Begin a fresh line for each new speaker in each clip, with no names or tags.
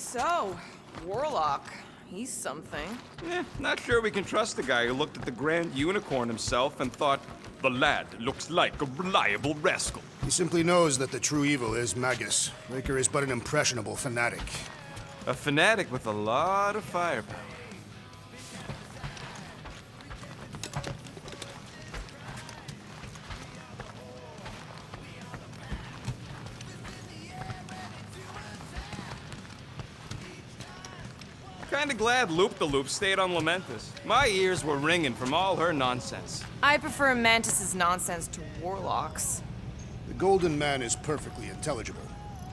So, Warlock. He's something.
Not sure we can trust the guy who looked at the Grand Unicorn himself and thought, the lad looks like a reliable rascal.
He simply knows that the true evil is Magus. Raker is but an impressionable fanatic.
A fanatic with a lot of firepower. Kinda glad Loop-the-Loop stayed on Lamentus. My ears were ringing from all her nonsense.
I prefer Mantis's nonsense to Warlock's.
The Golden Man is perfectly intelligible.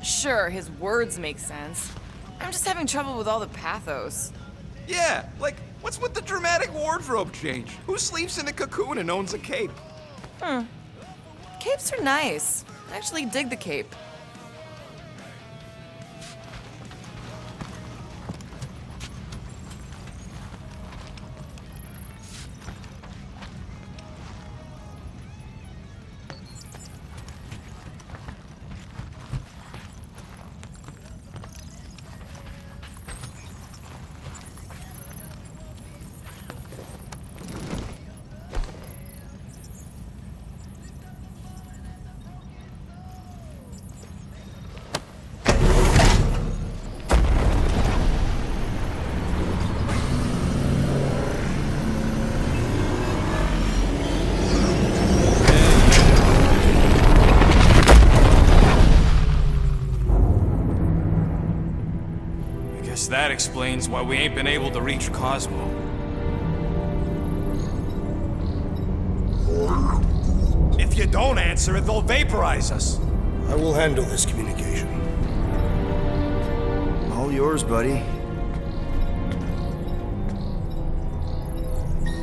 Sure, his words make sense. I'm just having trouble with all the pathos.
Yeah, like, what's with the dramatic wardrobe change? Who sleeps in a cocoon and owns a cape?
Capes are nice. I actually dig the cape.
Guess that explains why we ain't been able to reach Cosmo. If you don't answer it, they'll vaporize us.
I will handle this communication.
All yours, buddy.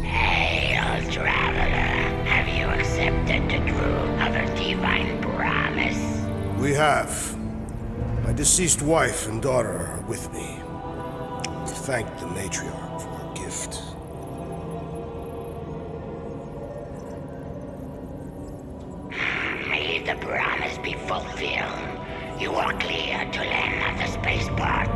Hail, traveler. Have you accepted the truth of a divine promise?
We have. My deceased wife and daughter are with me. Thank the matriarch for her gift.
May the promise be fulfilled. You are clear to land at the spaceport.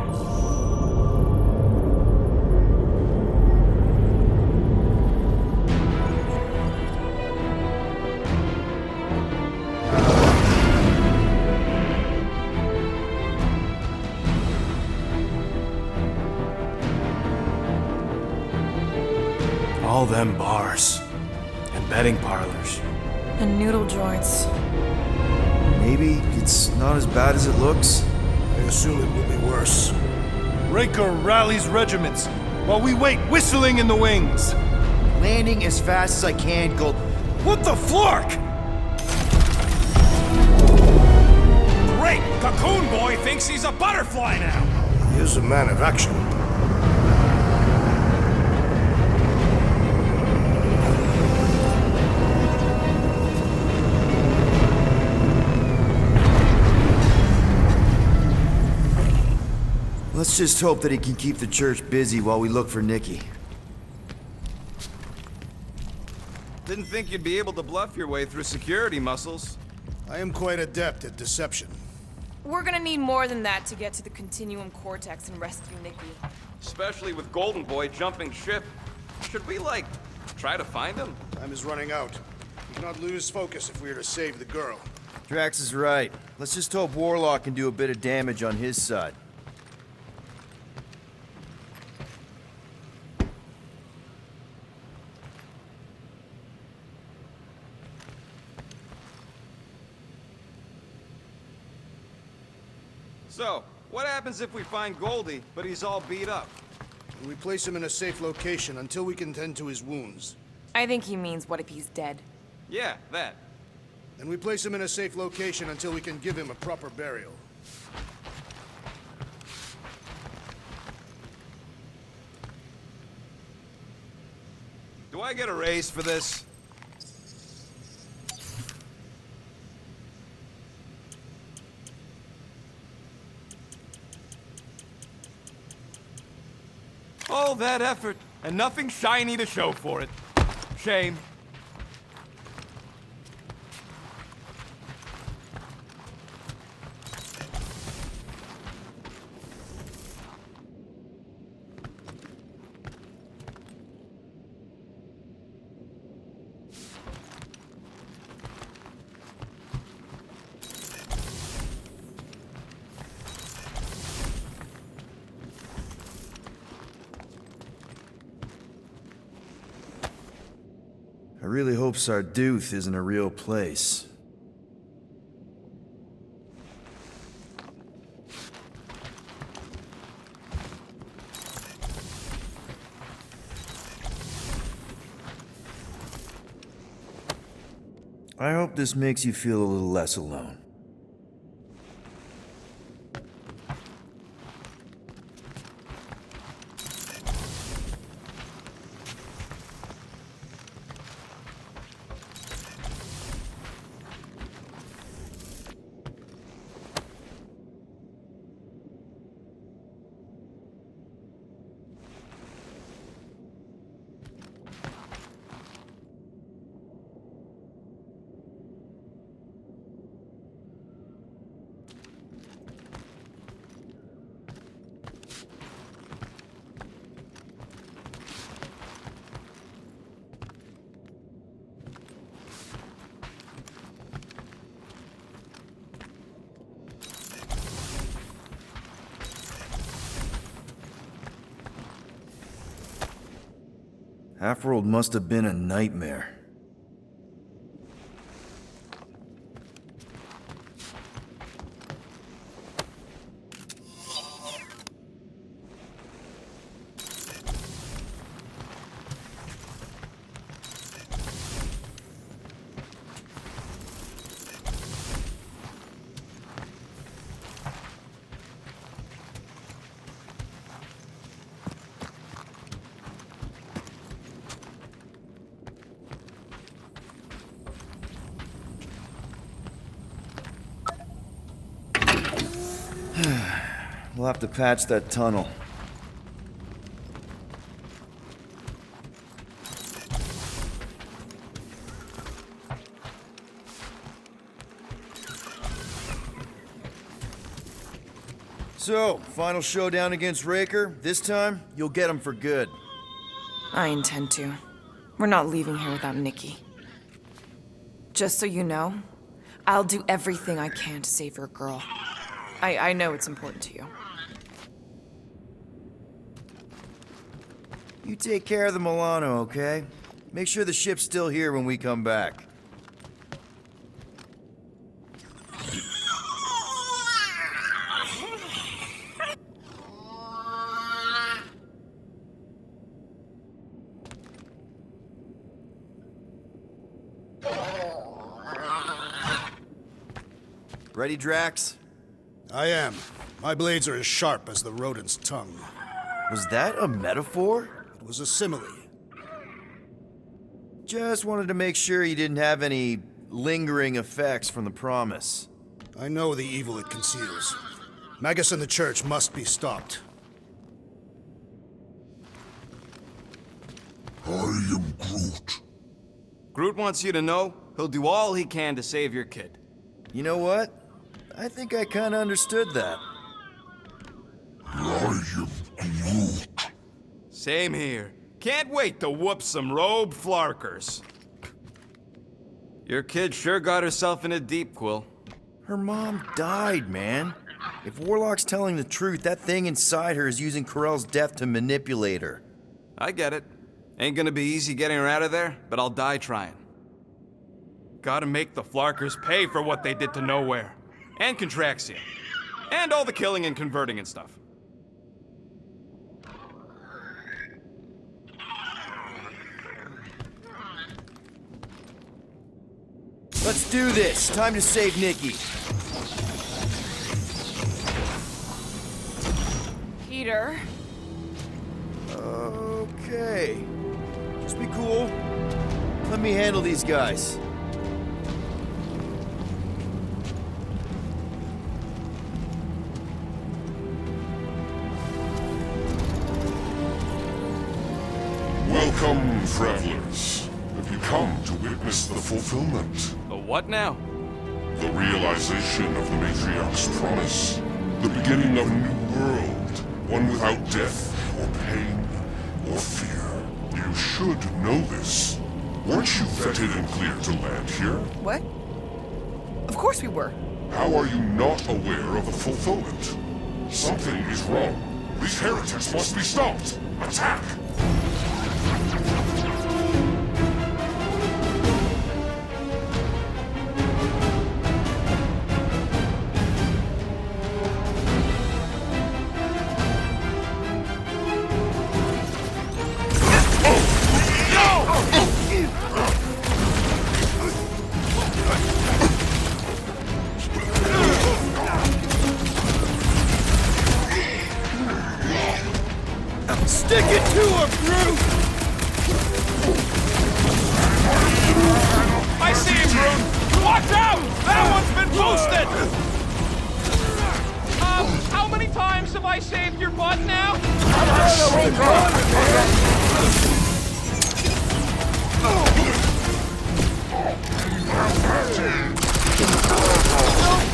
All them bars. And betting parlors.
And noodle joints.
Maybe it's not as bad as it looks.
I assume it will be worse.
Raker rallies regiments while we wait whistling in the wings.
Landing as fast as I can, Gold. What the flark?
Great! Cocoon Boy thinks he's a butterfly now!
He is a man of action.
Let's just hope that he can keep the church busy while we look for Nikki.
Didn't think you'd be able to bluff your way through security muscles.
I am quite adept at deception.
We're gonna need more than that to get to the Continuum Cortex and rescue Nikki.
Especially with Golden Boy jumping ship. Should we, like, try to find him?
Time is running out. We cannot lose focus if we are to save the girl.
Drax is right. Let's just hope Warlock can do a bit of damage on his side.
So, what happens if we find Goldie, but he's all beat up?
We place him in a safe location until we can tend to his wounds.
I think he means, what if he's dead?
Yeah, that.
Then we place him in a safe location until we can give him a proper burial.
Do I get a raise for this? All that effort, and nothing shiny to show for it. Shame.
I really hope Sarduth isn't a real place. I hope this makes you feel a little less alone. Halfworld must have been a nightmare. We'll have to patch that tunnel. So, final showdown against Raker. This time, you'll get him for good.
I intend to. We're not leaving here without Nikki. Just so you know, I'll do everything I can to save your girl. I know it's important to you.
You take care of the Milano, okay? Make sure the ship's still here when we come back. Ready, Drax?
I am. My blades are as sharp as the rodent's tongue.
Was that a metaphor?
It was a simile.
Just wanted to make sure you didn't have any lingering effects from the promise.
I know the evil it conceals. Magus and the Church must be stopped.
I am Groot.
Groot wants you to know he'll do all he can to save your kid.
You know what? I think I kinda understood that.
I am Groot.
Same here. Can't wait to whoop some robe flarkers. Your kid sure got herself in a deep, Quill.
Her mom died, man. If Warlock's telling the truth, that thing inside her is using Corell's death to manipulate her.
I get it. Ain't gonna be easy getting her out of there, but I'll die trying. Gotta make the flarkers pay for what they did to Nowhere. And Contraxia. And all the killing and converting and stuff.
Let's do this. Time to save Nikki.
Peter.
Okay. Just be cool. Let me handle these guys.
Welcome, travelers. Have you come to witness the fulfillment?
The what now?
The realization of the Matriarch's promise. The beginning of a new world. One without death, or pain, or fear. You should know this. Weren't you vetted and cleared to land here?
What? Of course we were.
How are you not aware of the fulfillment? Something is wrong. These heretics must be stopped. Attack!
times have I saved your butt now?
No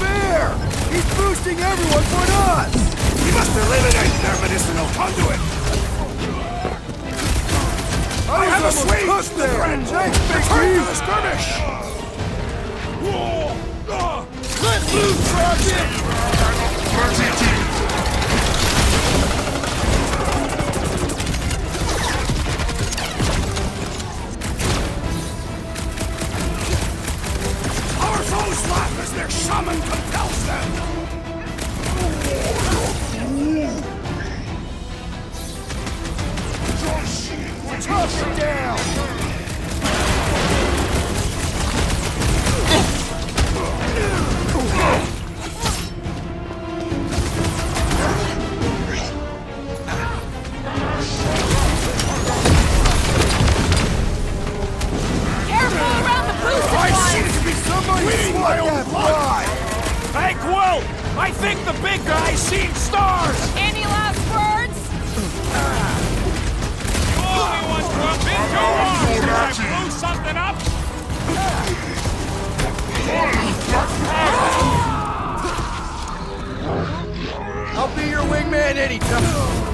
fair! He's boosting everyone but us!
We must eliminate their medicinal conduit! I have a swing, friend! Return to the skirmish!
Let loose, Rocket!
Our foes laugh as their shaman compels them!
Tough it down!
Careful around the boosted
I
one!
seem to be
Somebody
winning
swat
my own
that
blood!
fly!
Hey, Quill! I think the big guy's seen stars!
Any last words?
Only one drop in, go on! I blew something up!
I'll be your wingman anytime!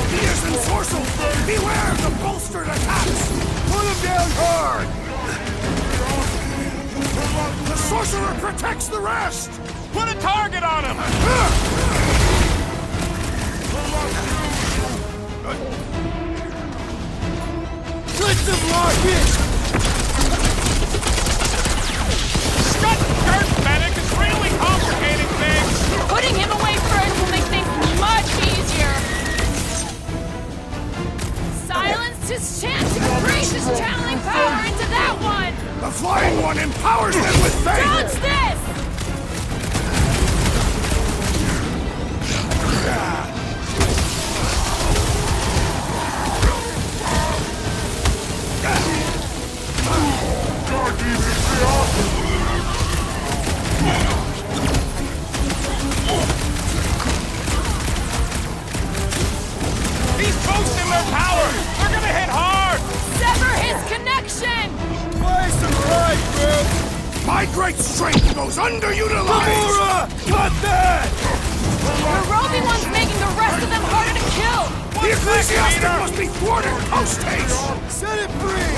He is enforced! Beware of the bolstered attacks!
Put him down hard!
The sorcerer protects the rest!
Put a target on him!
Blitz him, Rocket!
Strutting dirt medic is really complicating things!
Putting him away first will make things much easier. Silence his chance to breathe his channeling power into that one!
The flying one empowers them with faith!
Dodge this!
He's boosting their power! We're gonna hit hard!
Sever his connection!
Play some right, bro!
My great strength goes underutilized!
Gamora! Cut that!
The roving one's making the rest of them harder to kill!
The ecclesiastic must be thwarted post-haste!
Set it free!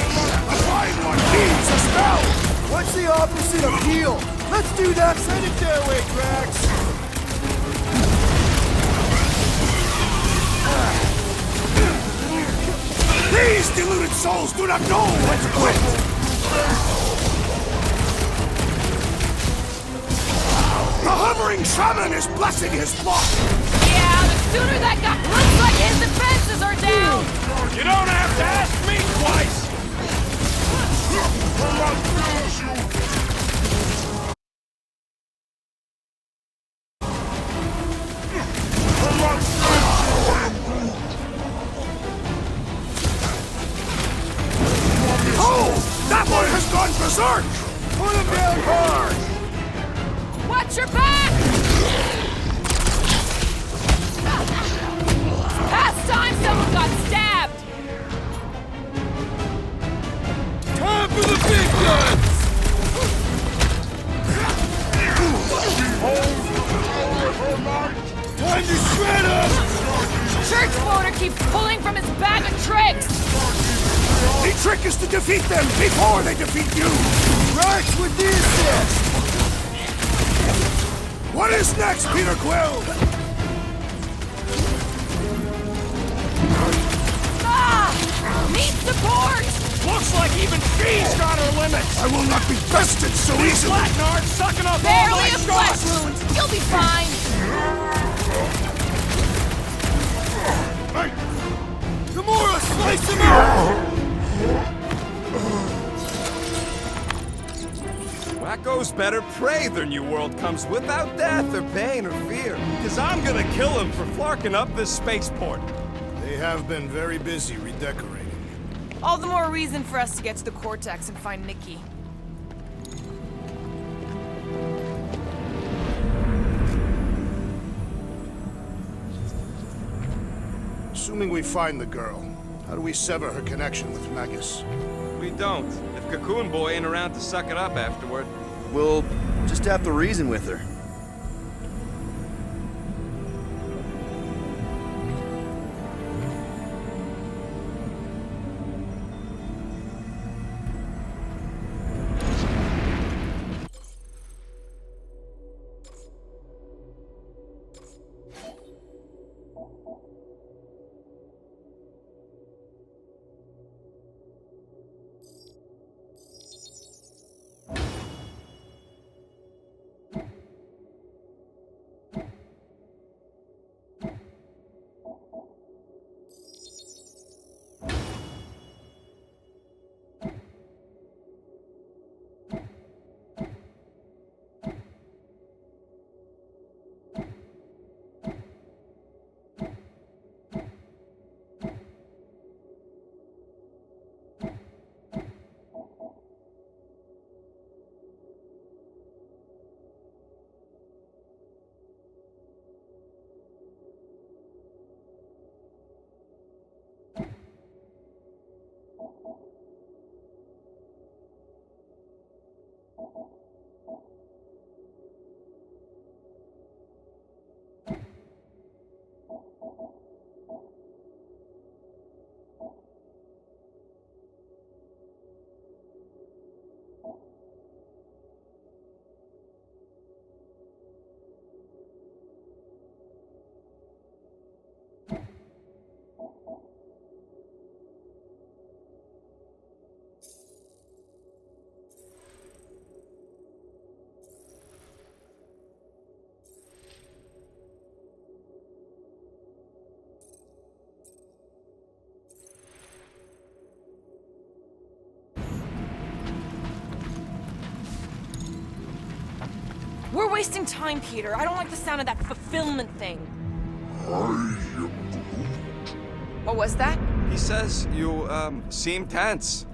The flying one needs a spell!
What's the opposite of heal? Let's do that! Send it their way, Drax!
These deluded souls do not know when to quit! The hovering shaman is blessing his plot!
Yeah, the sooner that guy looks like his defenses are down!
You don't have to ask me twice!
Oh! That one has gone berserk!
Put him down hard!
Watch your back! Past time someone got stabbed!
Time for the big guns! Time to shred up!
Church Border keeps pulling from his bag of tricks!
The trick is to defeat them before they defeat you!
Drax with the assist!
What is next, Peter Quill?
Ah! Need support!
Looks like even she's got her limits!
I will not be bested so easily!
Flatnard sucking up all
Barely
my
a flesh
shots!
wound! You'll be fine!
Hey! Gamora, slice him out!
Wacko's better pray their new world comes without death or pain or fear. Cause I'm gonna kill him for flarking up this spaceport.
They have been very busy redecorating.
All the more reason for us to get to the Cortex and find Nikki.
Assuming we find the girl, how do we sever her connection with Magus?
We don't. If Cocoon Boy ain't around to suck it up afterward.
We'll just have to reason with her.
We're wasting time, Peter. I don't like the sound of that fulfillment thing. What was that?
He says you, seem tense.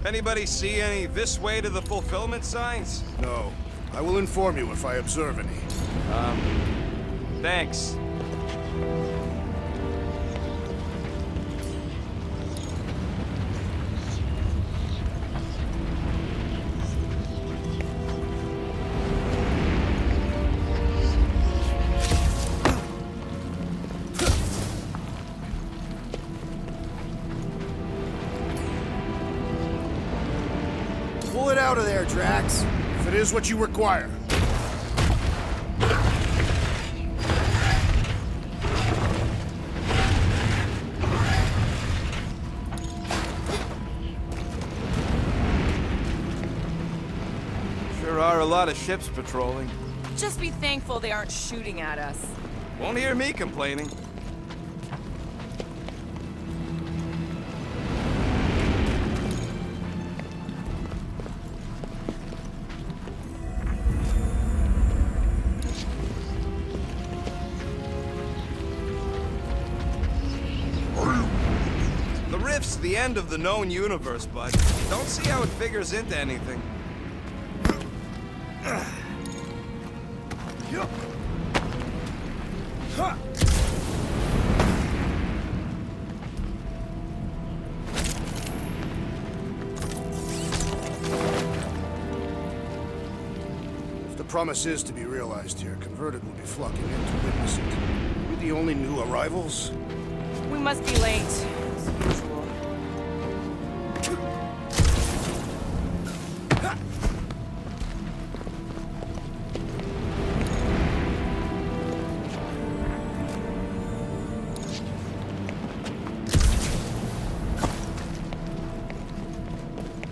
Anybody see any this way to the fulfillment signs?
No. I will inform you if I observe any.
Thanks.
Pull it out of there, Drax. If it is what you require.
Sure are a lot of ships patrolling.
Just be thankful they aren't shooting at us.
Won't hear me complaining. The rift's the end of the known universe, bud. Don't see how it figures into anything.
If the promise is to be realized here, Converted will be flocking in to witness it. We're the only new arrivals?
We We must be late, as usual.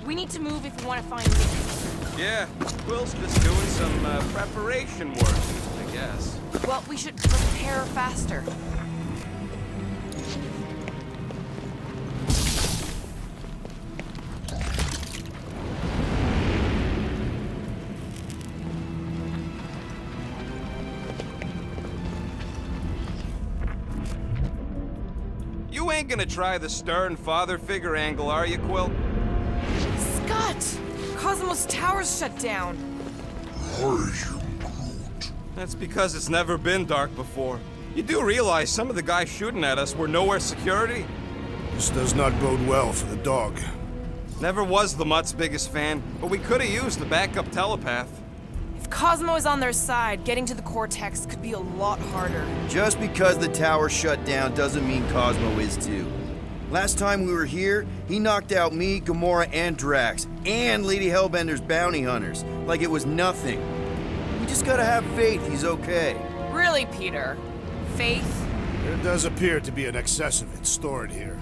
We need to move if we want to find Nick.
Yeah, Quill's just doing some preparation work, I guess.
Well, we should prepare faster.
You ain't gonna try the stern father figure angle, are you, Quill?
Scott! Cosmos Tower's shut down.
That's because it's never been dark before. You do realize some of the guys shooting at us were nowhere security?
This does not bode well for the dog.
Never was the Mutt's biggest fan, but we could have used the backup telepath.
If Cosmo is on their side, getting to the Cortex could be a lot harder.
Just because the tower shut down doesn't mean Cosmo is too. Last time we were here, he knocked out me, Gamora, and Drax, and Lady Hellbender's bounty hunters, like it was nothing. We just gotta have faith he's okay.
Really, Peter? Faith?
There does appear to be an excess of it stored here.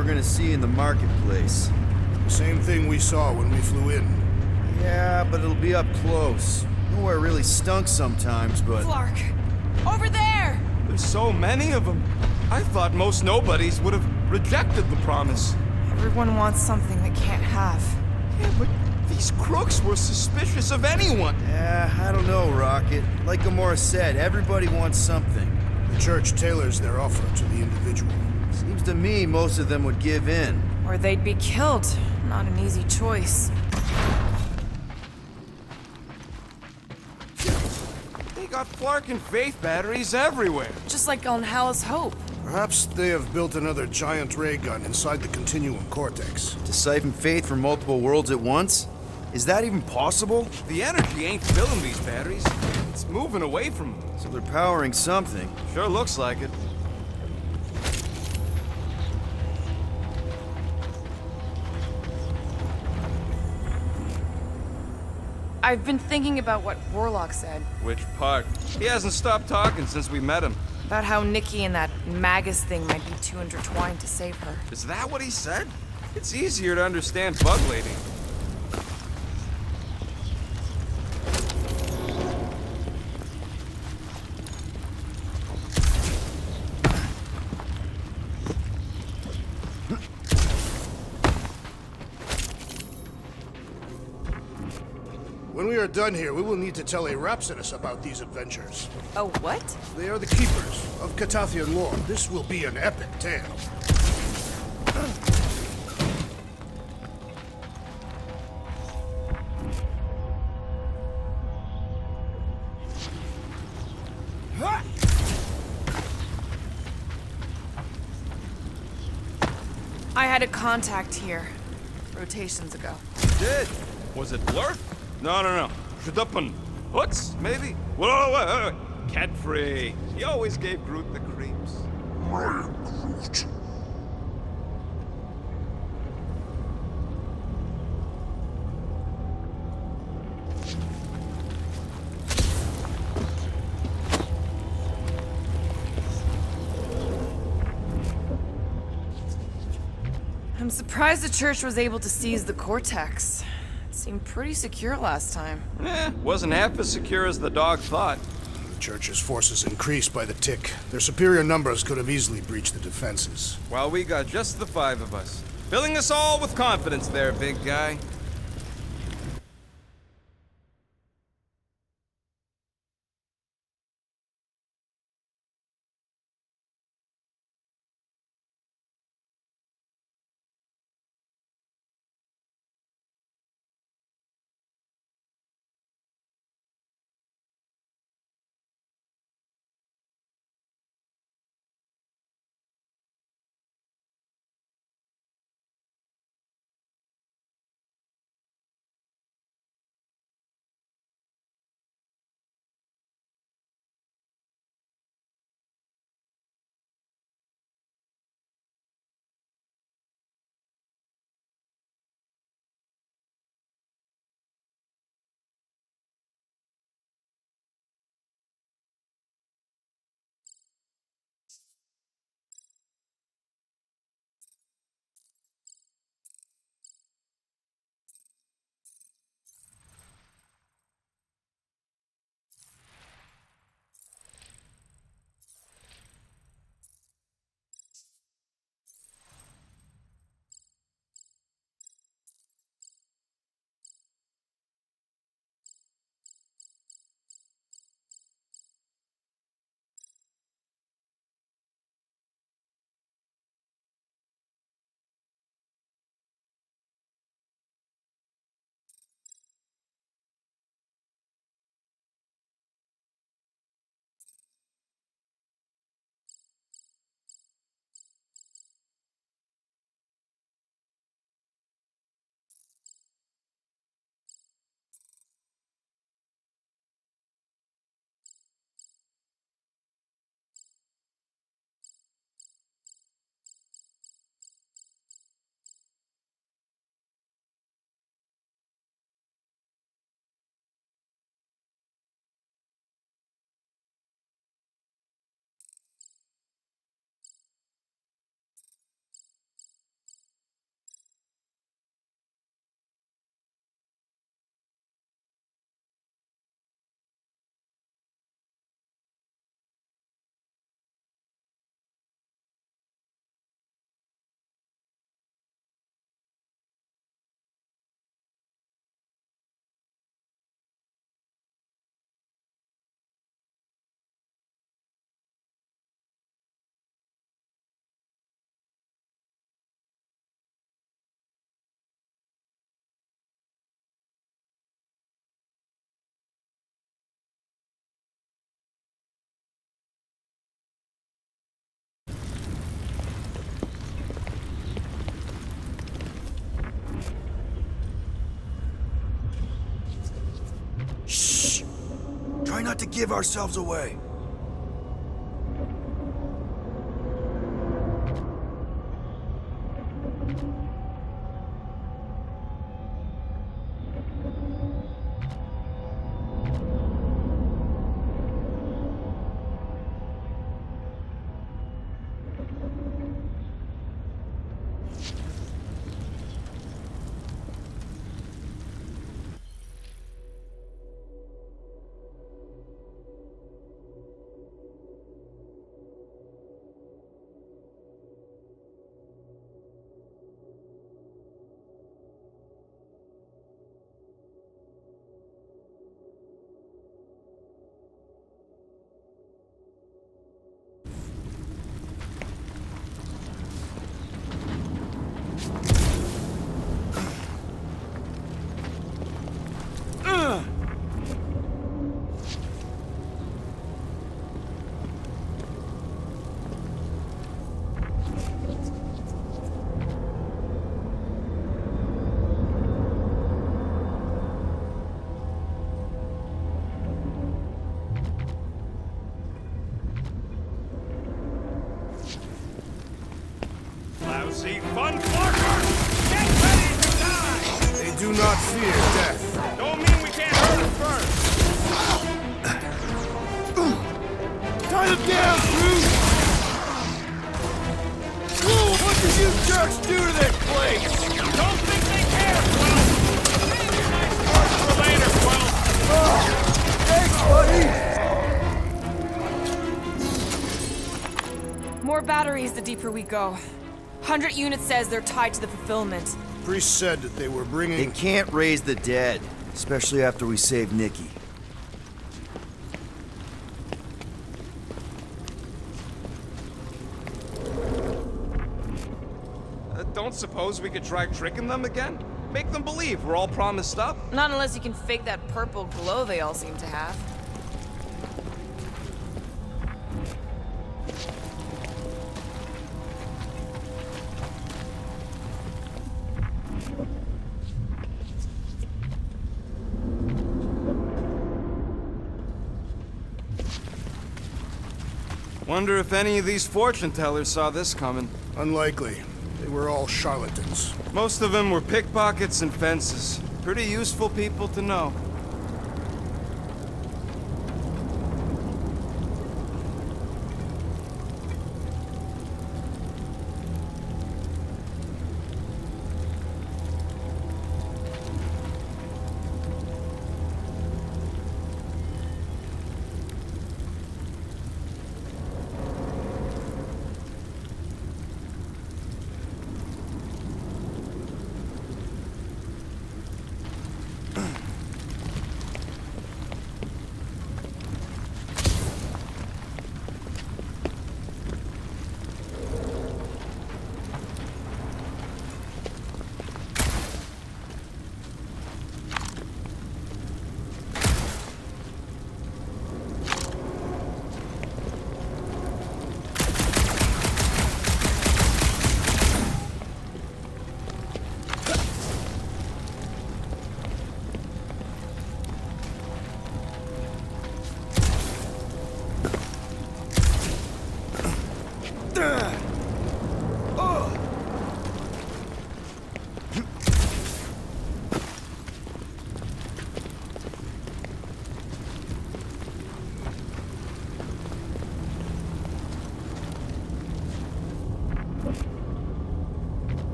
we're gonna see in the marketplace.
Same thing we saw when we flew in.
Yeah, but it'll be up close. Nowhere really stunk sometimes, but...
Flark! Over there!
There's so many of them. I thought most nobodies would have rejected the promise.
Everyone wants something they can't have.
Yeah, but these crooks were suspicious of anyone.
Yeah, I don't know, Rocket. Like Gamora said, everybody wants something.
The church tailors their offer to the individual.
Seems to me most of them would give in.
Or they'd be killed. Not an easy choice.
They got Flark and Faith batteries everywhere.
Just like on Hallis Hope.
Perhaps they have built another giant ray gun inside the Continuum Cortex.
To siphon faith from multiple worlds at once? Is that even possible?
The energy ain't filling these batteries. It's moving away from them.
So they're powering something.
Sure looks like it.
I've been thinking about what Warlock said.
Which part? He hasn't stopped talking since we met him.
About how Nikki and that Magus thing might be too intertwined to save her.
Is that what he said? It's easier to understand Bug Lady.
When we are done here, we will need to tell a Rhapsodus about these adventures.
Oh, what?
They are the keepers of Catathian lore. This will be an epic tale.
I had a contact here. Rotations ago.
Did? Was it Blur? No. Shadupin. Hoots, maybe? Whoa. Cat free. He always gave Groot the creeps.
Ryan Groot.
I'm surprised the church was able to seize the Cortex. It seemed pretty secure last time.
Wasn't half as secure as the dog thought.
The church's forces increased by the tick. Their superior numbers could have easily breached the defenses.
Well, we got just the 5 of us. Filling us all with confidence there, big guy.
Try not to give ourselves away.
Lousy fun Flarkers! Get ready to die!
They do not fear death.
Don't mean we can't hurt them first!
Tie them down, Groot! Whoa, what did you jerks do to this place?
Don't think they care, Quill! Save your nice words for later, Quill!
Thanks, buddy!
More batteries the deeper we go. 100 units says they're tied to the fulfillment.
Priest said that they were bringing...
It can't raise the dead, especially after we save Nikki.
Don't suppose we could try tricking them again? Make them believe we're all promised up?
Not unless you can fake that purple glow they all seem to have.
Wonder if any of these fortune tellers saw this coming.
Unlikely. They were all charlatans.
Most of them were pickpockets and fences. Pretty useful people to know.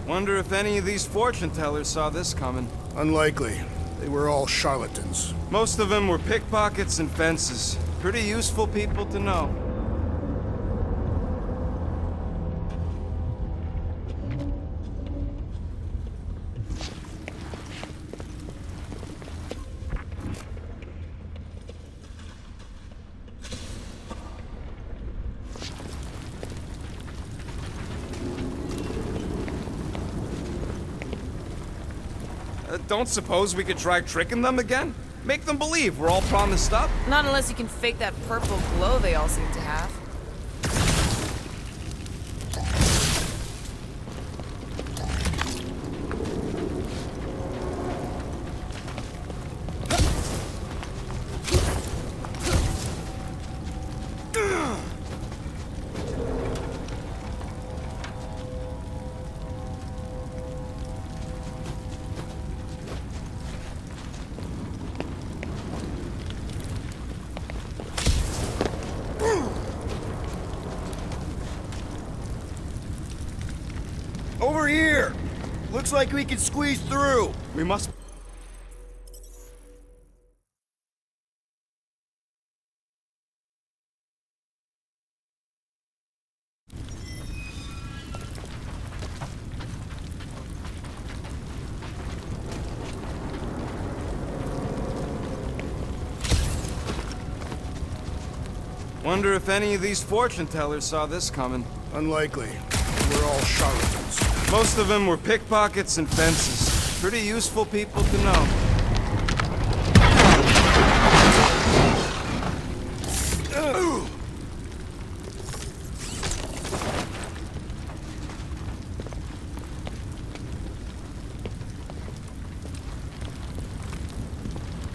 Wonder if any of these fortune tellers saw this coming.
Unlikely. They were all charlatans.
Most of them were pickpockets and fences. Pretty useful people to know. Don't suppose we could try tricking them again? Make them believe we're all promised up?
Not unless you can fake that purple glow they all seem to have.
Over here! Looks like we can squeeze through.
We must... Wonder if any of these fortune tellers saw this coming.
Unlikely. They were all charlatans.
Most of them were pickpockets and fences. Pretty useful people to know.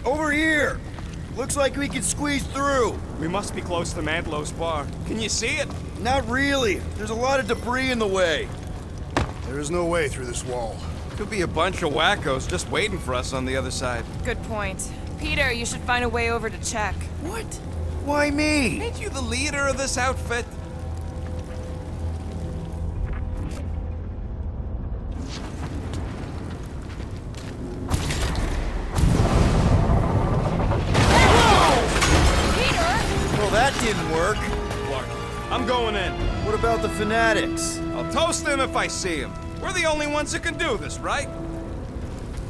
Over here! Looks like we can squeeze through.
We must be close to Mandlow's bar. Can you see it?
Not really. There's a lot of debris in the way.
There is no way through this wall.
Could be a bunch of wackos just waiting for us on the other side.
Good point. Peter, you should find a way over to check.
What?
Why me?
Ain't you the leader of this outfit?
Well, that didn't work.
Clark, I'm going in.
What about the fanatics?
I'll toast them if I see them. We're the only ones that can do this, right?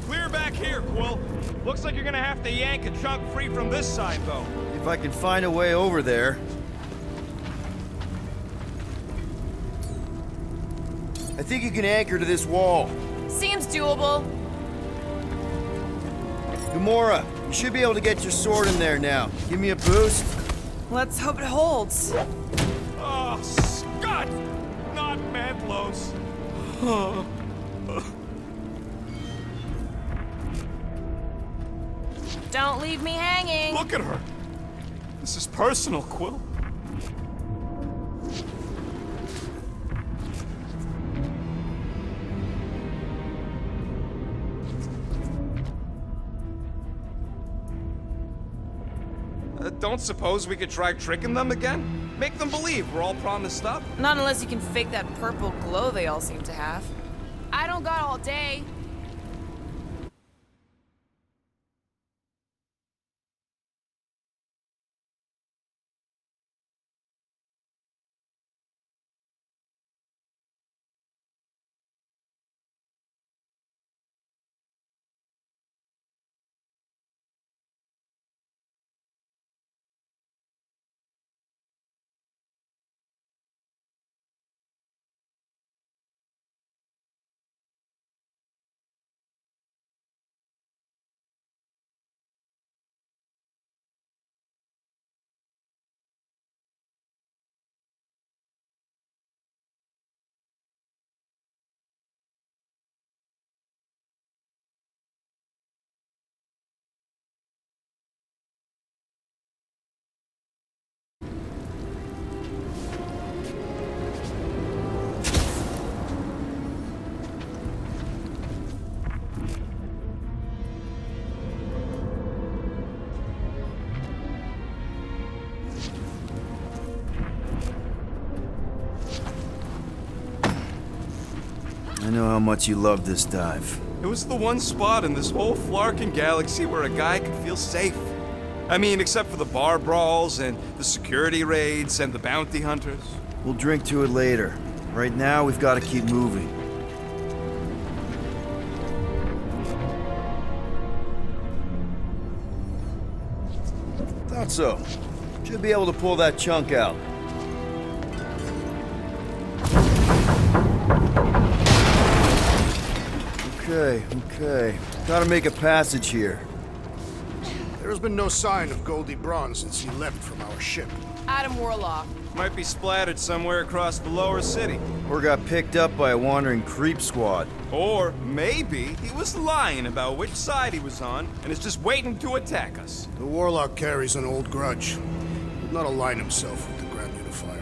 Clear back here, Quill. Looks like you're gonna have to yank a chunk free from this side, though.
If I can find a way over there. I think you can anchor to this wall.
Seems doable.
Gamora, you should be able to get your sword in there now. Give me a boost.
Let's hope it holds.
Oh, Scott! Not Mandlow's.
Don't leave me hanging.
Look at her. This is personal, Quill. Don't suppose we could try tricking them again? Make them believe we're all promised up?
Not unless you can fake that purple glow they all seem to have. I don't got all day.
know how much you love this dive.
It was the one spot in this whole Flarkin galaxy where a guy could feel safe. I mean, except for the bar brawls and the security raids and the bounty hunters.
We'll drink to it later. Right now, we've got to keep moving. Thought so. Should be able to pull that chunk out. Okay. Gotta make a passage here.
There has been no sign of Goldie Braun since he left from our ship.
Adam Warlock.
Might be splattered somewhere across the lower city.
Or got picked up by a wandering creep squad.
Or maybe he was lying about which side he was on and is just waiting to attack us.
The Warlock carries an old grudge. He would not align himself with the Grand Unifier.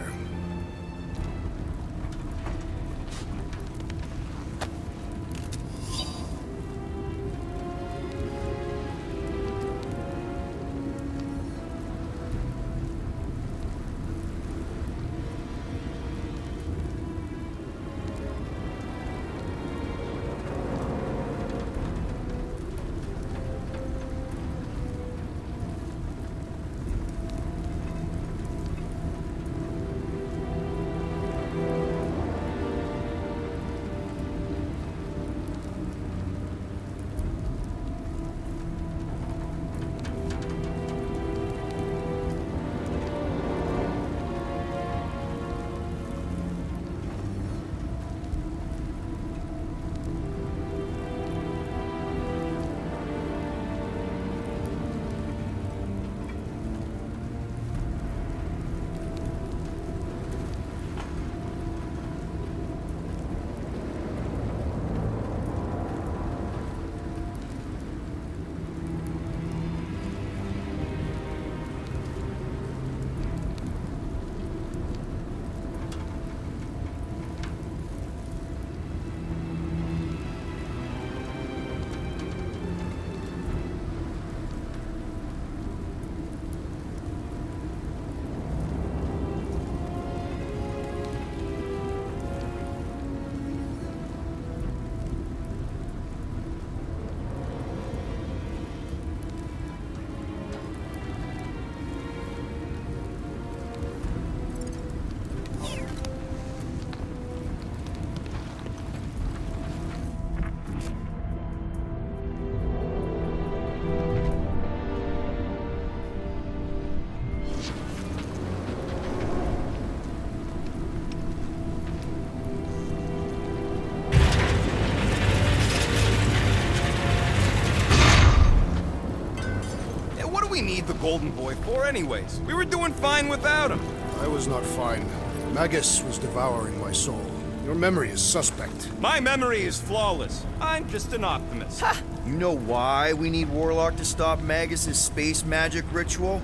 We need the Golden Boy for anyways. We were doing fine without him.
I was not fine. Magus was devouring my soul. Your memory is suspect.
My memory is flawless. I'm just an optimist.
You know why we need Warlock to stop Magus' space magic ritual?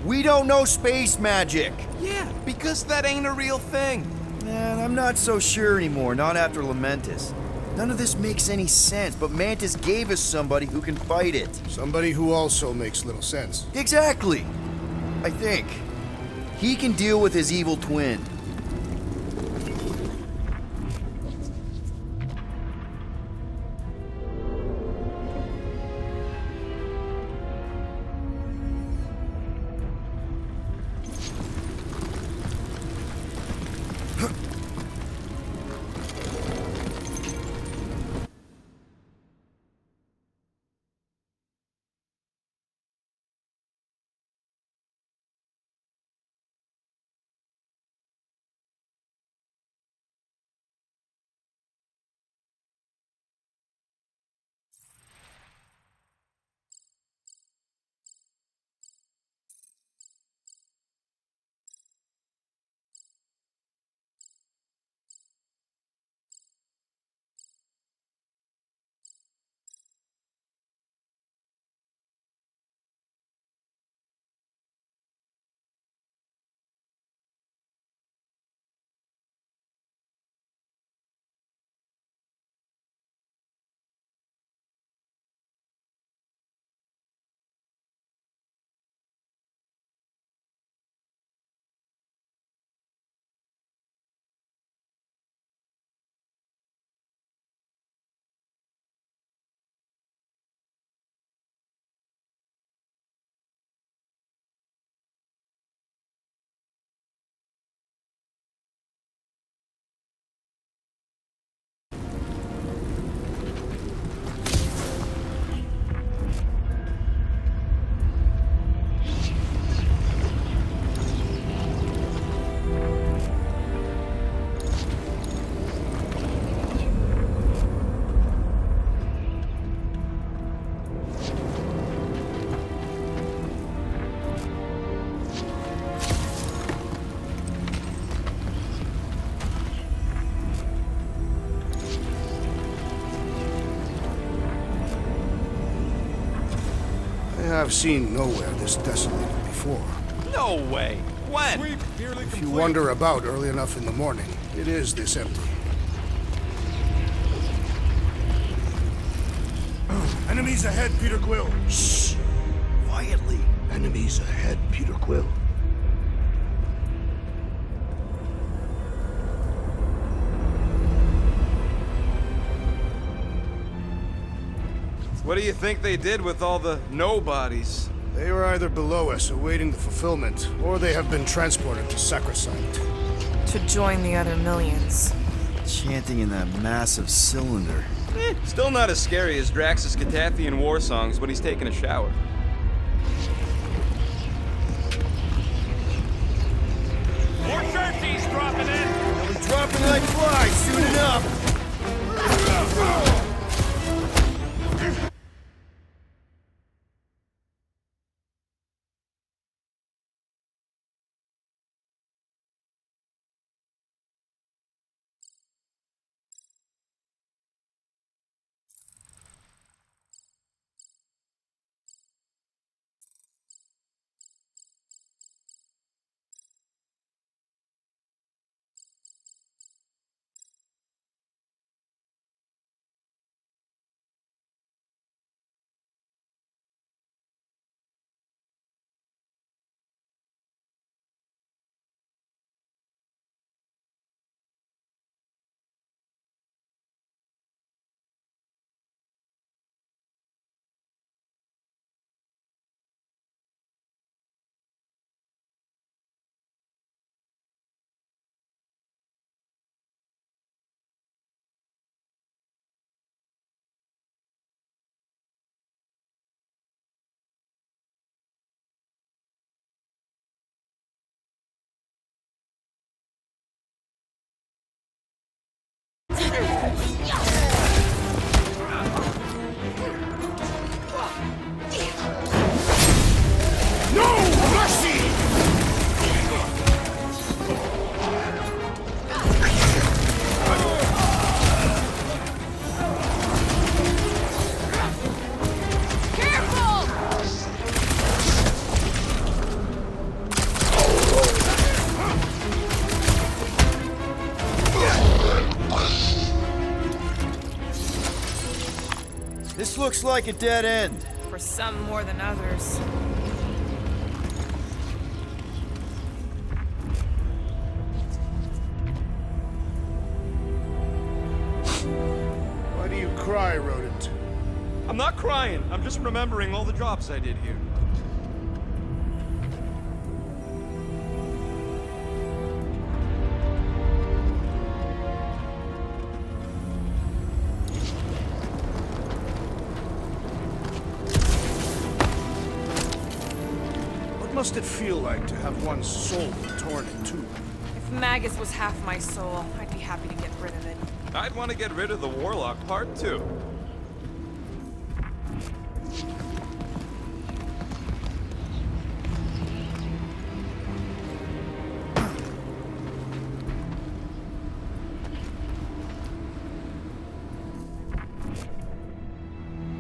We don't know space magic!
Yeah, because that ain't a real thing.
Man, I'm not so sure anymore, not after Lamentis. None of this makes any sense, but Mantis gave us somebody who can fight it.
Somebody who also makes little sense.
Exactly! I think. He can deal with his evil twin.
have seen nowhere this desolated before.
No way. When?
If you wander about early enough in the morning, it is this empty. Enemies ahead, Peter Quill.
Shh! Quietly.
Enemies ahead, Peter Quill.
What do you think they did with all the nobodies?
They are either below us awaiting the fulfillment, or they have been transported to Sacrosanct.
To join the other millions.
Chanting in that massive cylinder.
Still not as scary as Drax's Catathian war songs when he's taking a shower.
More Xerxes dropping in!
They'll be dropping like flies soon enough! This looks like a dead end.
For some more than others.
Why do you cry, rodent?
I'm not crying. I'm just remembering all the jobs I did here.
What must it feel like to have one's soul torn in two?
If Magus was half my soul, I'd be happy to get rid of it.
I'd want to get rid of the Warlock part too.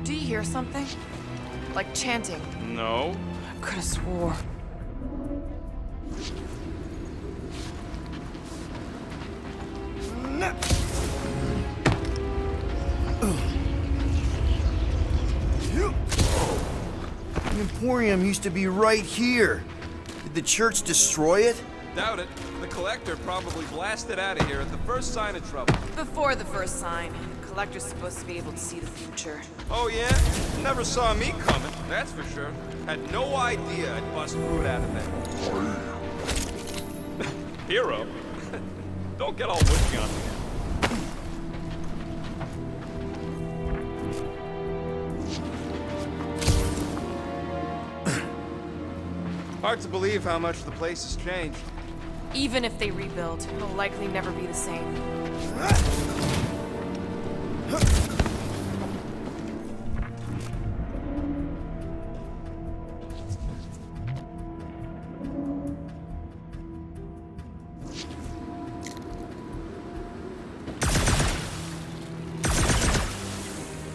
Do you hear something? Like chanting.
No.
I could have swore.
The Emporium used to be right here. Did the church destroy it?
Doubt it. The Collector probably blasted out of here at the first sign of trouble.
Before the first sign. The Collector's supposed to be able to see the future.
Oh yeah? Never saw me coming, that's for sure. Had no idea I'd bust fruit out of that. Hero? Don't get all mushy on me. Hard to believe how much the place has changed.
Even if they rebuild, it'll likely never be the same.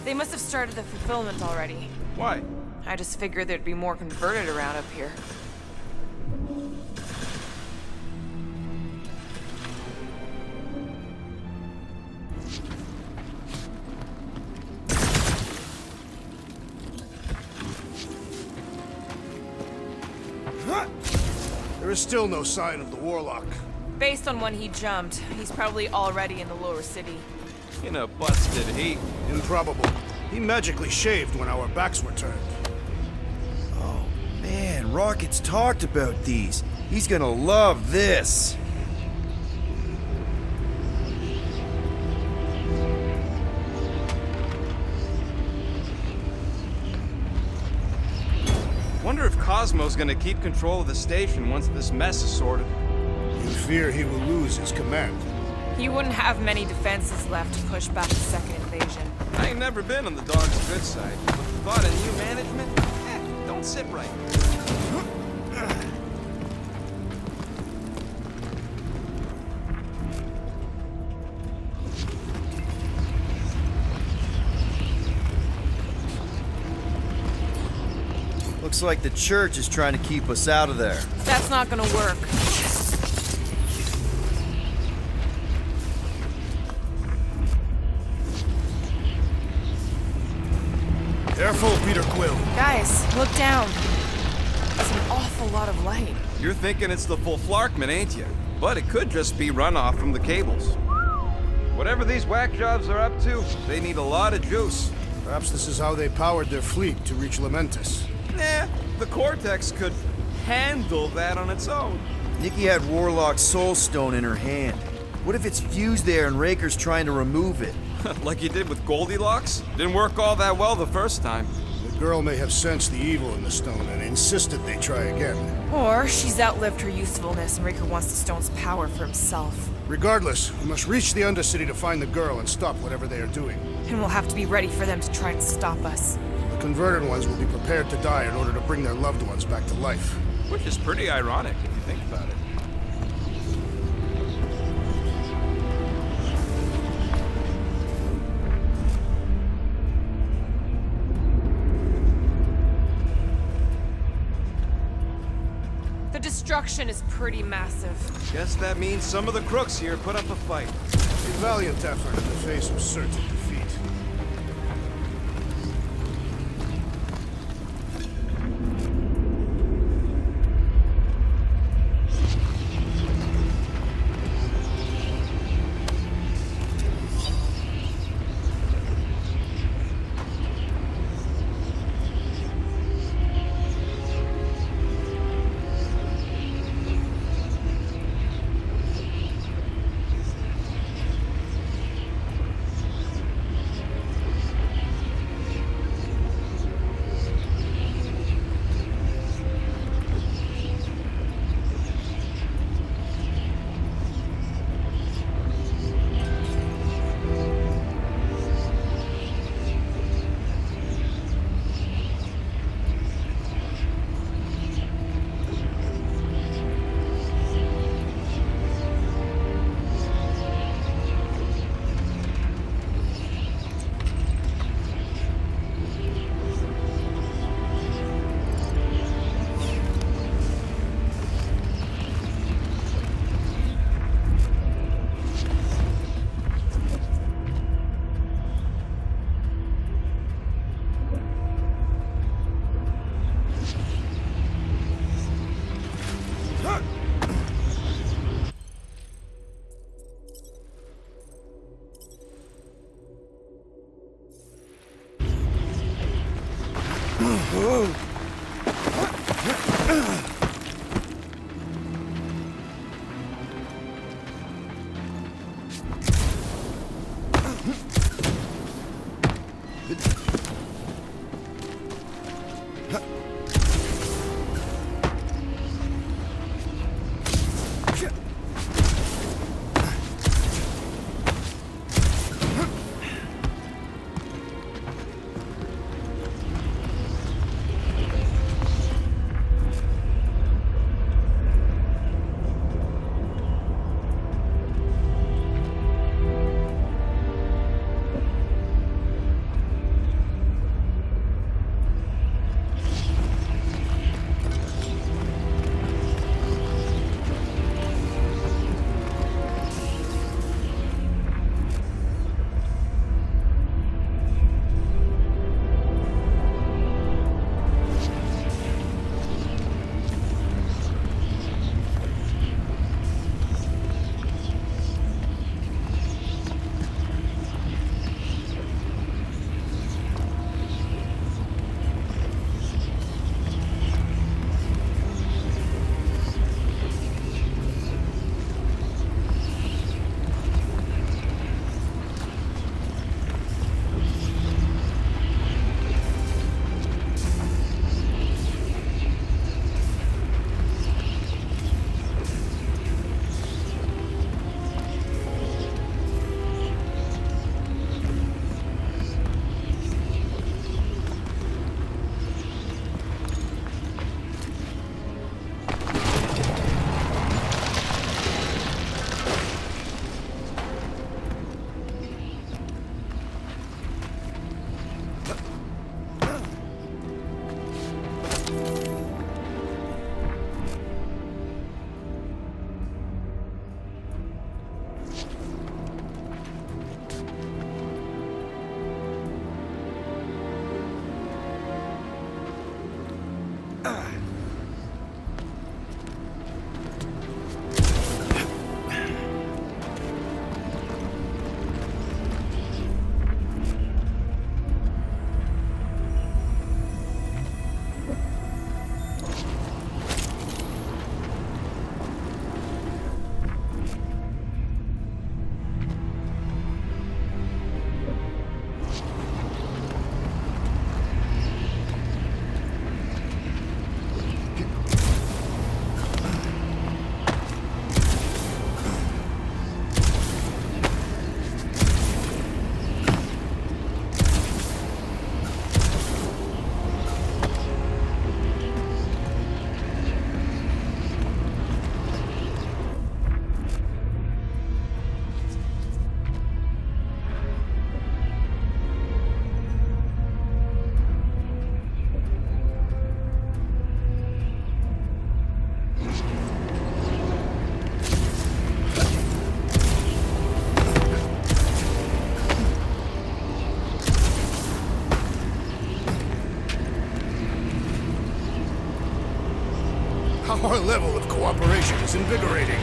They must have started the fulfillment already.
Why?
I just figured there'd be more converted around up here.
There is still no sign of the Warlock.
Based on when he jumped, he's probably already in the lower city.
In a busted heat.
Improbable. He magically shaved when our backs were turned.
Oh, man, Rocket's talked about these. He's gonna love this.
Wonder if Cosmo's gonna keep control of the station once this mess is sorted.
You fear he will lose his command.
He wouldn't have many defenses left to push back a second invasion.
I ain't never been on the dog's good side. Thought of new management? Don't sit right.
Looks like the church is trying to keep us out of there.
That's not gonna work.
Careful, Peter Quill.
Guys, look down. It's an awful lot of light.
You're thinking it's the full Flarkman, ain't you? But it could just be runoff from the cables. Whatever these whack jobs are up to, they need a lot of juice.
Perhaps this is how they powered their fleet to reach Lamentus.
Nah, the Cortex could handle that on its own.
Nikki had Warlock's soul stone in her hand. What if it's fused there and Raker's trying to remove it?
Like you did with Goldilocks? Didn't work all that well the first time.
The girl may have sensed the evil in the stone and insisted they try again.
Or she's outlived her usefulness and Raker wants the stone's power for himself.
Regardless, we must reach the Undercity to find the girl and stop whatever they are doing.
And we'll have to be ready for them to try and stop us.
The converted ones will be prepared to die in order to bring their loved ones back to life.
Which is pretty ironic if you think about it.
The destruction is pretty massive.
Guess that means some of the crooks here put up a fight.
A valiant effort in the face of certain defeat. level of cooperation is invigorating.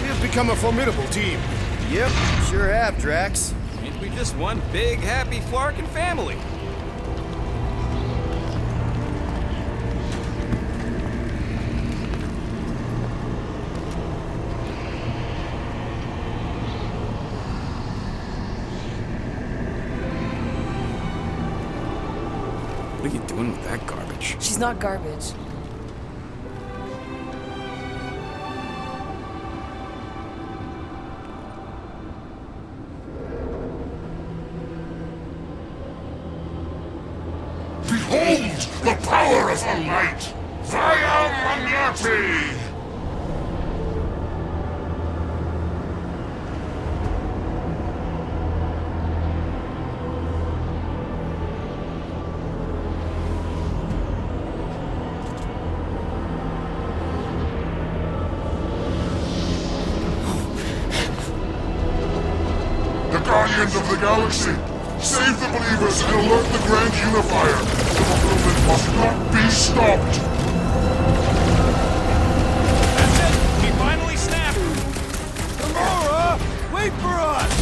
We have become a formidable team.
Yep, sure have, Drax.
Ain't we just one big, happy Flarkin family? What are you doing with that garbage?
She's not garbage.
Behold the power of the light! Via Magnati! The Guardians of the Galaxy! Save the believers and alert the Grand Unifier! The fulfillment must not be stopped!
That's it! He finally snapped!
Gamora! Wait for us!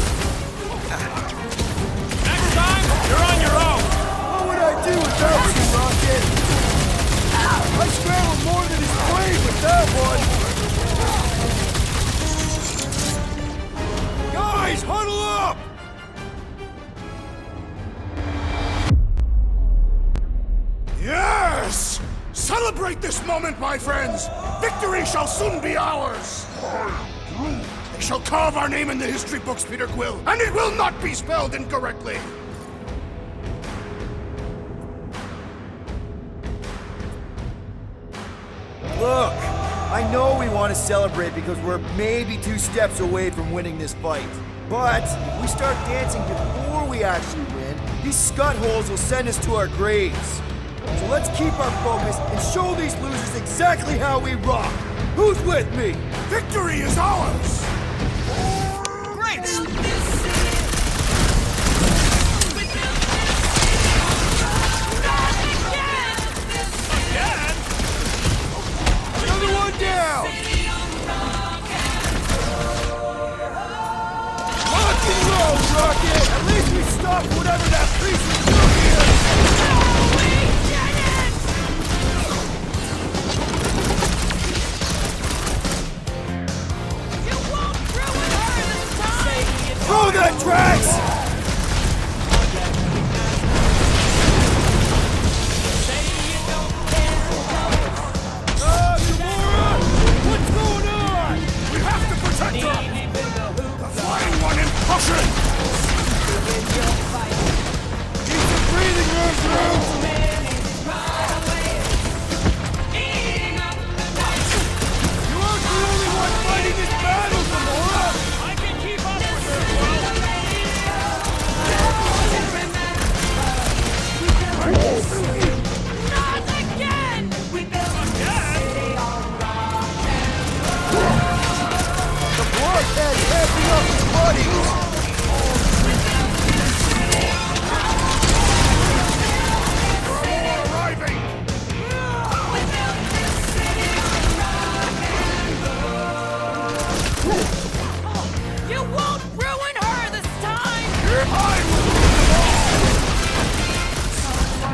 Next time, you're on your own!
What would I do without you, Rocket? I scrambled more than his plane with that one! Guys, huddle up!
Yes! Celebrate this moment, my friends! Victory shall soon be ours! They shall carve our name in the history books, Peter Quill, and it will not be spelled incorrectly!
Look, I know we want to celebrate because we're maybe 2 steps away from winning this fight. But if we start dancing before we actually win, these scut holes will send us to our graves. So let's keep our focus and show these losers exactly how we rock. Who's with me?
Victory is ours!
Great! Again?
Another one down! Rock and roll, Rocket! At least we stopped whatever that priest was doing here! Throw that, Drax! Gamora! What's going on?
We have to protect her! The flying one in caution!
Need some breathing room, Groot! You aren't the only one fighting this battle, Gamora!
I can keep up with her, Quill!
Not again!
The bloodhead's happing up his buddies!
More arriving!
You won't ruin her this time!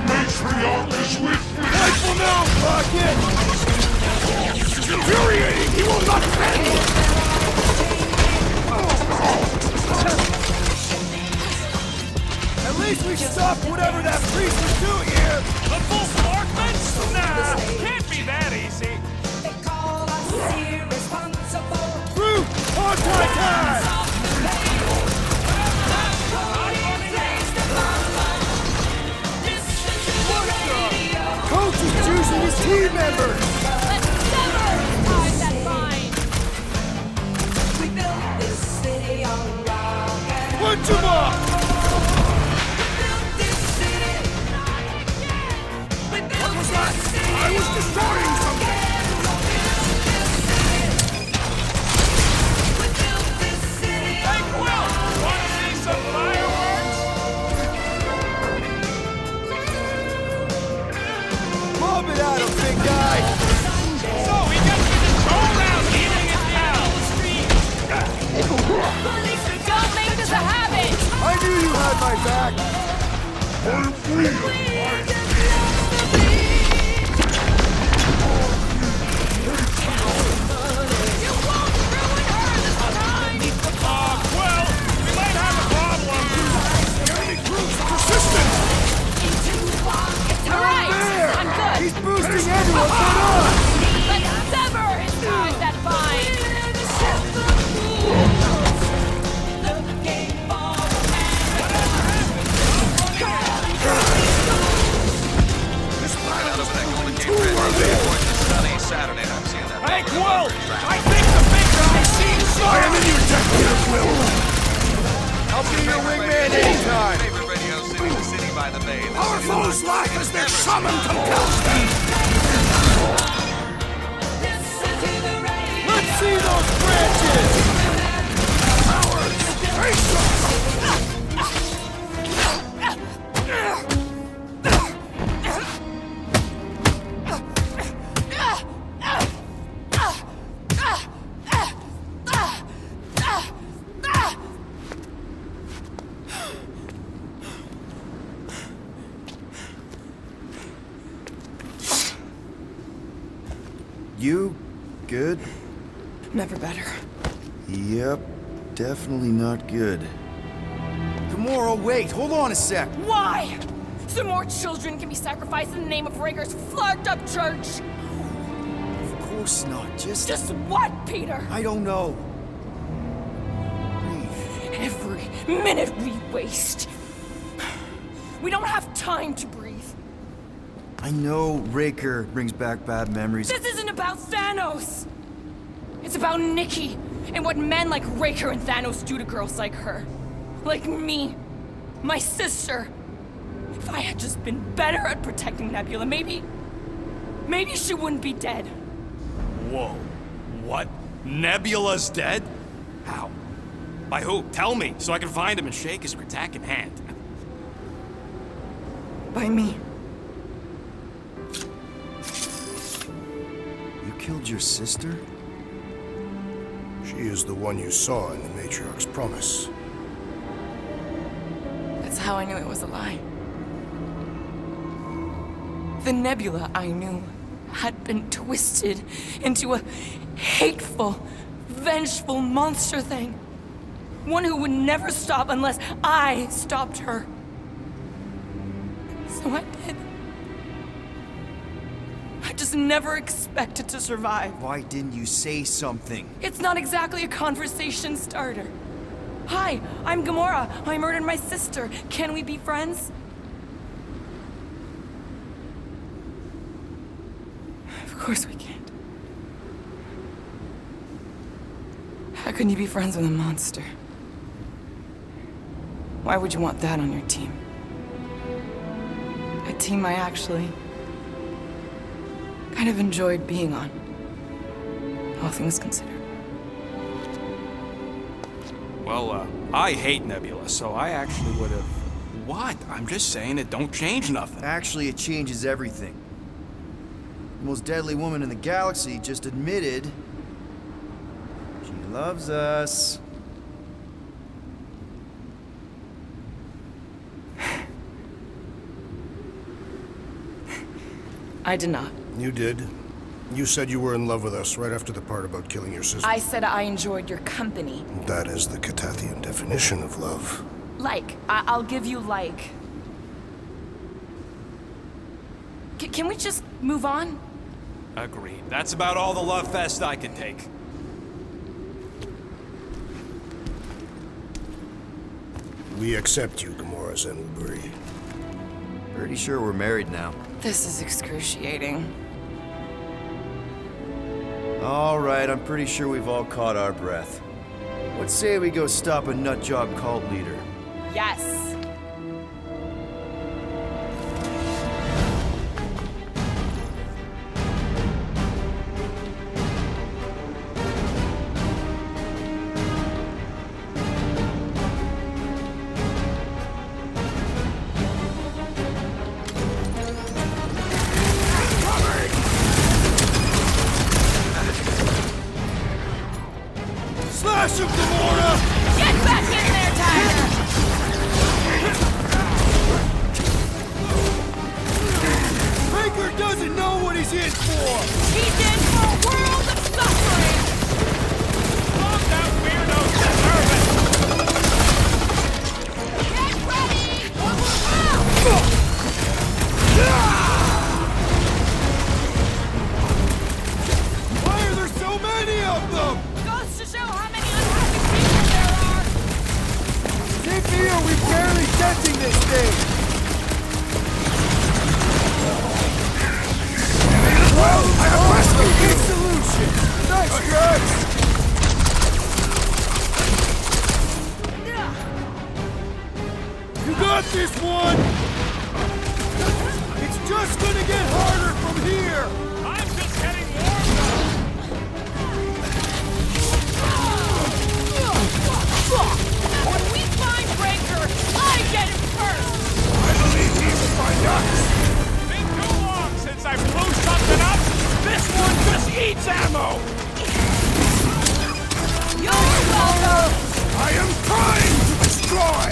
Matriarch is with me!
Rifle now, Rocket!
Infuriating! He will not bend!
At least we stopped whatever that priest was doing here!
The full Sparkman? Nah, can't be that easy.
Groot! On-time time! Coach is choosing his team members!
Let's sever the ties that bind!
Punch him up!
What was that? I was destroying something!
Hey, Quill! Wanna see some fireworks?
Lob it at him, big guy!
So, he gets me to
back.
Well, we might have a problem. Enemy troops persistent.
All right, I'm good.
He's boosting everyone, get on!
Let's sever his ties that bind.
This battle is becoming too early.
Saturday, I'm seeing that.
Hey, Quill! I think the big guy sees I am in your debt, Peter Quill.
I'll be your wingman anytime.
Favorite radio city, the city by the bay.
Our foes laugh as their summon compels them.
Let's see those branches!
Cowards, face them.
You good?
Never better.
Yep, definitely not good. Gamora, wait, hold on a sec.
Why? So more children can be sacrificed in the name of Raker's flarked up church.
Of course not,
Just what, Peter?
I don't know. Breathe.
Every minute we waste. We don't have time to breathe.
I know Raker brings back bad memories.
This isn't about Thanos. It's about Nikki and what men like Raker and Thanos do to girls like her. Like me. My sister. If I had just been better at protecting Nebula, maybe she wouldn't be dead.
Whoa. What? Nebula's dead? How? By who? Tell me, so I can find him and shake his Kratak in hand.
By me.
You killed your sister?
She is the one you saw in the Matriarch's promise.
That's how I knew it was a lie. The Nebula I knew had been twisted into a hateful, vengeful monster thing. One who would never stop unless I stopped her. So I did. I just never expected to survive.
Why didn't you say something?
It's not exactly a conversation starter. Hi, I'm Gamora. I murdered my sister. Can we be friends? Of course we can't. How can you be friends with a monster? Why would you want that on your team? A team I actually kind of enjoyed being on, all things considered.
Well, I hate Nebula, so I actually would have... What? I'm just saying it don't change nothing.
Actually, it changes everything. The most deadly woman in the galaxy just admitted she loves us.
I did not.
You did. You said you were in love with us right after the part about killing your sister.
I said I enjoyed your company.
That is the Catathian definition of love.
Like. I'll give you like. Can we just move on?
Agreed. That's about all the love fest I can take.
We accept you, Gamora Zenuburi.
Pretty sure we're married now.
This is excruciating.
All right, I'm pretty sure we've all caught our breath. Let's say we go stop a nutjob cult leader.
Yes.
Slash him, Gamora!
Get back in there, Tiger!
Breaker doesn't know what he's in for!
He's in for a world of suffering!
Calm down, weirdos! Deserve it!
Get ready!
Why are there so many of them?
Goes to show how many unhappy people there are!
Keep me or we barely catching this thing!
Well, I have rescued you!
Good solution! Nice, Drax! You got this one! It's just gonna get harder from here!
I'm just getting warmed up!
When we find Breaker, I get him first!
I believe he will find us!
Been too long since I blew something up! This one just eats ammo!
You're welcome!
I am trying to destroy!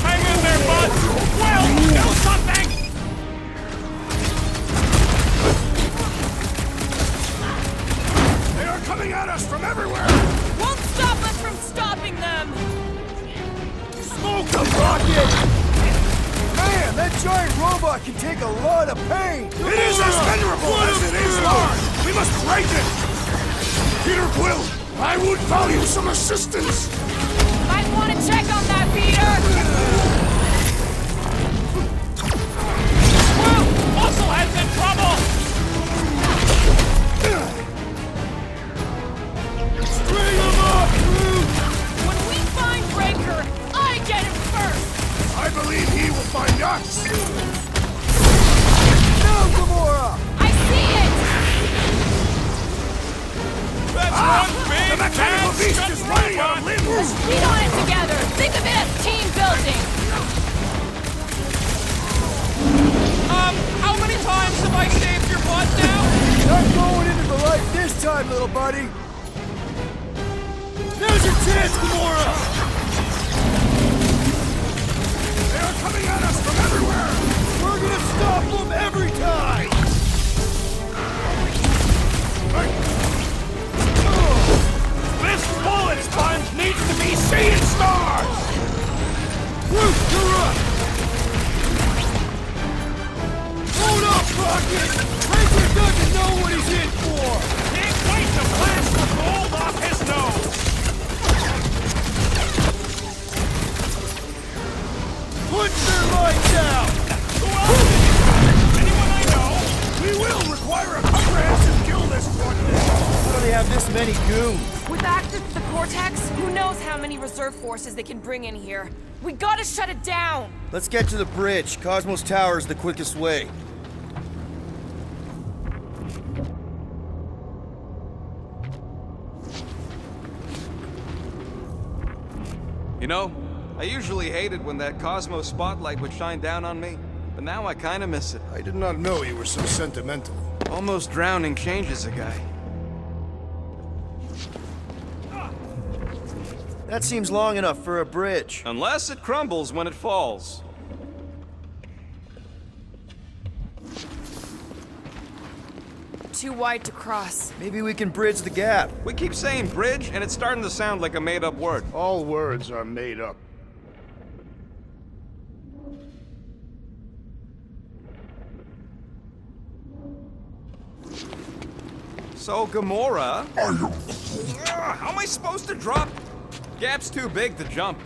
Hang in there, bud! Well, do something!
They are coming at us from everywhere!
Won't stop us from stopping them!
Smoke them, Rocket! Man, that giant robot can take a lot of pain!
It is as venerable as it is large! We must break it! Peter Quill, I would value some assistance!
Might want to check on that, Peter!
Well, Musclehead's in trouble!
String them up, Groot!
When we find Breaker, I get him first!
I believe he will find us!
Now, Gamora!
I see it!
That's one
The
big
mechanical
bad
beast
scut
is running out of
robot!
limbs!
Lead on it together! Think of it as team building!
How many times have I saved your butt now?
Not going into the light this time, little buddy! Now's your chance, Gamora!
They are coming at us from everywhere!
We're gonna stop them every time!
This bullet sponge needs to be seeing stars!
Groot, you're up! Hold up, Rocket! Breaker doesn't know what he's in for!
Can't wait to blast the gold off his nose!
Put their lights out!
Who else did you got? Anyone I know?
We will require a comprehensive kill list for today!
How do they have this many goons?
With access to the Cortex, who knows how many reserve forces they can bring in here? We gotta shut it down!
Let's get to the bridge. Cosmos Tower is the quickest way.
You know, I usually hated when that Cosmo spotlight would shine down on me, but now I kinda miss it.
I did not know you were so sentimental.
Almost drowning changes a guy.
That seems long enough for a bridge.
Unless it crumbles when it falls.
Too wide to cross.
Maybe we can bridge the gap.
We keep saying bridge, and it's starting to sound like a made-up word.
All words are made up.
So, Gamora... How am I supposed to drop? Gap's too big to jump.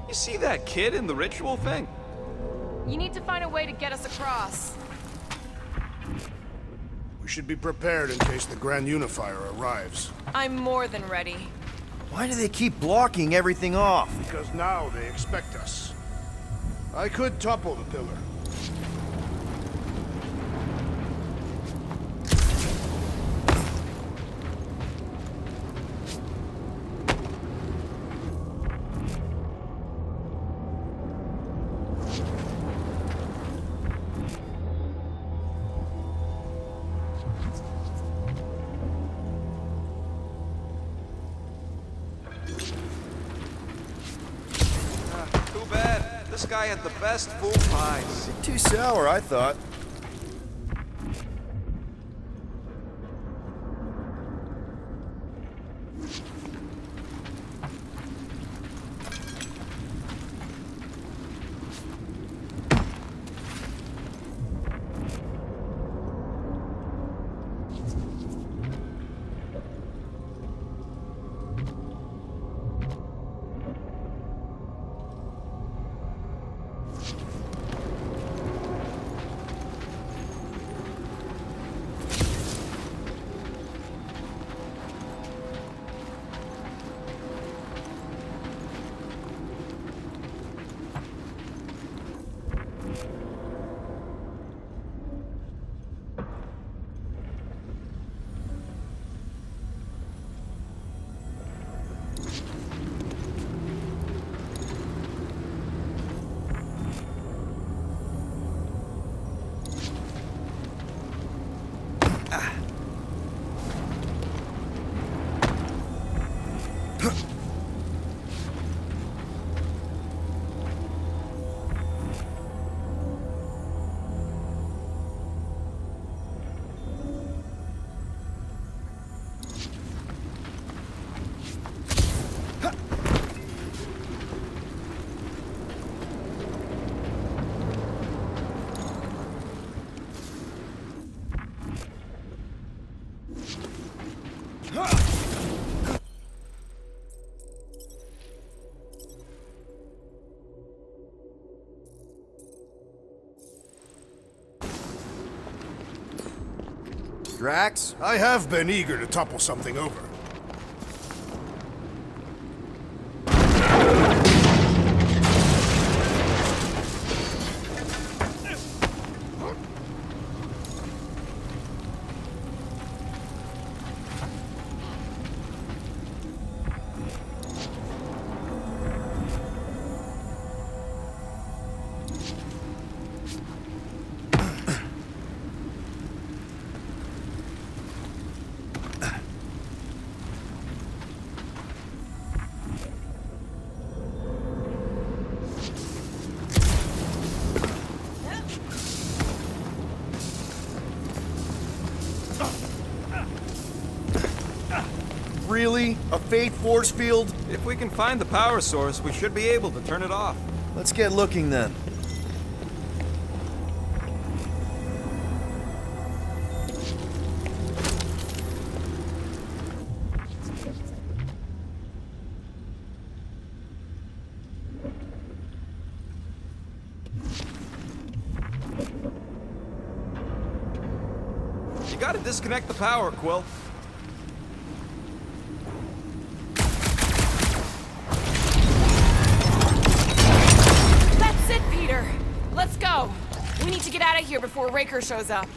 You see that kid in the ritual thing?
You need to find a way to get us across.
We should be prepared in case the Grand Unifier arrives.
I'm more than ready.
Why do they keep blocking everything off?
Because now they expect us. I could topple the pillar.
Too bad. This guy had the best fool pies.
Too sour, I thought. Drax?
I have been eager to topple something over.
Really? A fake force field?
If we can find the power source, we should be able to turn it off.
Let's get looking then.
You gotta disconnect the power, Quill.
That's it, Peter. Let's go. We need to get out of here before Raker shows up.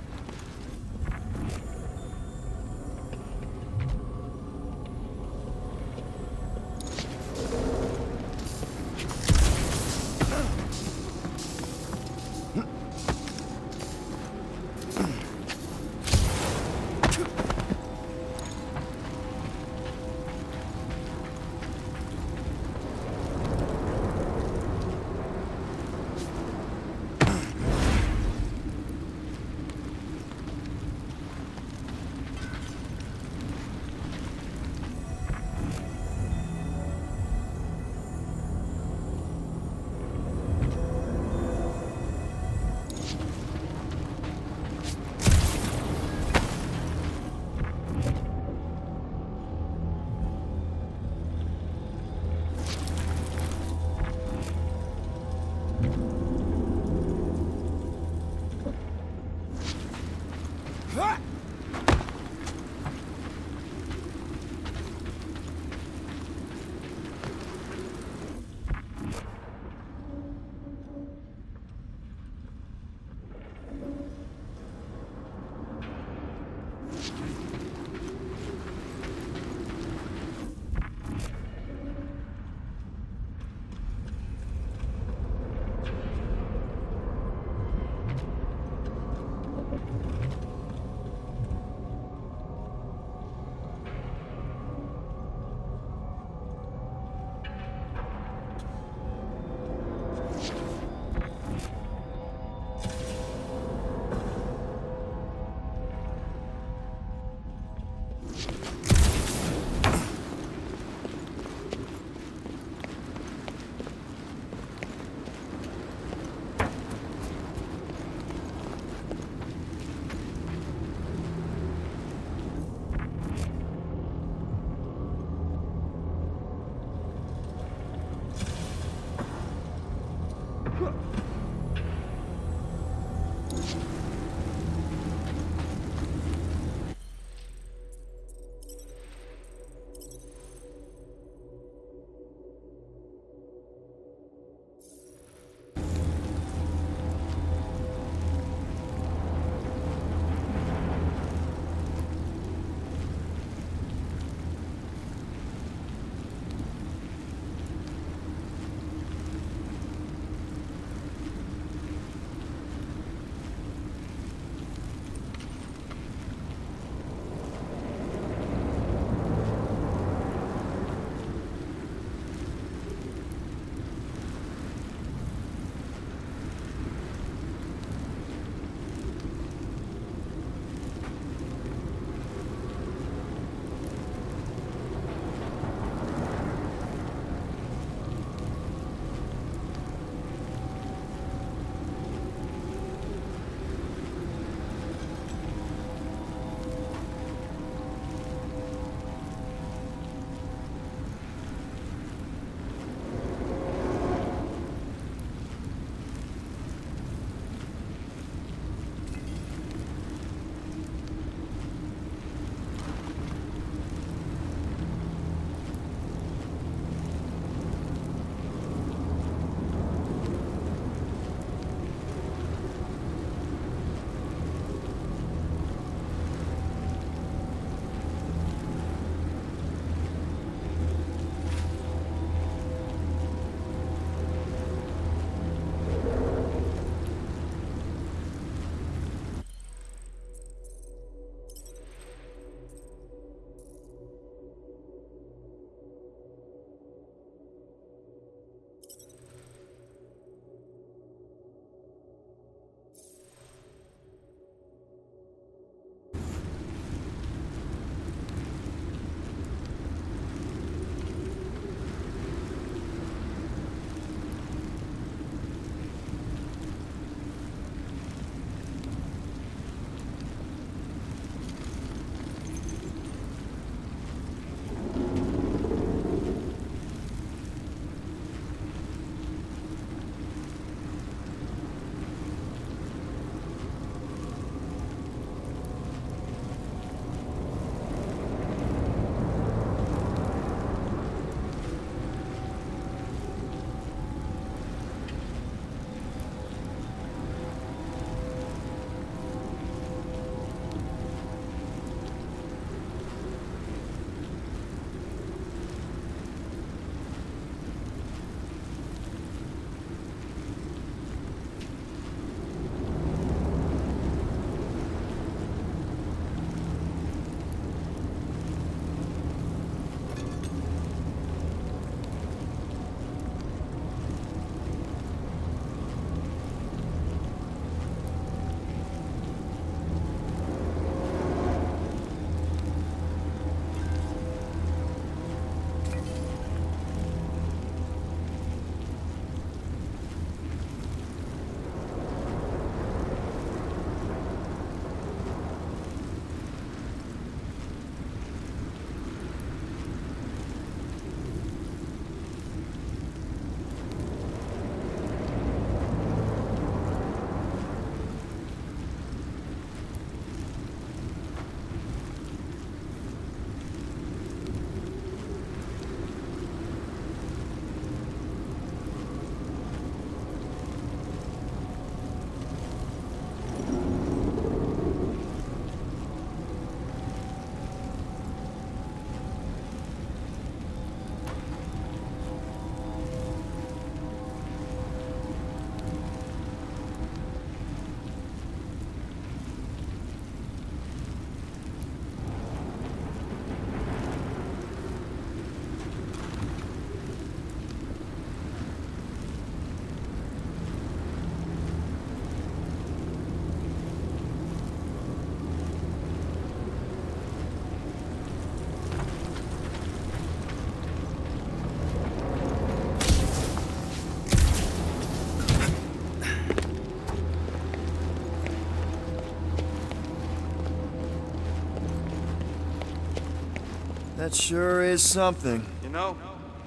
That sure is something.
You know,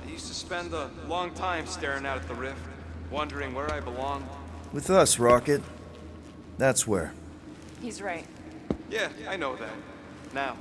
I used to spend a long time staring out at the rift, wondering where I belonged.
With us, Rocket. That's where.
He's right.
Yeah, I know that. Now.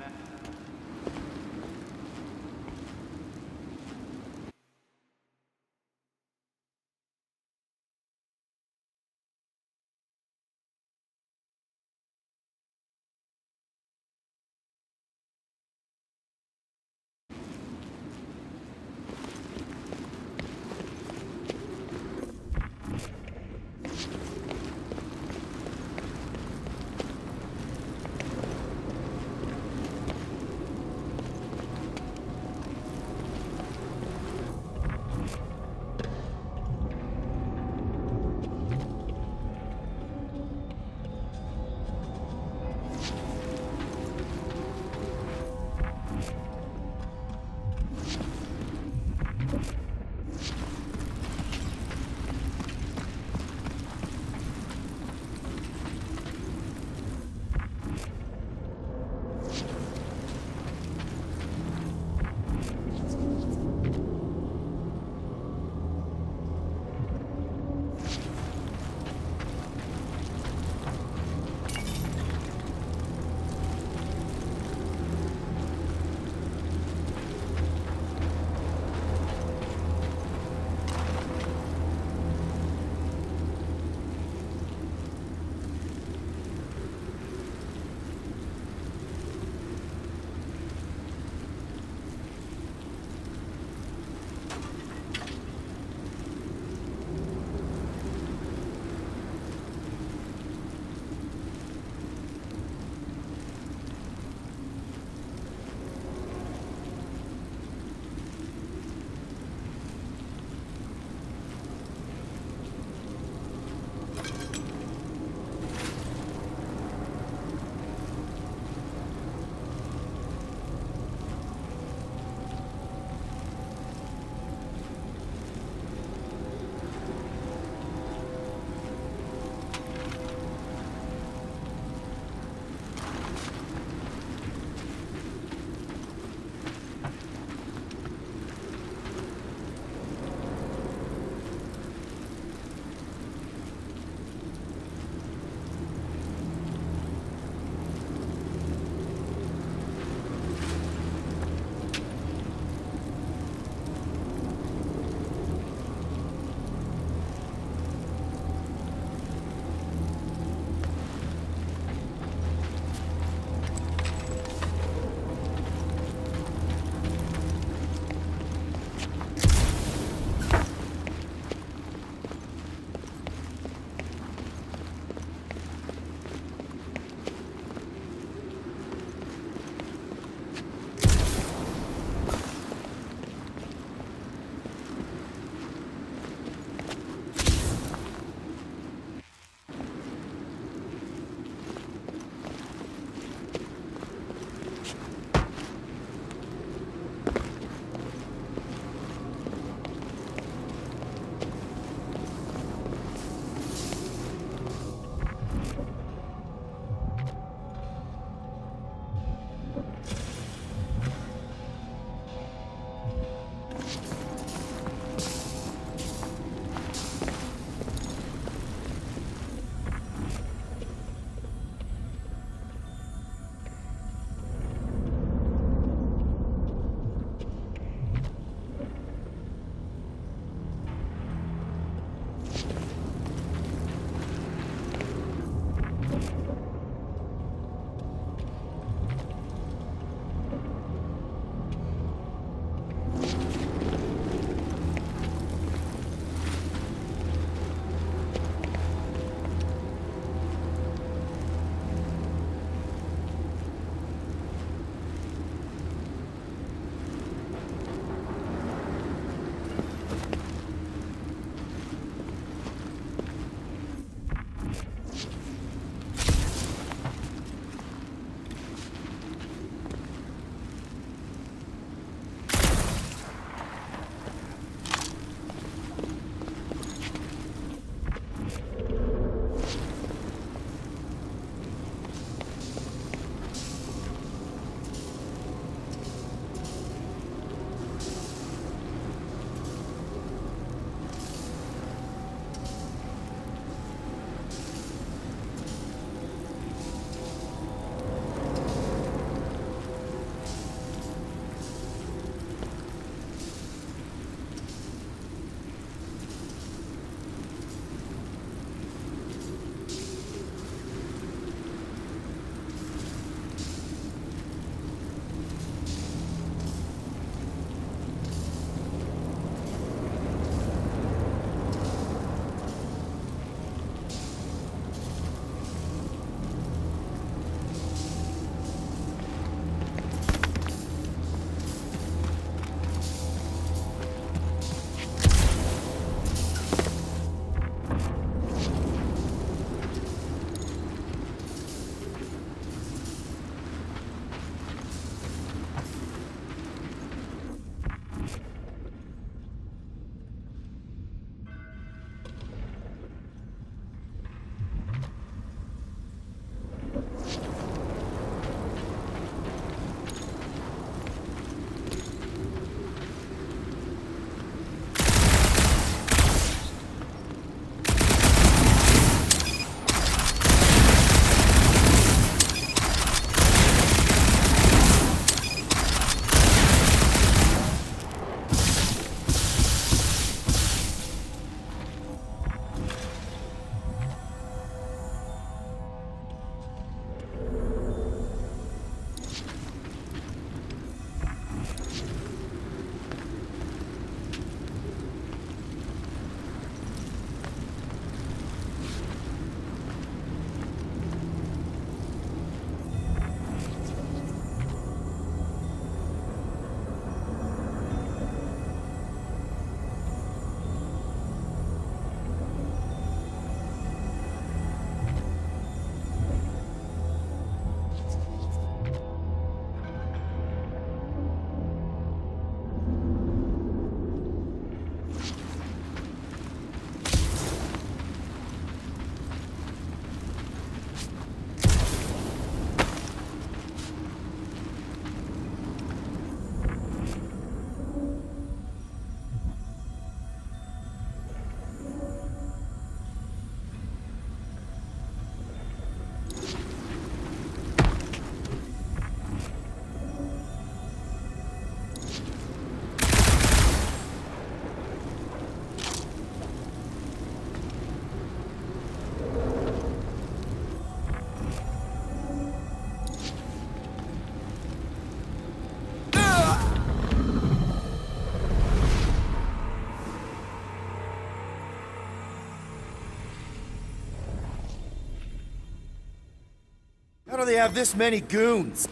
do they have this many goons?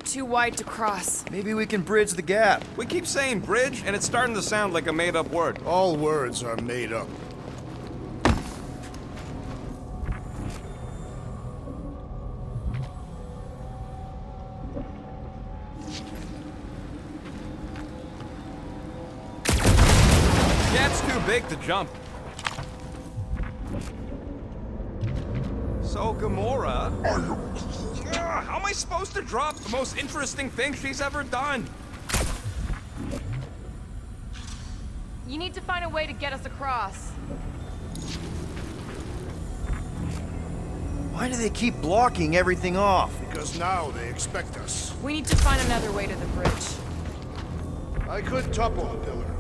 Too wide to cross.
Maybe we can bridge the gap.
We keep saying bridge, and it's starting to sound like a made-up word.
All words are made up.
Gap's too big to jump. So, Gamora... how am I supposed to drop the most interesting thing she's ever done?
You need to find a way to get us across.
Why do they keep blocking everything off?
Because now they expect us.
We need to find another way to the bridge.
I could topple the pillar.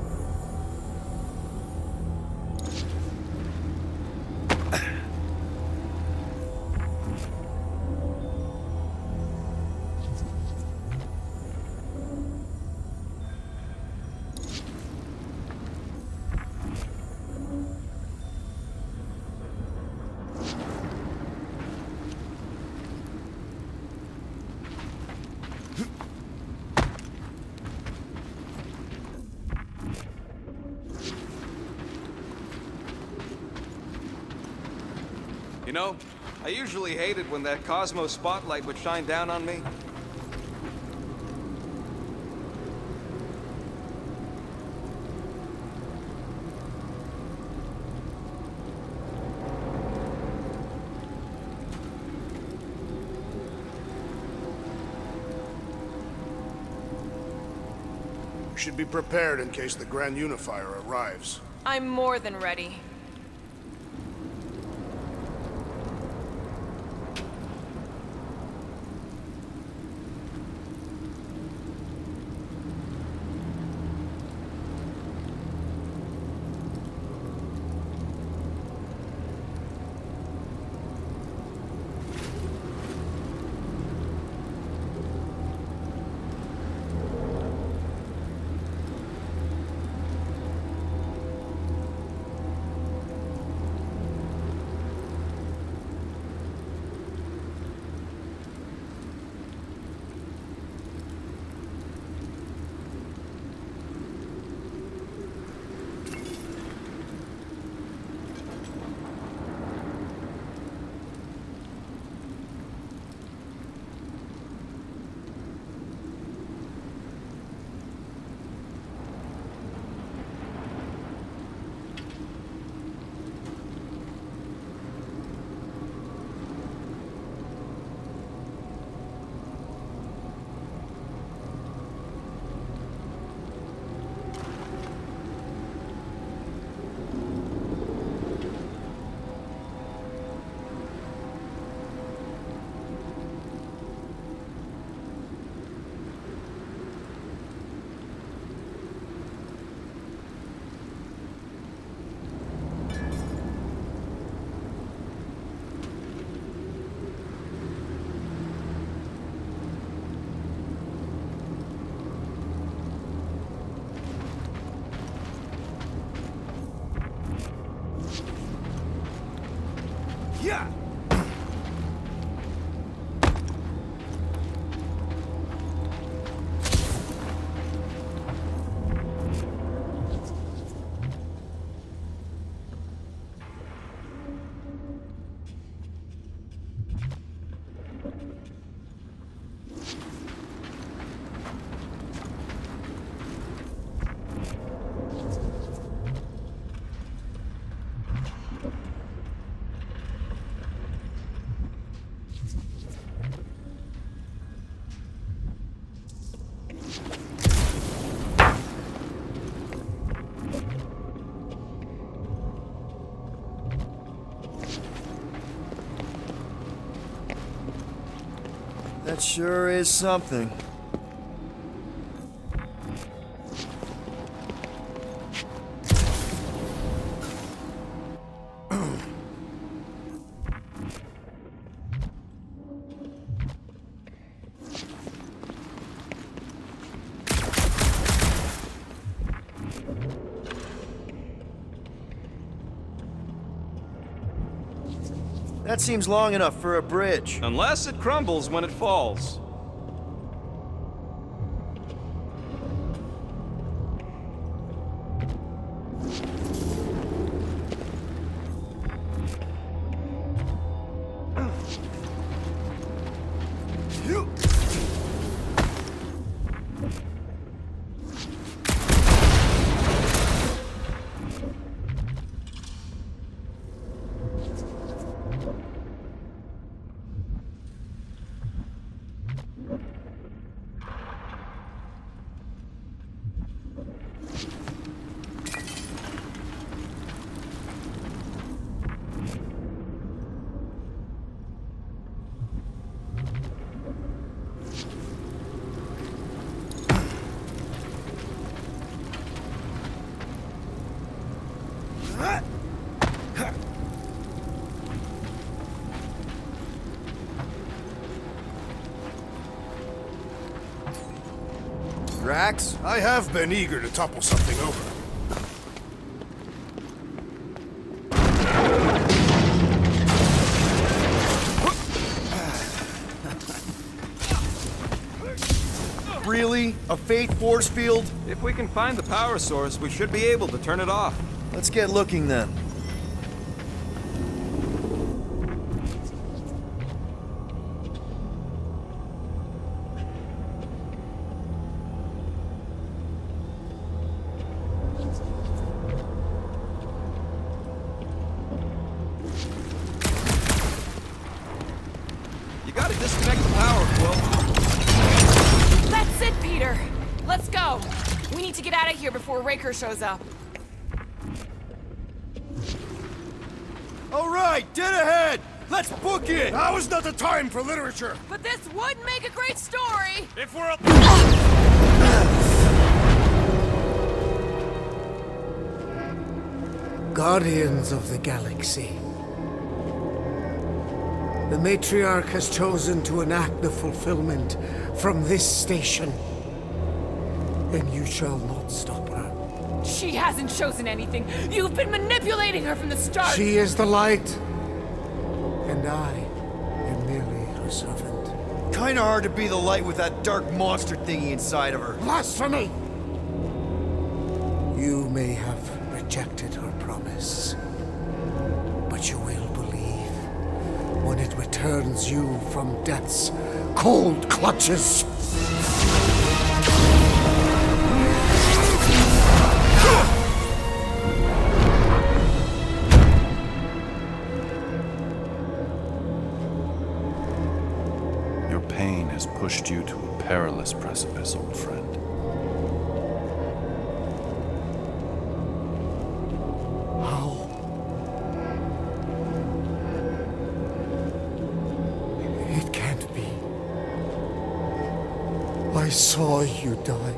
You know, I usually hated when that Cosmo spotlight would shine down on me.
We should be prepared in case the Grand Unifier arrives.
I'm more than ready.
Yeah!
That sure is something. That seems long enough for a bridge.
Unless it crumbles when it falls.
Drax, I have been eager to topple something over.
Really? A faith force field?
If we can find the power source, we should be able to turn it off.
Let's get looking then.
You gotta disconnect the power, Quill.
That's it, Peter! Let's go! We need to get out of here before Raker shows up.
All right, dead ahead! Let's book it!
Now is not the time for literature!
But this would make a great story!
If we're...
Guardians of the Galaxy. The Matriarch has chosen to enact the fulfillment from this station. And you shall not stop her.
She hasn't chosen anything. You've been manipulating her from the start.
She is the light. And I am merely her servant.
Kinda hard to be the light with that dark monster thingy inside of her.
Blasphemy! You may have rejected her promise, but you will believe when it returns you from death's cold clutches.
Your pain has pushed you to a perilous precipice, old friend.
How? It can't be. I saw you die.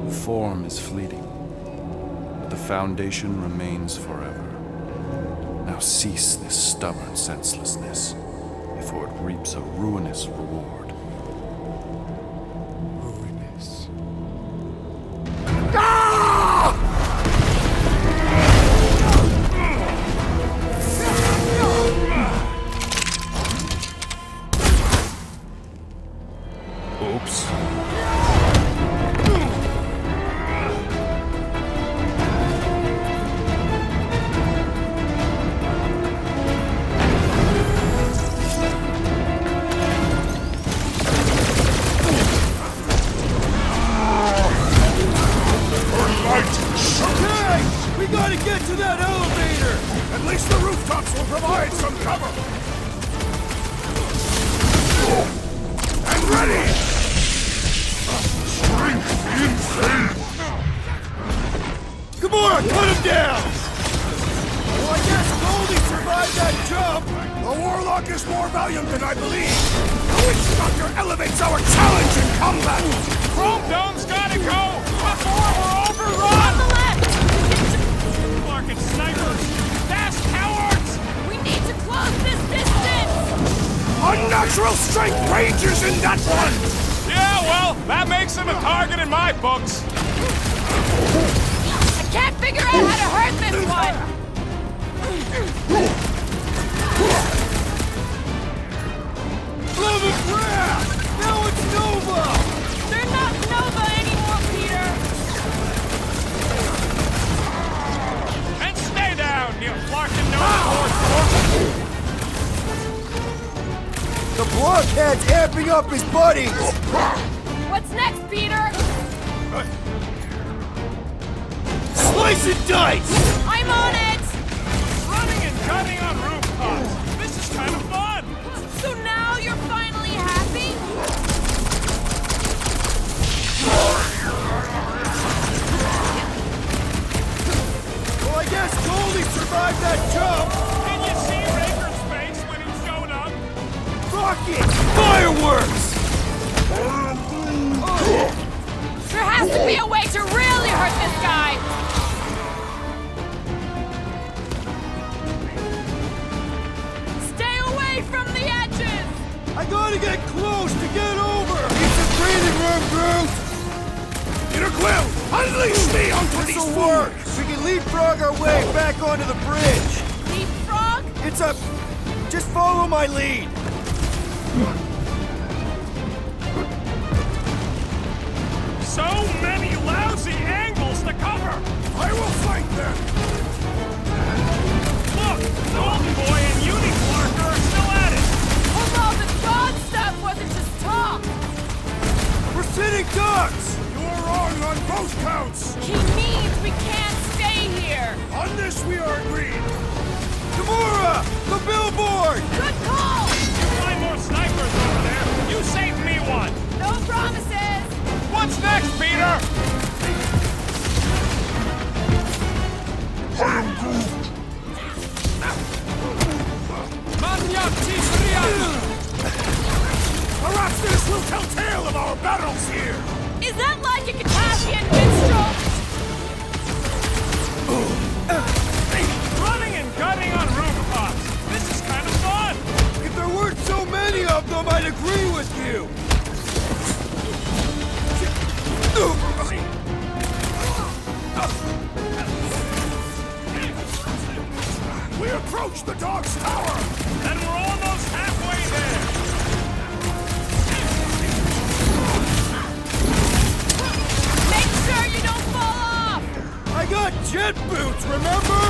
The form is fleeting, but the foundation remains forever. Now cease this stubborn senselessness, before it reaps a ruinous reward.
Ruinous.
Oops.
Okay! We gotta get to that elevator!
At least the rooftops will provide some cover! And ready!
Strength in faith!
Come on, put him down! Well, I guess Goldie survived that jump!
The Warlock is more valiant than I believe! The Witch Doctor elevates our challenge in combat!
Chrome Dome's gotta go before we're overrun!
On the left!
Fucking snipers! Fast cowards!
We need to close this distance!
Unnatural strength rages in that one!
Yeah, well, that makes him a target in my books.
I can't figure out how to hurt this one!
Love and wrath! Now it's Nova!
They're not Nova anymore, Peter!
And stay down, you flarkin' nose horse.
The blockhead's amping up his buddies!
What's next, Peter?
Slice and dice!
I'm on it!
Running and gunning on rooftops. This is kind of fun.
So now you're finally happy?
Well, I guess Goldie survived that jump!
Did you see Raker's face when he showed up?
Rockets! Fireworks!
There has to be a way to really hurt this guy! Stay away from the edges!
I gotta get close to get over! Need some breathing room, Groot!
Peter Quill, unleash me onto these
This'll work!
fools!
We can leapfrog our way back onto the bridge!
Leapfrog?
It's a... just follow my lead!
So many lousy angles to cover.
I will fight them!
Look, Golden Boy and Uniflarker are still at it.
Although the God stuff wasn't just talk!
We're sitting ducks!
You are wrong on both counts!
He means we can't stay here!
On this we are agreed!
Gamora! The billboard!
Good call!
You find more snipers over there. You saved me one.
No promises!
What's next, Peter?
Perhaps this will tell tale of our battles here!
Is that like a Katassian minstrel?
Running and gunning on rooftops. This is kind of fun.
If there weren't so many of them, I'd agree with you!
We approach the dog's tower!
And we're almost halfway there.
Make sure you don't fall off!
I got jet boots, remember?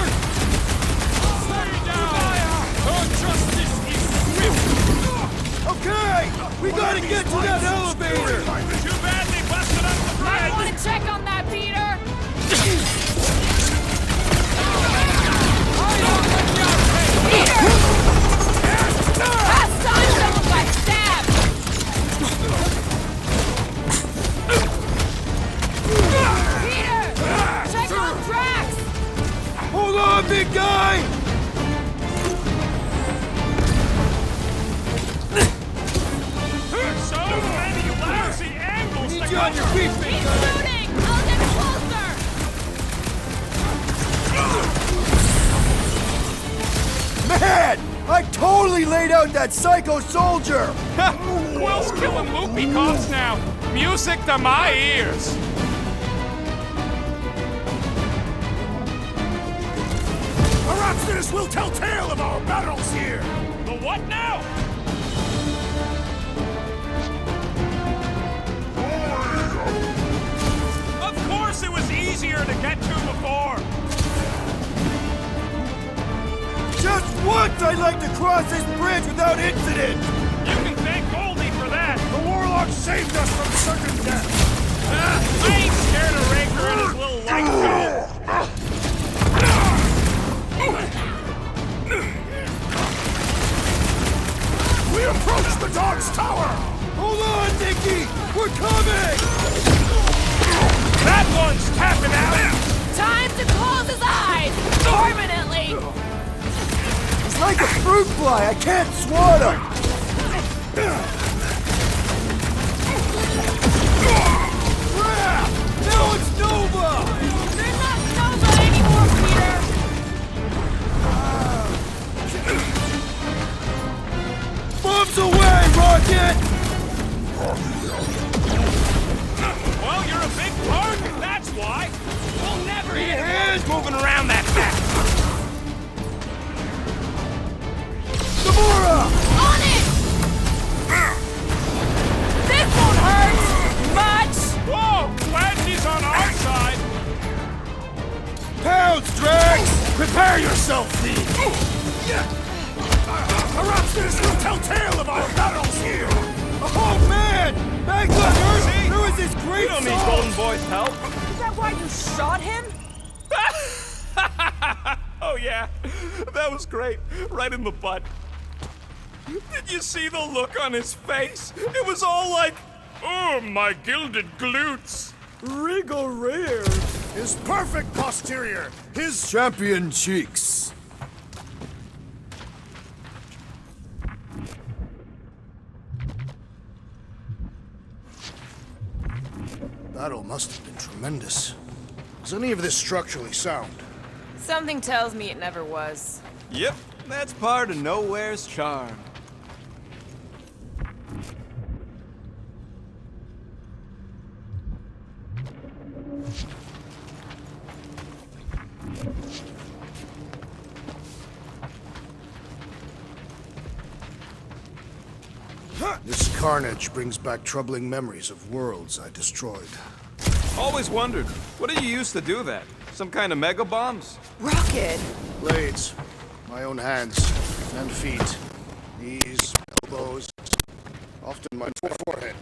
Stay down. Her justice is swift.
Okay! We gotta get to that elevator!
Too bad they busted up the
I
bread.
want to check on that, Peter! Peter! Last time someone got stabbed! Peter! Check on Drax!
Hold on, big guy!
So many lousy angles to
Need you on your
cover.
feet, big
He's
guy!
shooting! I'll get closer!
Man! I totally laid out that psycho soldier!
Will's killing loopy cops now. Music to my ears.
Perhaps this will tell tale of our battles here!
The what now? Of course it was easier to get to before.
Just once I'd like to cross this bridge without incident!
You can thank Goldie for that.
The warlock saved us from certain death!
I ain't scared of Raker and his little light show.
We approach the dog's tower!
Hold on, Nikki! We're coming!
That one's tapping out.
Time to close his eyes! Permanently!
It's like a fruit fly, I can't swat him! Crap! Now it's Nova!
They're not Nova anymore, Peter!
Bombs away, Rocket!
Well, you're a big target, that's why. We'll never hit hands moving around that fast.
Prepare yourself, thief! Perhaps this will tell tale of our battles here!
Oh man! Back up! There was this great
You don't need Golden Boy's help.
Is that why you shot him?
Oh yeah, that was great. Right in the butt. Did you see the look on his face? It was all like, oh, my gilded glutes.
Rigor his perfect posterior, his
champion cheeks.
battle must have been tremendous. Is any of this structurally sound?
Something tells me it never was.
Yep, that's part of Nowhere's charm.
This carnage brings back troubling memories of worlds I destroyed.
Always wondered, what did you use to do that? Some kind of mega bombs?
Rocket!
Blades. My own hands and feet. Knees, elbows. Often my forehead.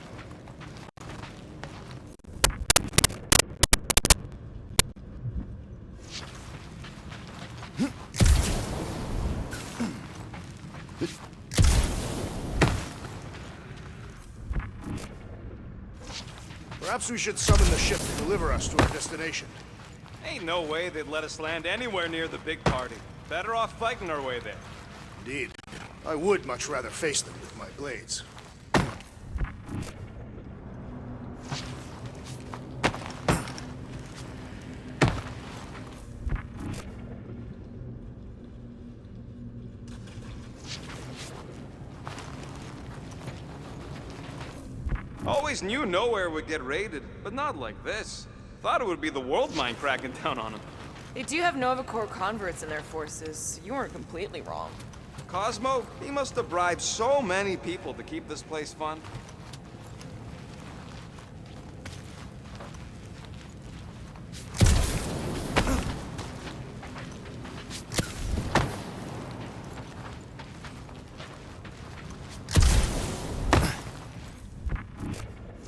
Perhaps we should summon the ship to deliver us to our destination.
Ain't no way they'd let us land anywhere near the big party. Better off fighting our way there.
Indeed. I would much rather face them with my blades.
Always knew Nowhere would get raided, but not like this. Thought it would be the world mine cracking down on them.
They do have Nova Corps converts in their forces. You weren't completely wrong.
Cosmo, he must have bribed so many people to keep this place fun.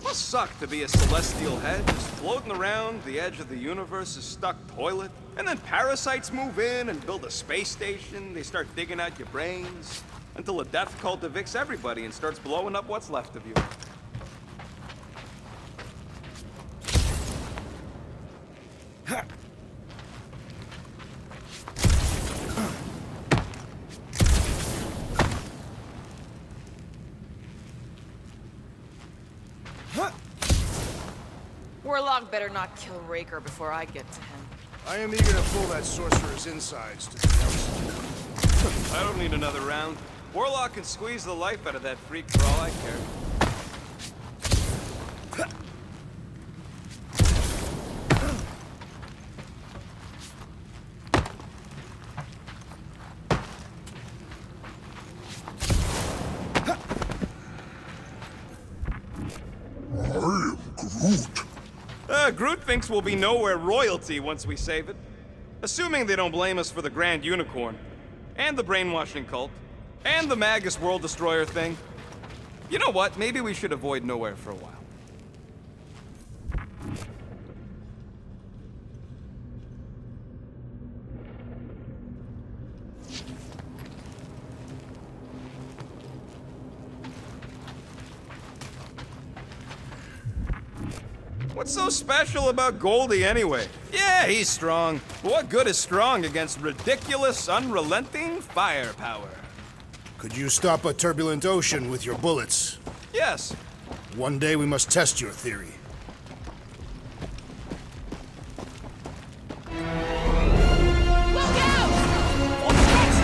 Must suck to be a celestial head, just floating around the edge of the universe's stuck toilet. And then parasites move in and build a space station. They start digging out your brains. Until a death cult evicts everybody and starts blowing up what's left of you.
Warlock better not kill Raker before I get to him.
I am eager to pull that sorcerer's insides to the council.
I don't need another round. Warlock can squeeze the life out of that freak for all I care. Groot thinks we'll be Nowhere royalty once we save it. Assuming they don't blame us for the Grand Unicorn, and the brainwashing cult, and the Magus World Destroyer thing. You know what? Maybe we should avoid Nowhere for a while. What's so special about Goldie anyway? Yeah, he's strong. But what good is strong against ridiculous, unrelenting firepower?
Could you stop a turbulent ocean with your bullets?
Yes.
One day we must test your theory.
Look out!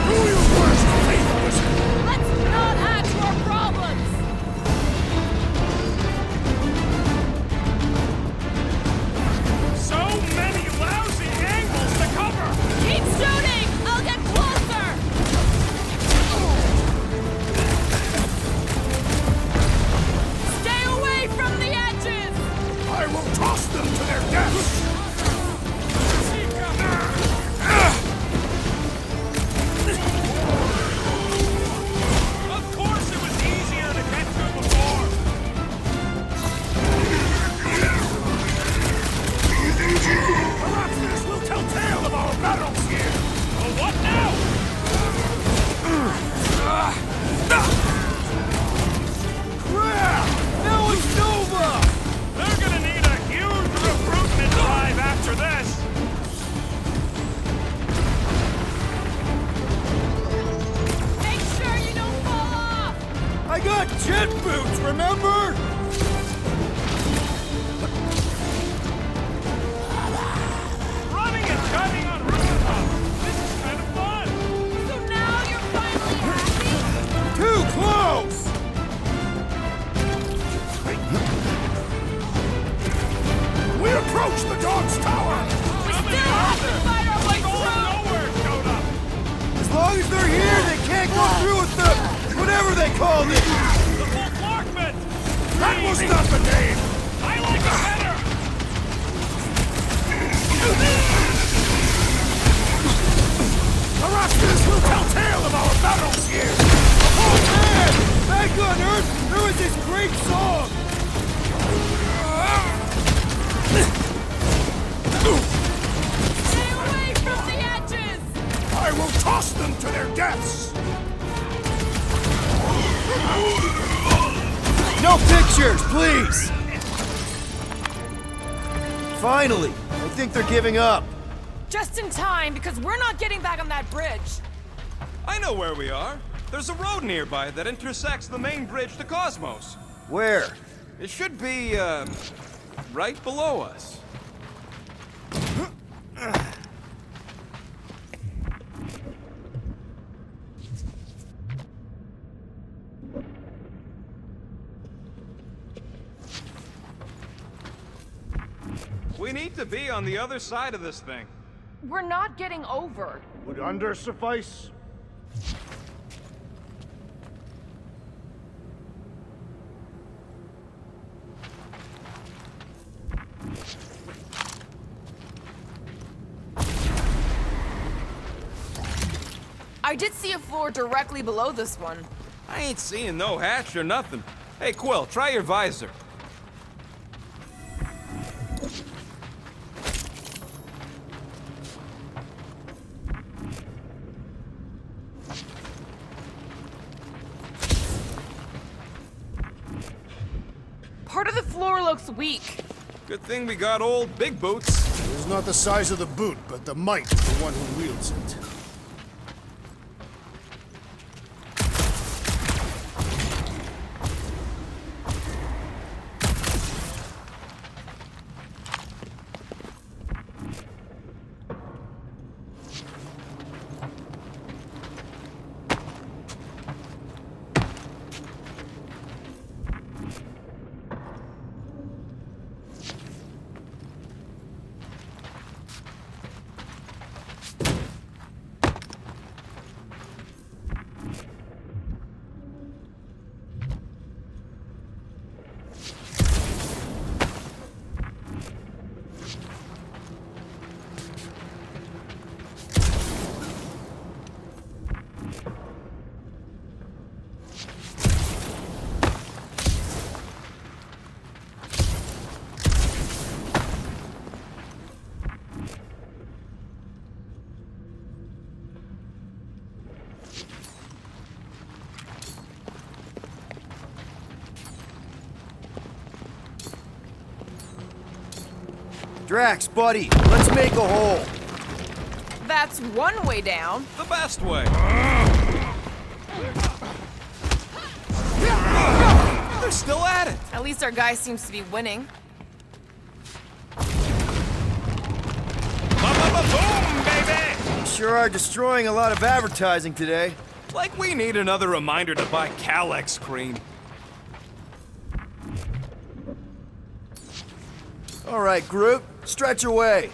Who you first, faithful wizard?
Let's not add to our problems!
So many lousy angles to cover!
Keep shooting! I'll get closer! Stay away from the edges!
vent boots, remember?
Running and gunning on rooftops. This is kind of fun.
So now you're finally happy?
Too close!
We approach the dog's tower!
We still have to fight our way through!
Nowhere showed up.
As long as they're here, they can't go through with the... whatever they called it!
The full Clarkman.
That was not the name!
I like it better.
Erasmus will tell tale of our battles here!
Oh man! Back on Earth, there was this great song!
Stay away from the edges!
I will toss them to their deaths!
No pictures, please! Finally! I think they're giving up.
Just in time, because we're not getting back on that bridge.
I know where we are. There's a road nearby that intersects the main bridge to Cosmos.
Where?
It should be, right below us. We need to be on the other side of this thing.
We're not getting over.
Would under suffice?
I did see a floor directly below this one.
I ain't seeing no hatch or nothing. Hey, Quill, try your visor.
Part of the floor looks weak.
Good thing we got old Big Boots.
It is not the size of the boot, but the might of the one who wields it.
Drax, buddy, let's make a hole.
That's one way down.
The best way. They're still at it.
At least our guy seems to be winning.
Boom, baby!
You sure are destroying a lot of advertising today.
Like we need another reminder to buy Calex cream.
All right, Groot, stretch away.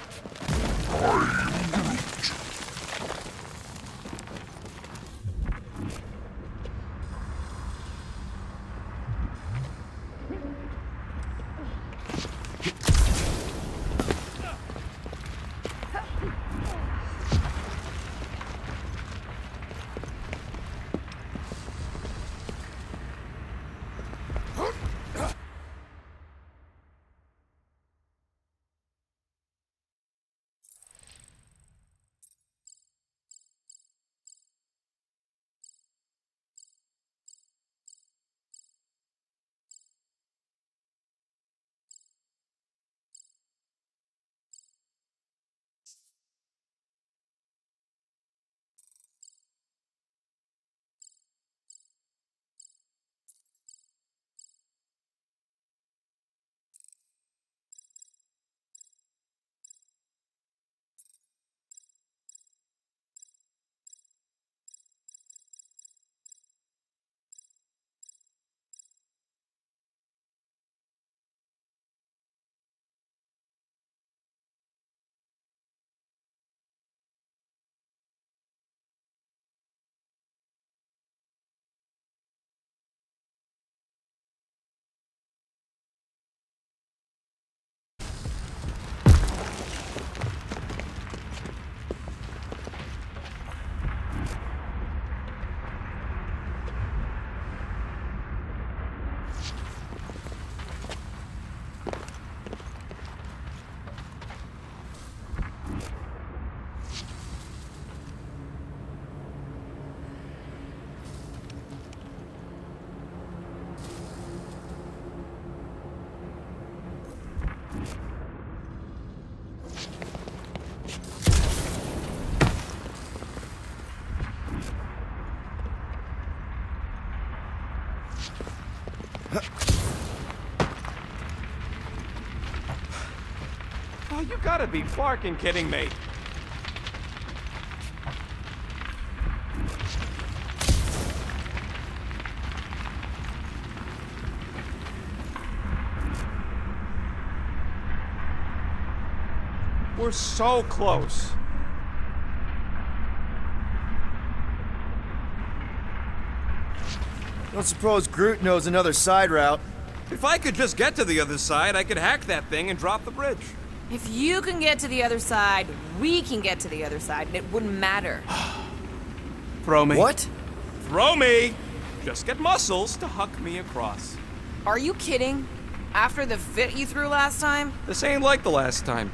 Oh, you gotta be fucking kidding me. We're so close.
Don't suppose Groot knows another side route.
If I could just get to the other side, I could hack that thing and drop the bridge.
If you can get to the other side, we can get to the other side, and it wouldn't matter.
Throw me.
What?
Throw me! Just get muscles to huck me across.
Are you kidding? After the fit you threw last time?
This ain't like the last time.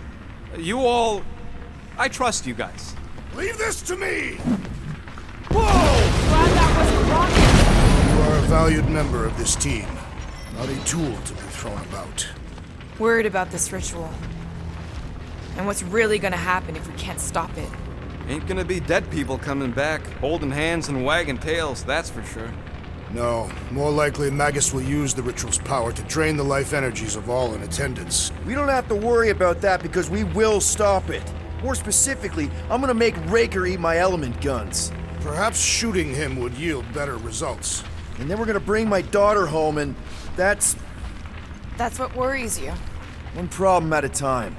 You all... I trust you guys.
Leave this to me!
Glad that wasn't rocket.
You are a valued member of this team, not a tool to be thrown about.
Worried about this ritual. And what's really gonna happen if we can't stop it.
Ain't gonna be dead people coming back, holding hands and wagging tails, that's for sure.
No, more likely Magus will use the ritual's power to drain the life energies of all in attendance.
We don't have to worry about that because we will stop it. More specifically, I'm gonna make Raker eat my element guns.
Perhaps shooting him would yield better results.
And then we're gonna bring my daughter home, and that's
That's what worries you.
one problem at a time.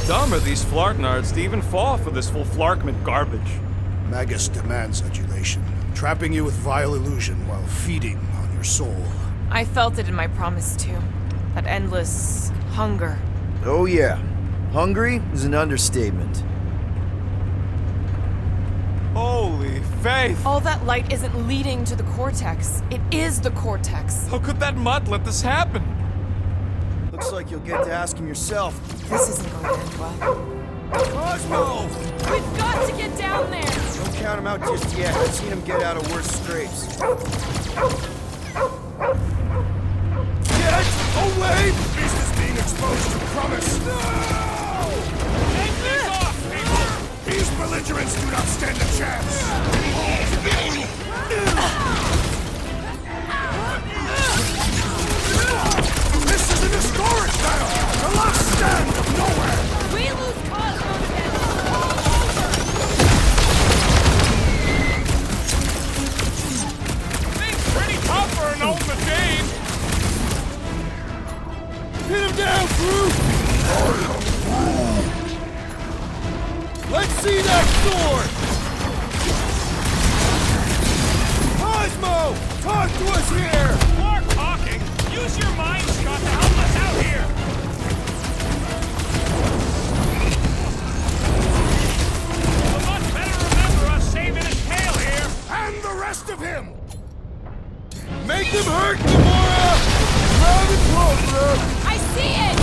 Dumb are these Flarknards to even fall for this full Flarkment garbage.
Magus demands adulation, trapping you with vile illusion while feeding on your soul.
I felt it in my promise too. That endless hunger.
Oh yeah, hungry is an understatement.
Holy faith!
All that light isn't leading to the Cortex. It is the Cortex.
How could that mutt let this happen?
Looks like you'll get to ask him yourself.
This isn't going to end well.
Cosmo!
We've got to get down there!
Don't count him out just yet. I've seen him get out of worse scrapes.
flame! The beast is being exposed to promise. No!
Take these off, people!
These belligerents do not stand a chance! This is an historic battle! The last stand of nowhere!
We lose Cosmo to them.
Things pretty tough for an old machine.
Hit him down, Groot! Let's see that sword! Cosmo! Talk to us here!
More talking. Use your mind, Scott, to help us out here. You'll much better remember us saving his tail here.
And the rest of him!
Make them hurt, Gamora! Grab it closer!
I see it!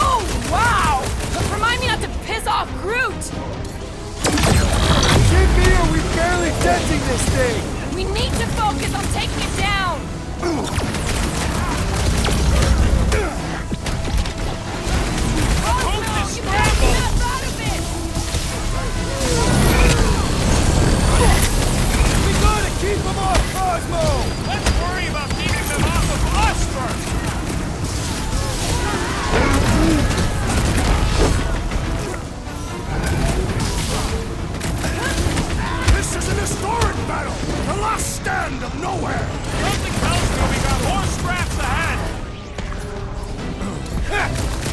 Oh, wow! Remind me not to piss off Groot!
Chippy, are we barely denting this thing?
We need to focus on taking it down!
Post is
You
scrambled.
snap out of it!
We gotta keep them off Cosmo!
Let's worry about keeping them off of us first.
This is an historic battle! The last stand of nowhere!
Something tells me we got more scraps ahead.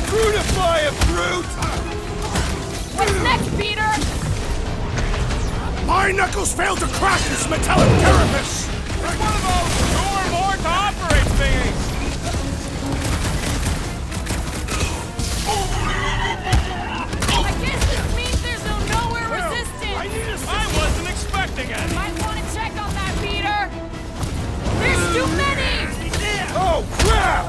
Fruitify him, Groot!
What's next, Peter?
My knuckles failed to crack this metallic carapace!
One of those two or more to operate thingies.
I guess this means there's no nowhere resistance!
I wasn't expecting it.
Might want to check on that, Peter! There's too many!
Oh, crap!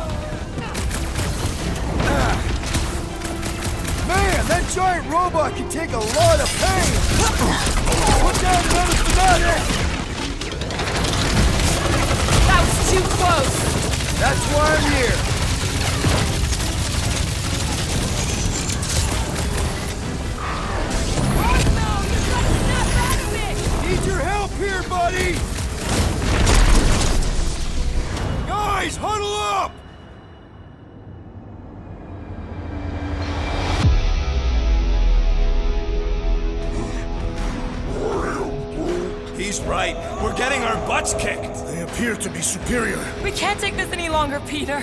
Man, that giant robot can take a lot of pain! Put down another fanatic!
That was too close!
That's why I'm here!
Cosmo, you gotta snap out of it!
Need your help here, buddy! Guys, huddle up!
He's right. We're getting our butts kicked.
They appear to be superior.
We can't take this any longer, Peter.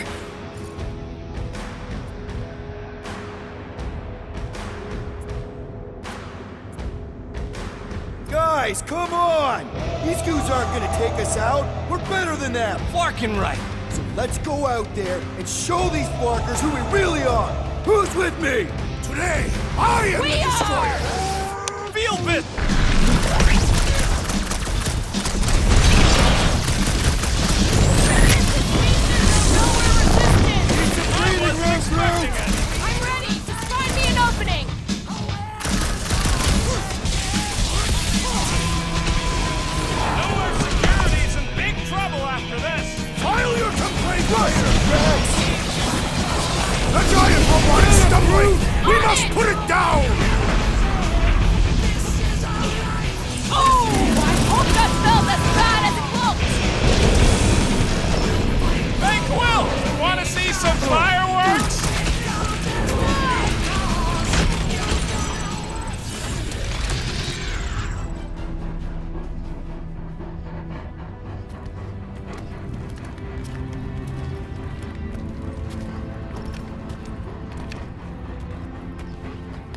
Guys, come on! These goons aren't gonna take us out. We're better than them.
Flarkin right.
So let's go out there and show these Flarkers who we really are. Who's with me?
Today, I am the destroyer!
Feel bit.
I wasn't expecting it.
I'm ready! Just find me an opening!
Nowhere Security's in big trouble after this.
File your complaint, Rex! The giant robot is stumbling! We must put it down!
Oh! I hope that felt as bad as it looked!
Hey, Quill! Want to see some fireworks?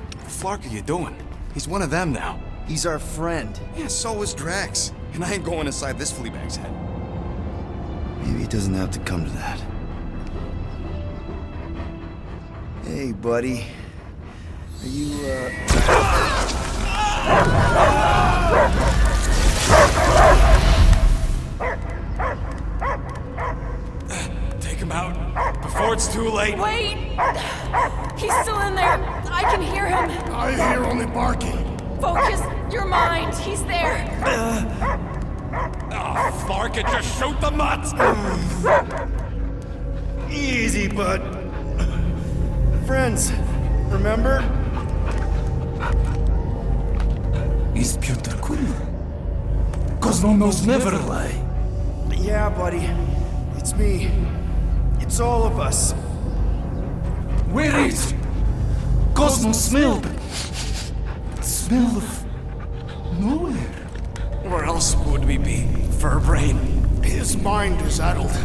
What the flark are you doing? He's one of them now.
He's our friend.
Yeah, so is Drax. And I ain't going inside this flea bag's head.
Maybe it doesn't have to come to that. Hey, buddy. Are you,
Take him out before it's too late.
Wait! He's still in there! I can hear him!
I hear only barking.
Focus your mind! He's there!
Oh, Flark, it just shoot the mutts!
Easy, bud. Friends, remember?
Is Peter Quill? Cosmo knows never lie.
Yeah, buddy. It's me. It's all of us.
Where is Cosmo smelled? Smell of nowhere.
Where else would we be, Furbrain?
His mind is addled.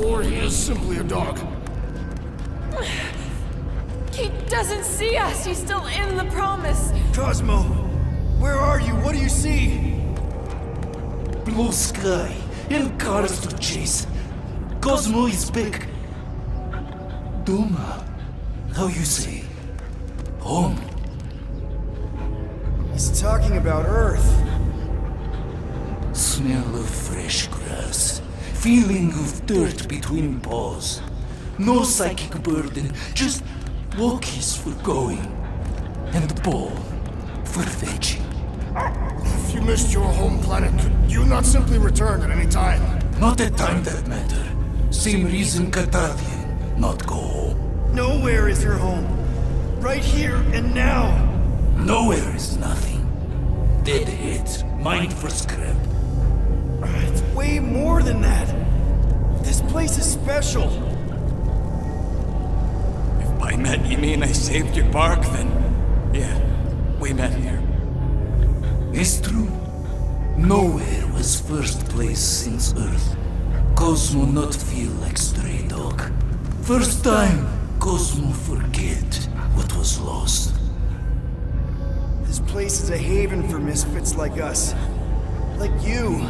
Or he is simply a dog.
He doesn't see us. He's still in the promise.
Cosmo, where are you? What do you see?
Blue sky and cars to chase. Cosmo is back. Doma, how you say? Home.
He's talking about Earth.
Smell of fresh grass. Feeling of dirt between paws. No psychic burden, just walkies for going. And ball for fetching.
If you missed your home planet, could you not simply return at any time?
Not a time that matter. Same reason Carthagian, not go home.
Nowhere is your home. Right here and now.
Nowhere is nothing. Dead heads, mind for scrap.
It's way more than that. This place is special.
If by met you mean I saved your bark, then yeah, we met here.
It's true. Nowhere was first place since Earth. Cosmo not feel like stray dog. First time, Cosmo forget what was lost.
This place is a haven for misfits like us. Like you.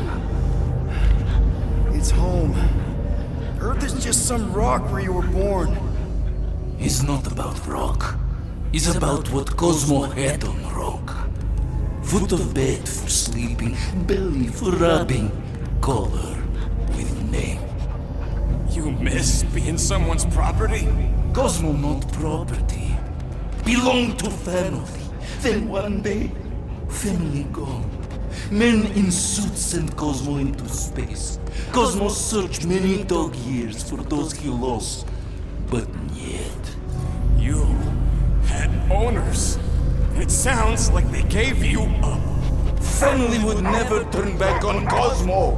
It's home. Earth is just some rock where you were born.
It's not about rock. It's about what Cosmo had on rock. Foot of bed for sleeping, belly for rubbing, color with name.
You miss being someone's property?
Cosmo not property. Belong to family. Then one day, family gone. Men in suits sent Cosmo into space. Cosmo searched many dog years for those he lost. But yet...
You had owners. It sounds like they gave you up.
Family would never turn back on Cosmo.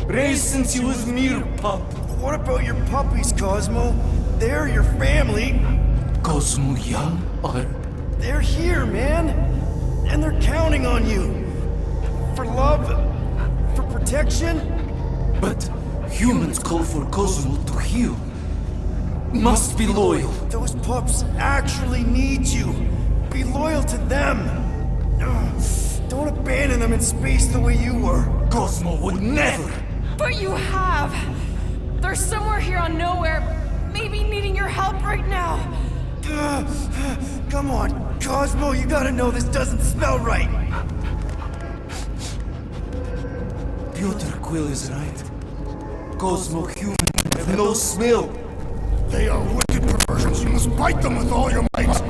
Raised since he was mere pup.
What about your puppies, Cosmo? They're your family.
Cosmo young or...
They're here, man. And they're counting on you. For love, for protection.
But humans call for Cosmo to heal. Must be loyal.
Those pups actually need you. Be loyal to them. Don't abandon them in space the way you were.
Cosmo would never.
But you have. They're somewhere here on Nowhere, maybe needing your help right now.
Come on, Cosmo, you gotta know this doesn't smell right.
Peter Quill is right. Cosmo human have no smell.
They are wicked perversions. You must bite them with all your might.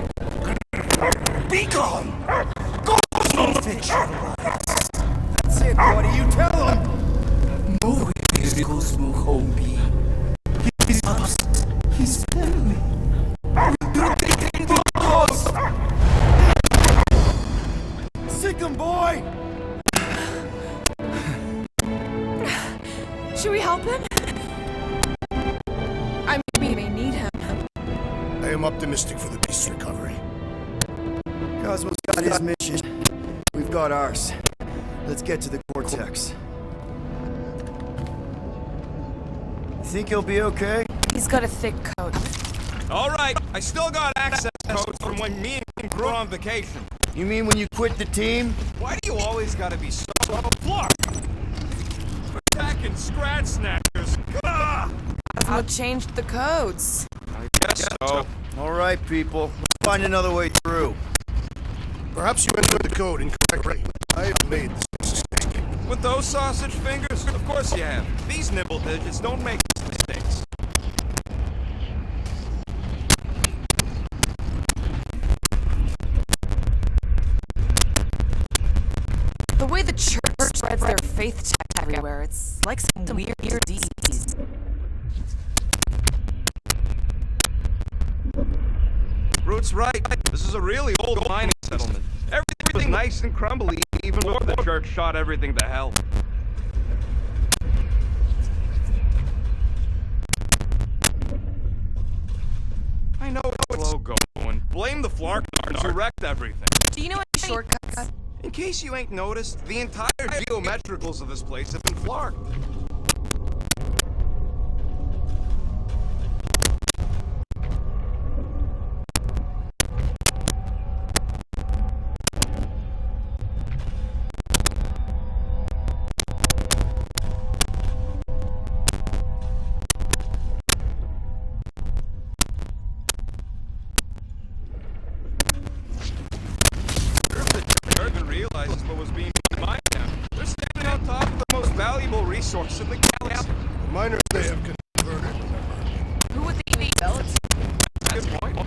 Be gone! Cosmo fetch your lives.
That's it, buddy. You tell him.
Nowhere is Cosmo home be. His house, his family. You're taking the cause.
Sick 'em, boy!
Should we help him? I mean, we may need him.
I am optimistic for the beast's recovery.
Cosmo's got his mission. We've got ours. Let's get to the Cortex. You think he'll be okay?
He's got a thick coat.
All right, I still got access codes from when me and him grew on vacation.
You mean when you quit the team?
Why do you always gotta be so Flark? Attacking Scratch Snatchers. Ah!
Cosmo changed the codes.
I guess so.
All right, people. Let's find another way through.
Perhaps you entered the code incorrectly. I have made this mistake.
With those sausage fingers? Of course you have. These nibble digits don't make mistakes.
The way the church spread spreads their faith tech everywhere. It's like some weird disease.
Root's right. This is a really old mining settlement. Everything's nice and crumbly, even before the church shot everything to hell. I know it's slow going. Blame the Flarknards who wrecked everything.
Do you know any shortcuts?
In case you ain't noticed, the entire geometricals of this place have been flarked. Realizes what was being mined now. They're standing on top of the most valuable resource in the galaxy.
The miners they have converted.
Who would they be?
Good point.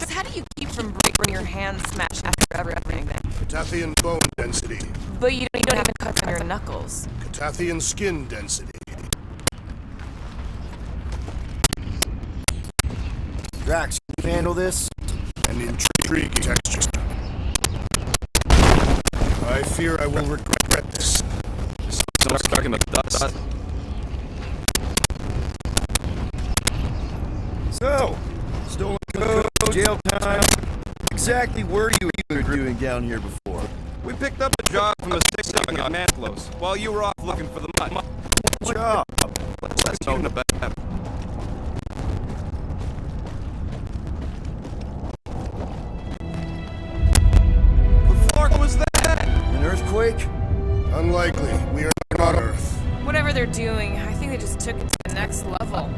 How do you keep from breaking your hand smashed after everything then?
Catathian bone density.
But you don't have cuts on your knuckles.
Catathian skin density.
Drax, can you handle this?
An intriguing texture. I fear I will regret this.
Someone's kicking the dust.
So, stolen code, jail time. Exactly where you were doing down here before?
We picked up a job from a stick dug at Mantlos while you were off looking for the mud.
Job.
Let's know about that. The Flark was that?
An earthquake?
Unlikely. We are not Earth.
Whatever they're doing, I think they just took it to the next level.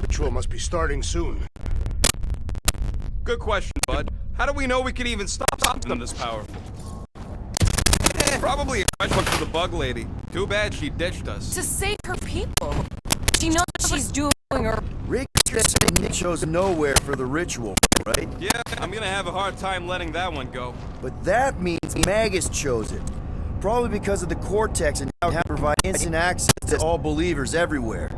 Ritual must be starting soon.
Good question, bud. How do we know we can even stop something this powerful? Probably a question for the bug lady. Too bad she ditched us.
To save her people. She knows what she's doing her.
Rick said Nick chose nowhere for the ritual, right?
Yeah, I'm gonna have a hard time letting that one go.
But that means Magus chose it. Probably because of the Cortex and how it provides instant access to all believers everywhere.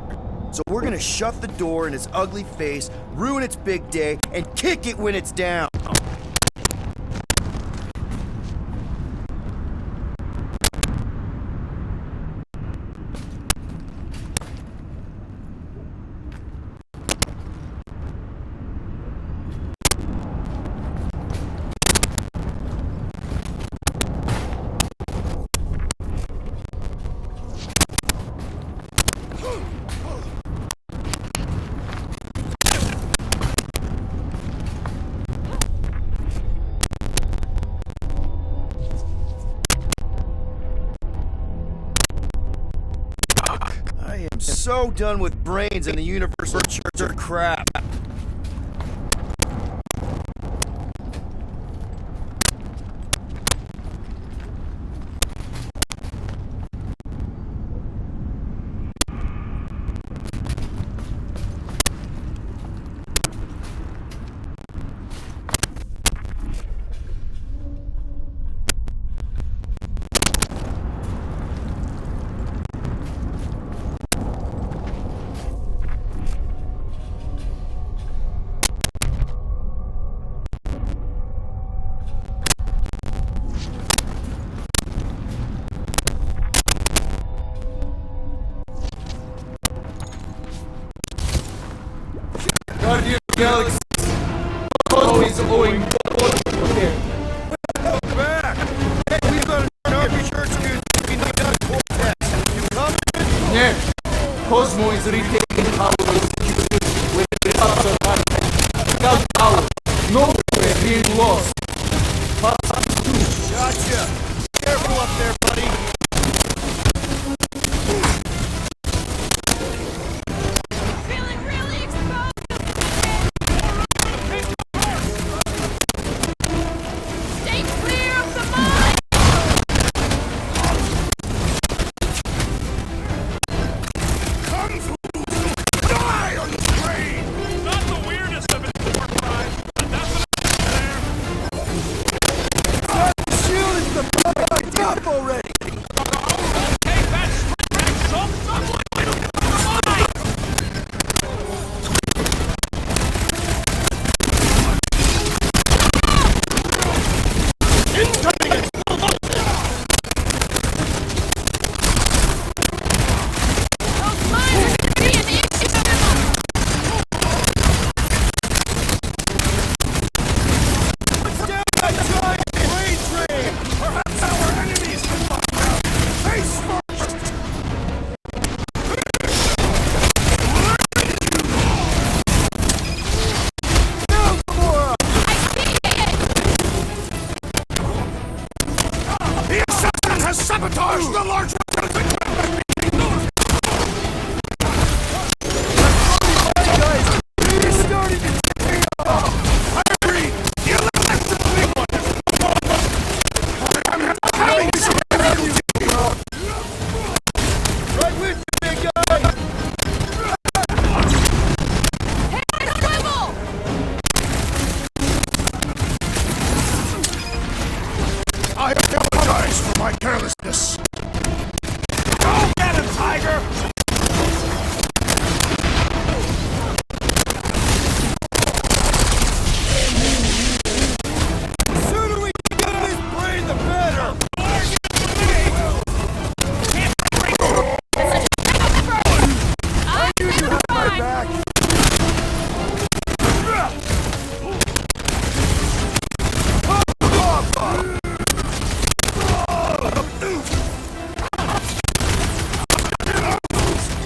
So we're gonna shut the door in its ugly face, ruin its big day, and kick it when it's down. so done with brains and the universal church are crap.
Guardian Galaxy always owing here.
Welcome back! Hey, we've got an army church good. We need that vortex. You coming?
Yeah. Cosmo is retaking power with the results of without power. Nowhere being lost.
Gotcha! Careful up there, buddy!
Feeling really exposed. Stay clear of the mine.
Kung Fu! Die on the train!
Not the weirdest of it, Warcry, but definitely there.
Shield is the fuck up already!
Take that straight, someone mine!
Those mines are gonna be an issue.
What's down that giant brain train?
Perhaps our enemies can find out! Face first!
No, Gamora!
The assassin has sabotaged the large weapon of the
Guys, we're starting to take me off!
I agree! The electric big one I'm having some difficulty!
Right with you, big guy!
Hey, I swivel!
I apologize for my carelessness. Go get him, Tiger!
The sooner we get this brain, the better!
I
You have my back!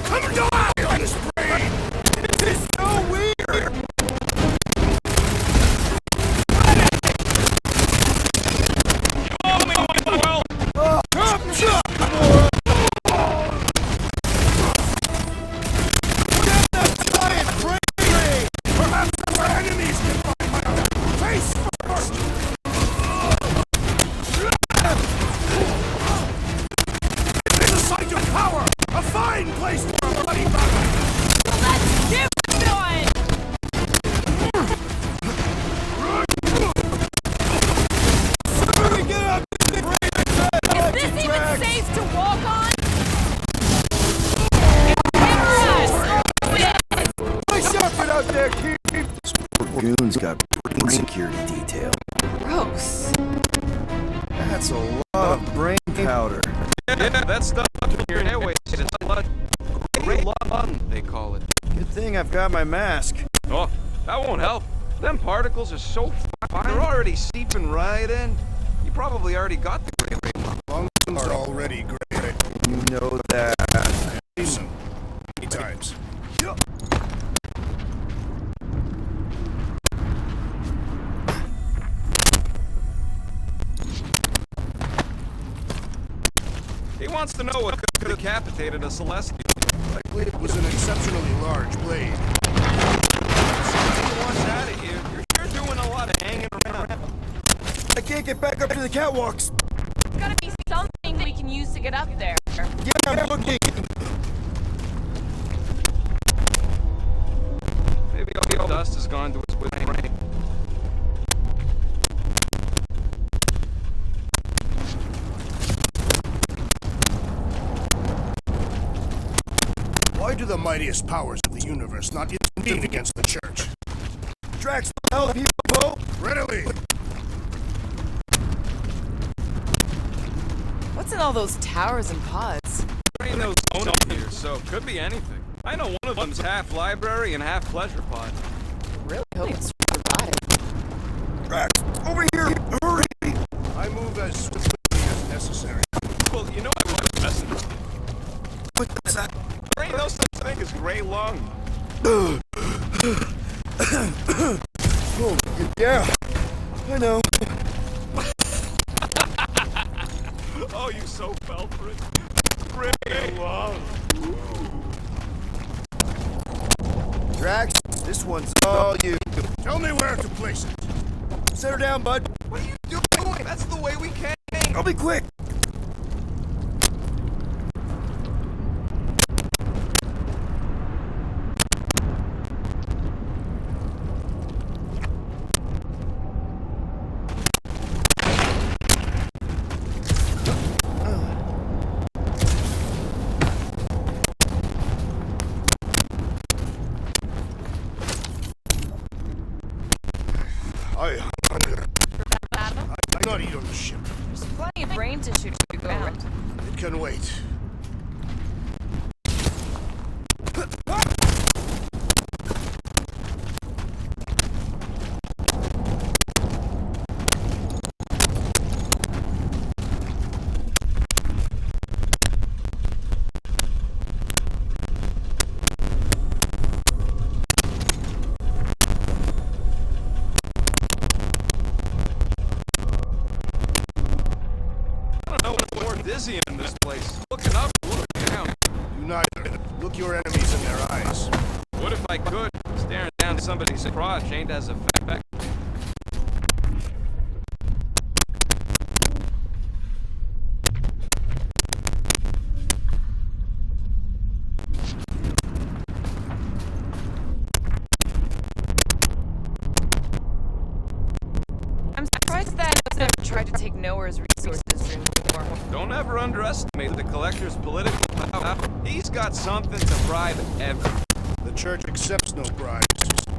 Come die on his brain!
This is so weird! Chop, chop, Gamora! Get that giant brain train!
Perhaps our enemies can find my other face first! It's a sight of power! A fine place for a bloody battle!
Let's do it!
Sooner we get up this brain
Is this even safe to walk on? Hammer us!
Nice effort out there, kid! This poor goon's got brain security detail.
Gross.
That's a lot of brain powder.
Yeah, that stuff in your airways is blood. Gray lung, they call it.
Good thing I've got my mask.
Oh, that won't help. Them particles are so fine. They're already seeping right in. You probably already got the gray lung.
Lungs are already great.
You know that.
So, many times.
He wants to know what could have decapitated a Celestial.
It was an exceptionally large blade.
Once out of here, you're sure doing a lot of hanging around.
I can't get back up to the catwalks.
There's gotta be something we can use to get up there.
Yeah, I'm looking.
Maybe all the dust has gone to his brain.
Why do the mightiest powers of the universe not intervene against the church?
Drax, help people vote.
Readily!
What's in all those towers and pods?
There ain't no zone up here, so it could be anything. I know one of them's half library and half pleasure pod.
Really hope it's survive.
Drax, over here, hurry!
I move as swiftly as necessary.
Well, you know I was messing with you.
What's that?
There ain't no such thing as gray lung.
Oh, yeah, I know.
Oh, you so fell for it. Gray lung.
Drax, this one's all you.
Tell me where to place it.
Set her down, bud.
What are you doing? That's the way we came.
I'll be quick.
I'm not eat on the ship.
There's plenty of brain tissue to go around.
It can wait.
Dizzy in this place. Looking up, looking down.
Do neither. Look your enemies in their eyes.
What if I could? Staring down somebody's crotch ain't as effective.
I'm surprised that I've never tried to take Nowhere's resources room before.
Don't ever underestimate the Collector's political power. He's got something to bribe everyone.
The church accepts no bribes.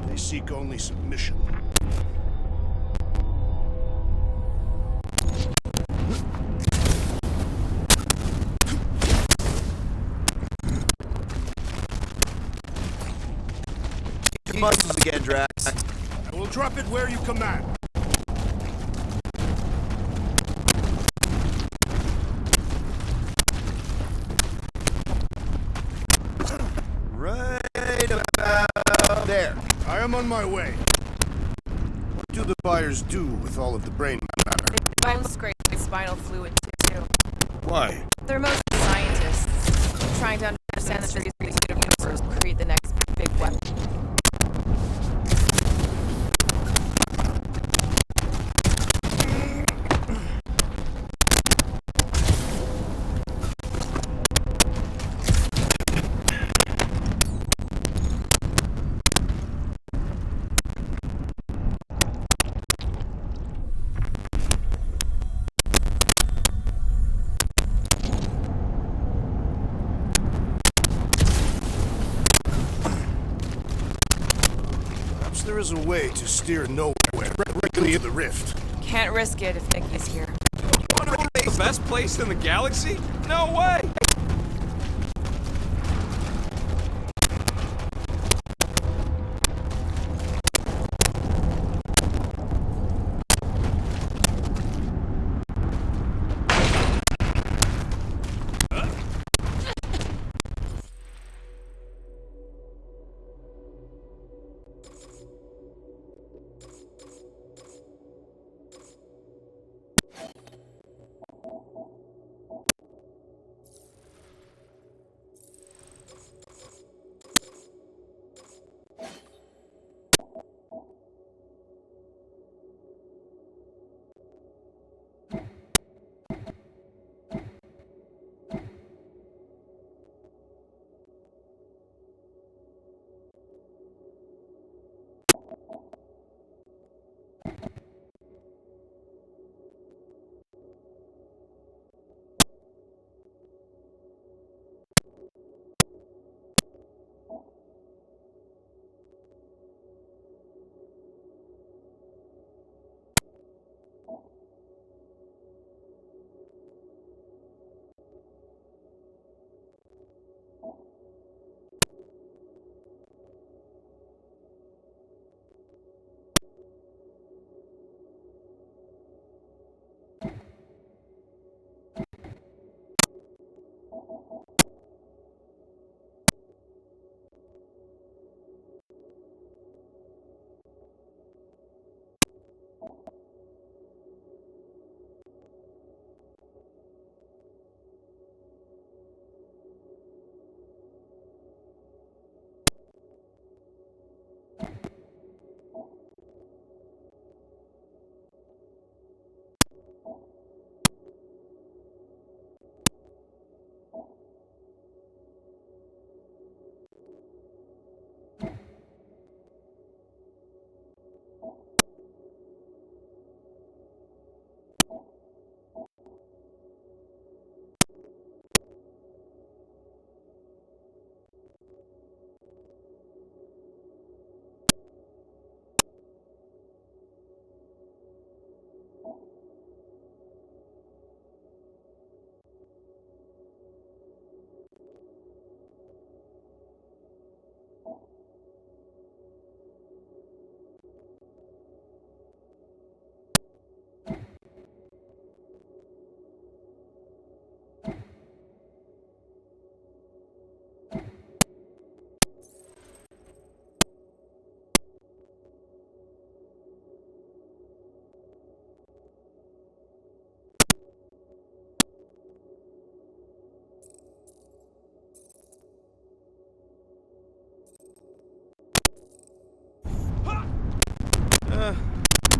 They seek only submission.
Muscles again, Drax.
I will drop it where you command.
Right about there.
I am on my way. What do the buyers do with all of the brain matter?
They bone scrape the spinal fluid too.
Why?
They're mostly scientists, trying to understand the trees of the universe to create the next big weapon.
There is a way to steer nowhere directly into the rift.
Can't risk it if Nikki's here.
You wanna know the best place in the galaxy? No way!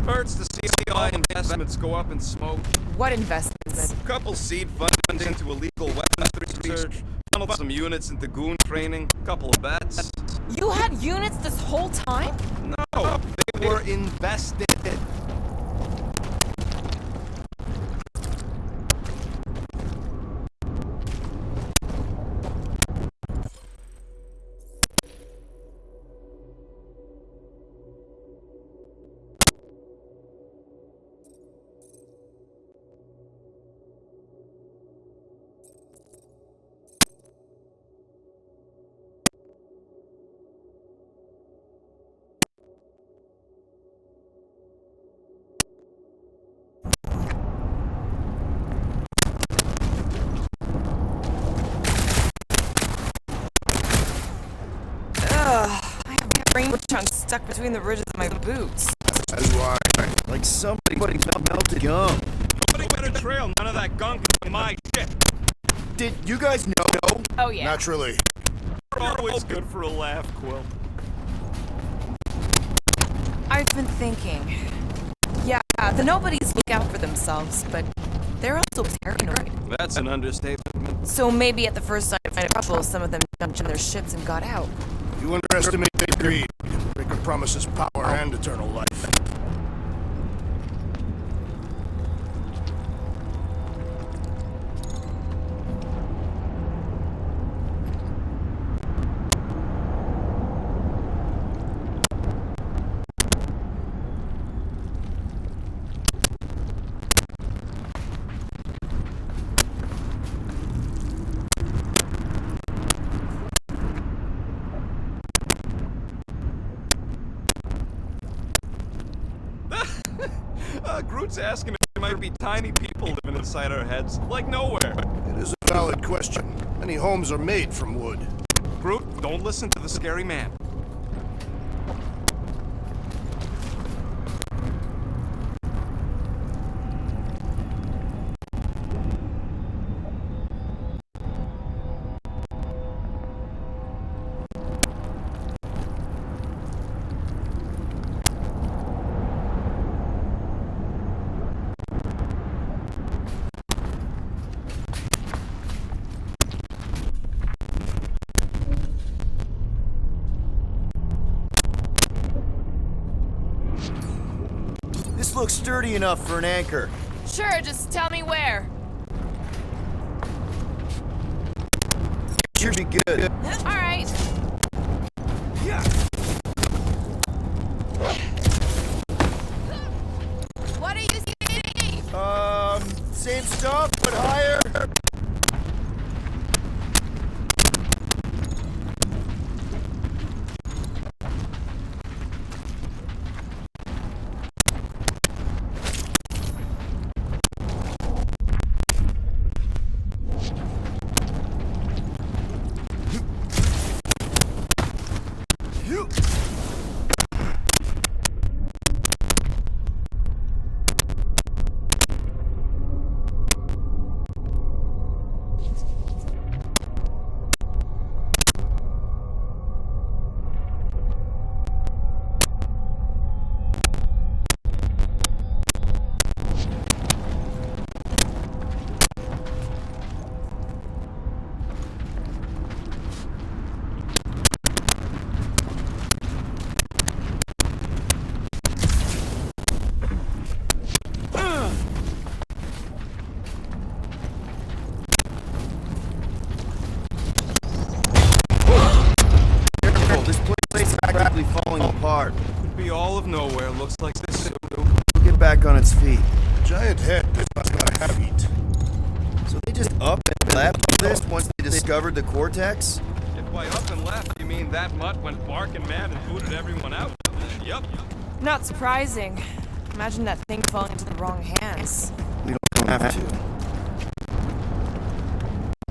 Hurts to see all my investments go up in smoke.
What investments?
Couple seed funds into illegal weapons research, some units into goon training, couple of bets.
You had units this whole time?
No, they were invested.
I have brain chunks stuck between the ridges of my boots.
As do I.
Like somebody melted gum.
Nobody better trail none of that gunk into my shit.
Did you guys know?
Oh yeah.
Naturally.
You're always good for a laugh, Quill.
I've been thinking. Yeah, the nobodies look out for themselves, but they're also paranoid.
That's an understatement.
So maybe at the first sign of trouble, some of them jumped in their ships and got out.
You underestimate their greed. Breaker promises power and eternal life.
Groot's asking if there might be tiny people living inside our heads, like nowhere.
It is a valid question. Many homes are made from wood.
Groot, don't listen to the scary man.
This looks sturdy enough for an anchor.
Sure, just tell me where.
Should be good.
All right. What are you saying?
Same stuff, but higher. Falling apart.
Could be all of nowhere. Looks like this.
We'll get back on its feet.
Giant head is not gonna have eat.
So they just up and left this once they discovered the cortex?
If by up and left you mean that mutt went barking mad and booted everyone out, yup.
Not surprising. Imagine that thing falling into the wrong hands.
We don't have to.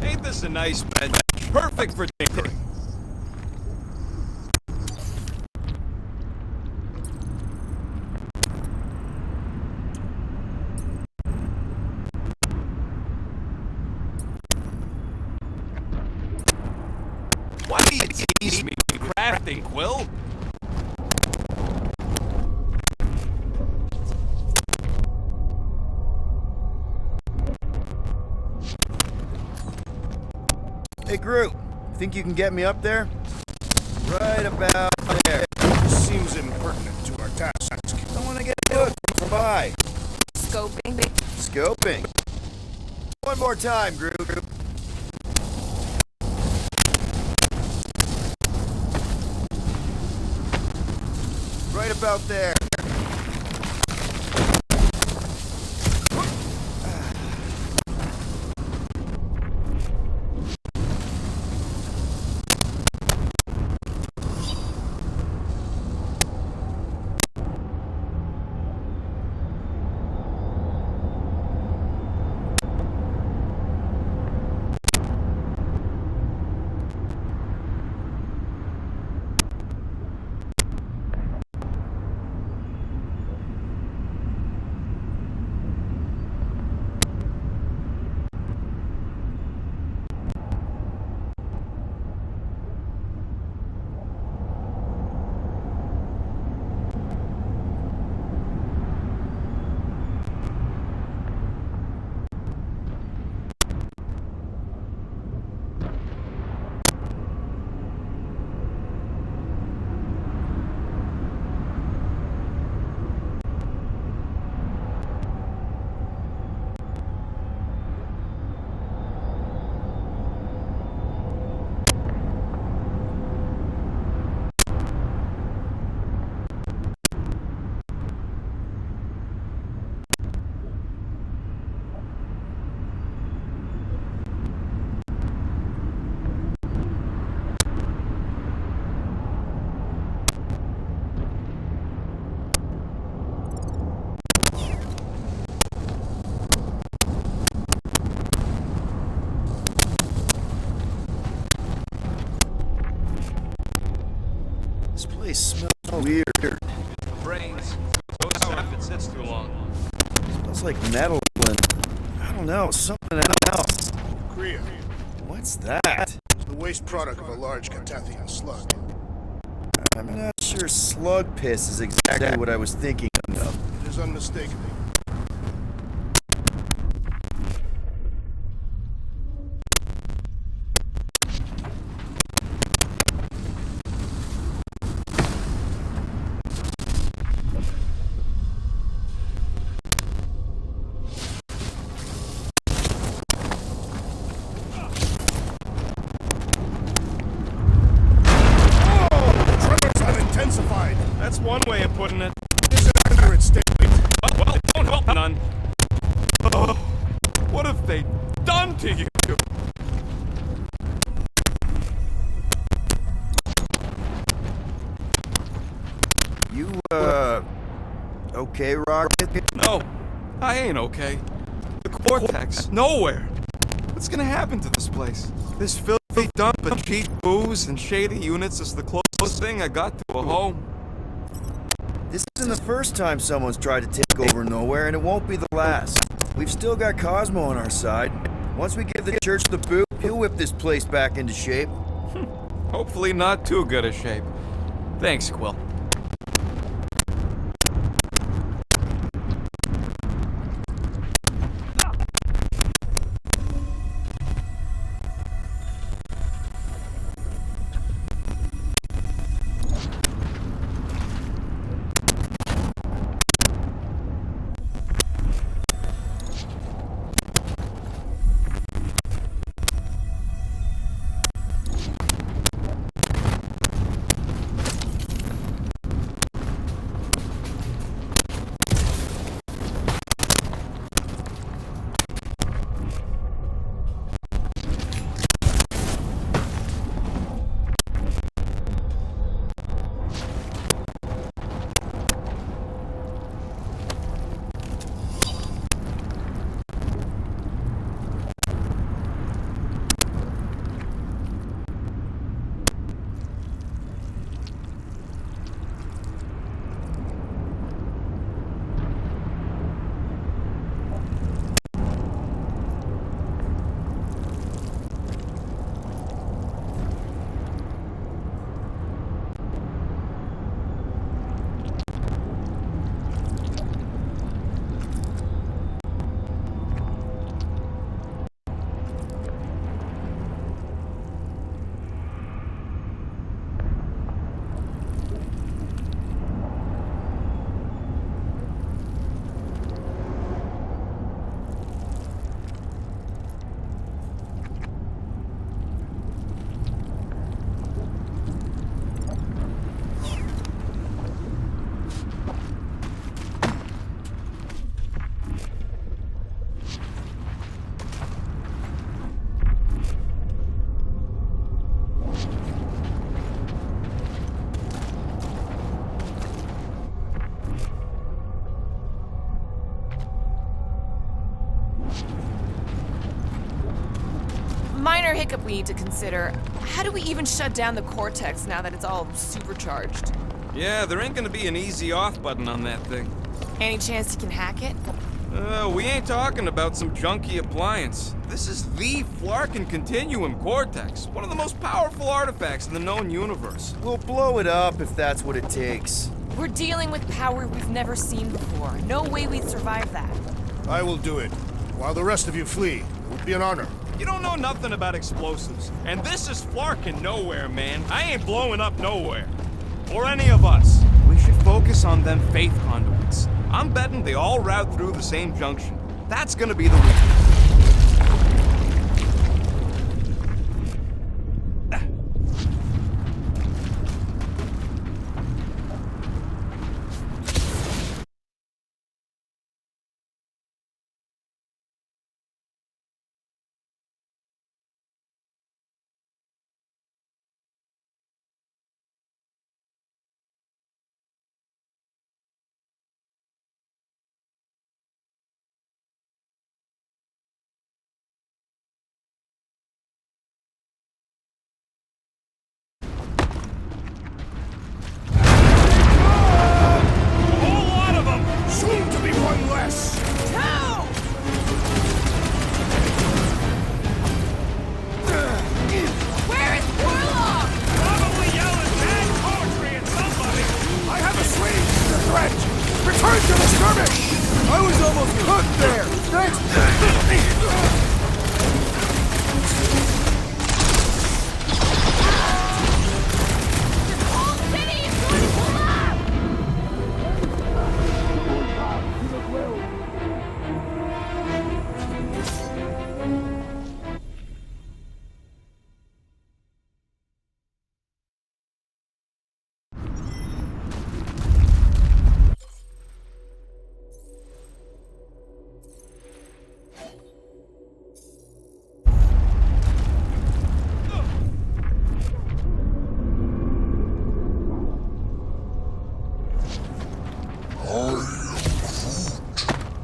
Ain't this a nice bed? Perfect for tinkering. Why do you tease me with crafting, Quill?
Hey, Groot, think you can get me up there? Right about there.
This seems impertinent to our task.
I want to get a look from by.
Scoping.
Scoping. One more time, Groot. Right about there. This place smells weird.
Brains. Goes out if it sits too long.
Smells like metal and, I don't know, something else.
Kriya,
What's that?
it's the waste product of a large Catathian slug.
I'm not sure slug piss is exactly what I was thinking of.
It is unmistakable. Tremors have intensified.
That's one way of putting it.
It is an accurate statement.
Well, it don't help none. Oh, what have they done to you?
You, okay, Rocket?
No, I ain't okay. The Cortex, nowhere. What's gonna happen to this place? This filthy dump of cheap booze and shady units is the closest thing I got to a home.
This isn't the first time someone's tried to take over Nowhere, and it won't be the last. We've still got Cosmo on our side. Once we give the church the boot, he'll whip this place back into shape.
Hopefully not too good a shape. Thanks, Quill.
minor hiccup we need to consider. How do we even shut down the Cortex now that it's all supercharged?
Yeah, there ain't gonna be an easy off button on that thing.
Any chance you can hack it?
We ain't talking about some junky appliance. This is the Flarkin Continuum Cortex, one of the most powerful artifacts in the known universe.
We'll blow it up if that's what it takes.
We're dealing with power we've never seen before. No way we'd survive that.
I will do it, while the rest of you flee. It would be an honor.
You don't know nothing about explosives. And this is Flarkin nowhere, man. I ain't blowing up nowhere. Or any of us. We should focus on them faith conduits. I'm betting they all route through the same junction. That's gonna be the weakness.
Return to the skirmish! I was almost cooked there! Thanks!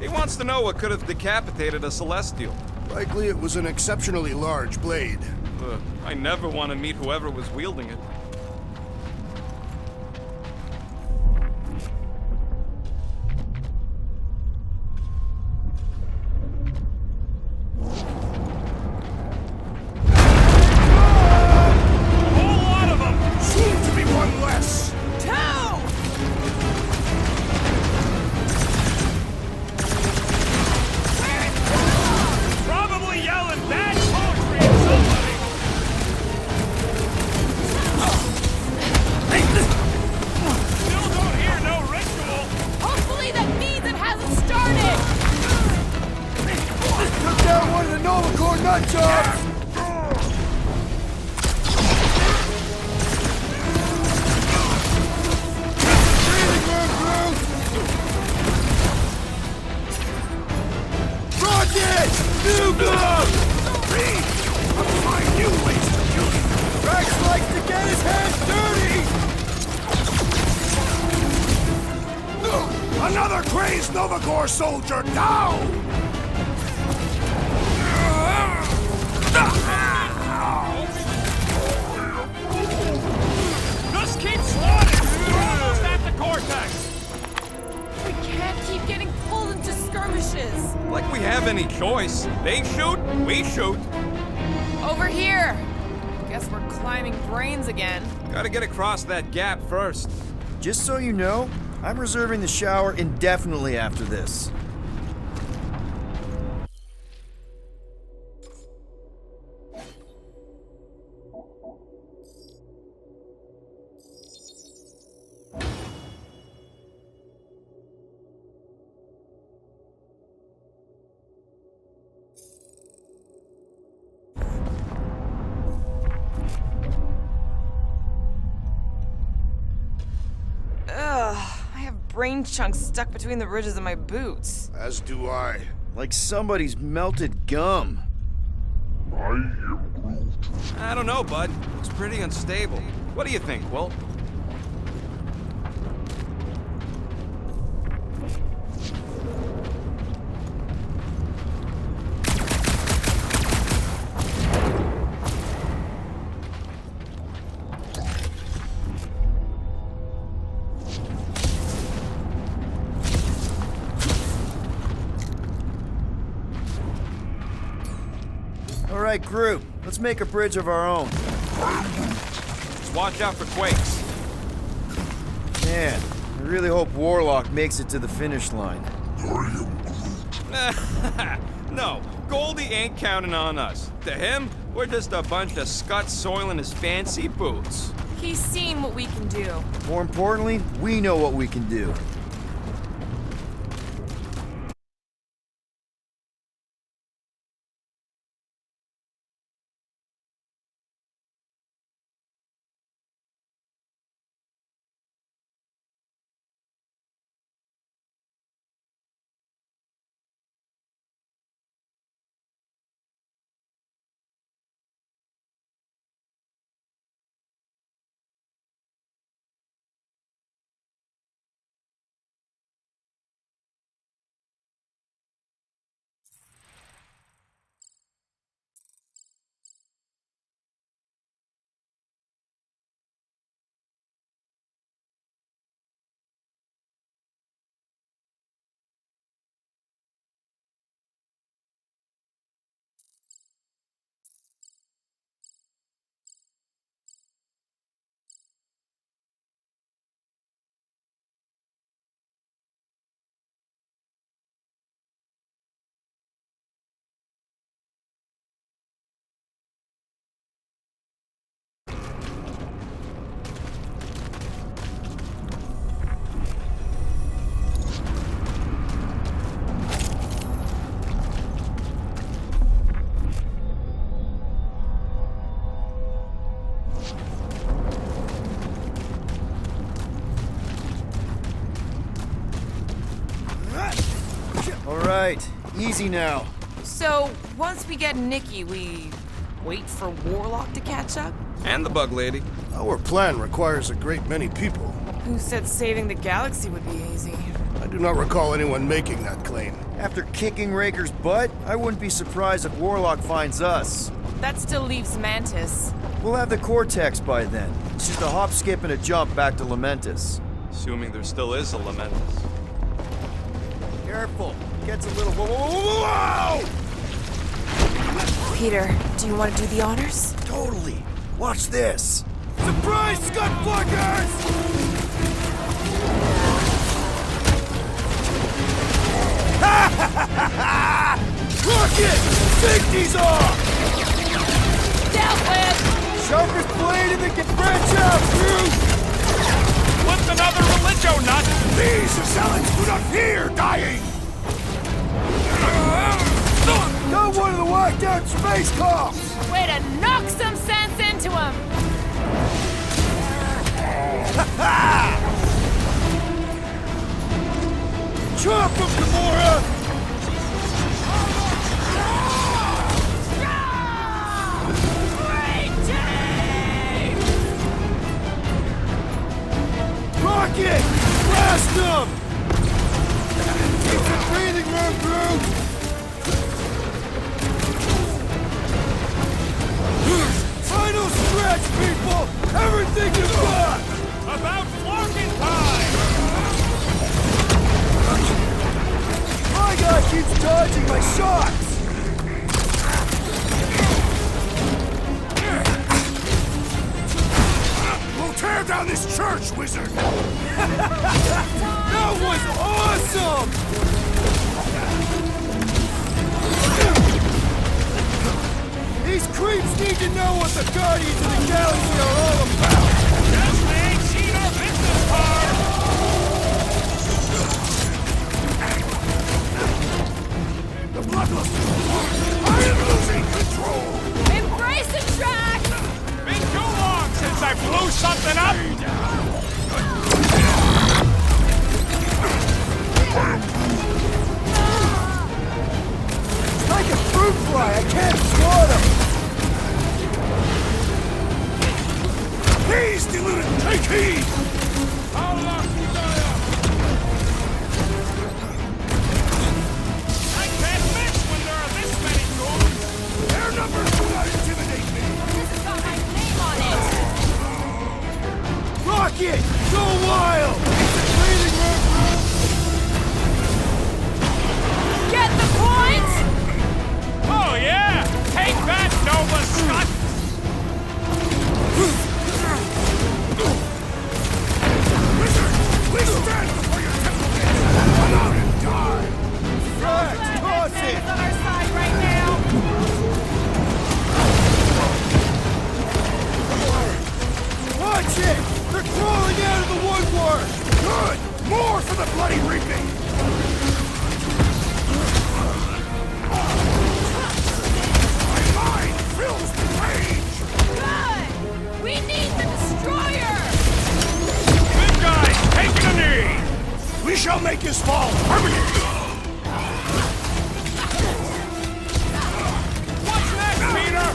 He wants to know what could have decapitated a Celestial.
Likely it was an exceptionally large blade.
I never want to meet whoever was wielding it.
Another crazed Novagor soldier down!
Just keep swatting! We're almost at the Cortex!
We can't keep getting pulled into skirmishes!
Like we have any choice. They shoot, we shoot.
Over here! Guess we're climbing brains again.
Gotta get across that gap first.
Just so you know, I'm reserving the shower indefinitely after this.
Brain chunks stuck between the ridges of my boots.
As do I.
Like somebody's melted gum.
I don't know, bud. It's pretty unstable. What do you think, Wilt?
All right, group. Let's make a bridge of our own.
Just watch out for quakes.
Man, I really hope Warlock makes it to the finish line.
No, Goldie ain't counting on us. To him, we're just a bunch of scuts soiling his fancy boots.
He's seen what we can do.
More importantly, we know what we can do. All right, easy now.
So, once we get Nikki, we wait for Warlock to catch up?
And the bug lady.
Our plan requires a great many people.
Who said saving the galaxy would be easy?
I do not recall anyone making that claim.
After kicking Raker's butt, I wouldn't be surprised if Warlock finds us.
That still leaves Mantis.
We'll have the Cortex by then. It's just a hop, skip, and a jump back to Lamentus.
Assuming there still is a Lamentus.
Careful. Gets a little... Whoa!
Peter, do you want to do the honors?
Totally. Watch this. Surprise, Scud Fluckers! Rocket! Safety's off!
Down, Lance!
Sharpest blade in the branch out, crew!
What's another religio nut?
These assailants do not fear dying!
Got one of the whacked out space cops!
Way to knock some sense into him!
Chop him, Gamora! Rocket! Blast him! Keep the breathing room, crew! Final stretch, people! Everything you've got!
About flunking time!
My guy keeps dodging my shots!
We'll tear down this church, wizard!
That was awesome! These creeps need to know what the Guardians of the Galaxy are all about!
Guess they ain't seen our business card!
The bloodlust! I am losing control!
Embrace the track!
Been too long since I blew something up!
It's like a fruit fly, I can't swat him!
Please, deluded, take heed!
I can't miss when there are this many goons!
Their numbers do not intimidate me!
This has got my name on it!
Rocket! Go wild! It's a breathing room!
Get the point?
Oh yeah! Take that,
fall permanently!
What's next, Peter?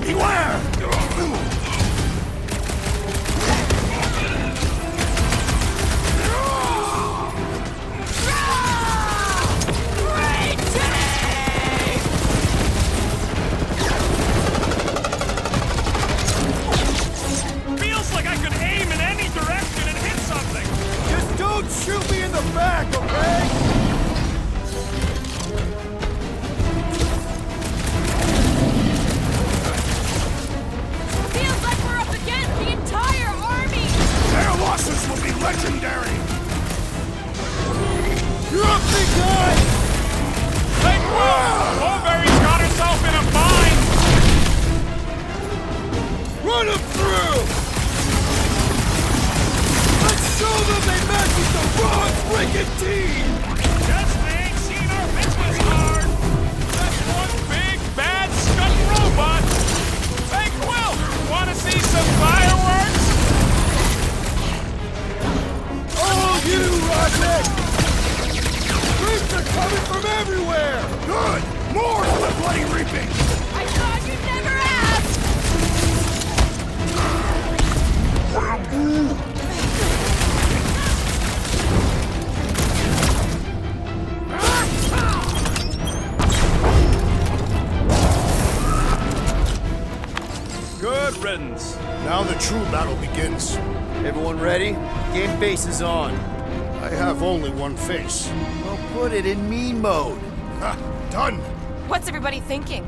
Beware!
Feels like I could aim in any direction and hit something.
Just don't shoot me in the back, okay?
Feels like we're up against the entire army!
Their losses will be legendary!
You're up, big guy!
Hey, Quill! Mulberry's got herself in a bind!
Run him through! Let's show them they match with the wrong freaking team!
Guess they ain't seen our business card! That's one big, bad, scut robot! Hey, Quill! Wanna see some fireworks?
Oh, you, Rocket! Creeps are coming from everywhere!
Good! More for the bloody reaping!
I thought you'd never ask!
Good riddance.
Now the true battle begins.
Everyone ready? Game face is on.
I have only one face.
Well, put it in mean mode.
Ha! Done!
What's everybody thinking?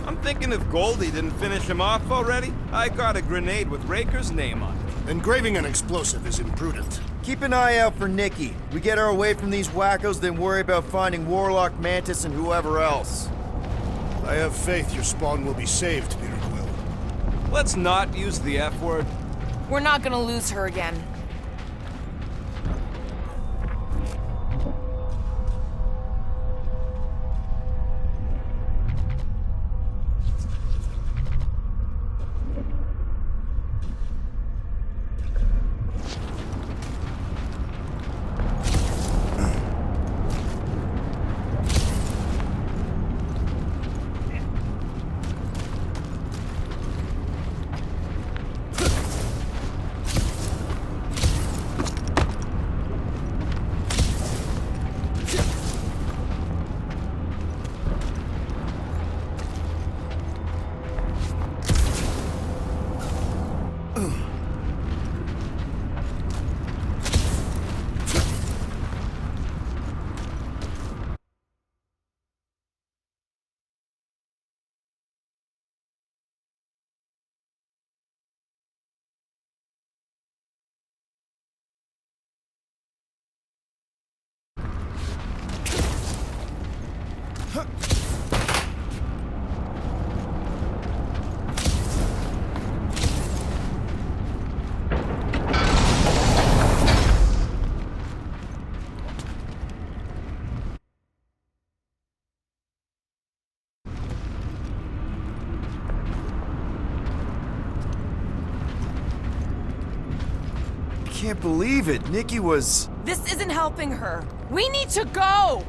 I'm thinking if Goldie didn't finish him off already, I got a grenade with Raker's name on it.
Engraving an explosive is imprudent.
Keep an eye out for Nikki. We get her away from these wackos, then worry about finding Warlock, Mantis, and whoever else.
I have faith your spawn will be saved, Peter Quill.
Let's not use the F word.
We're not gonna lose her again.
Can't believe it. Nikki was...
This isn't helping her. We need to go!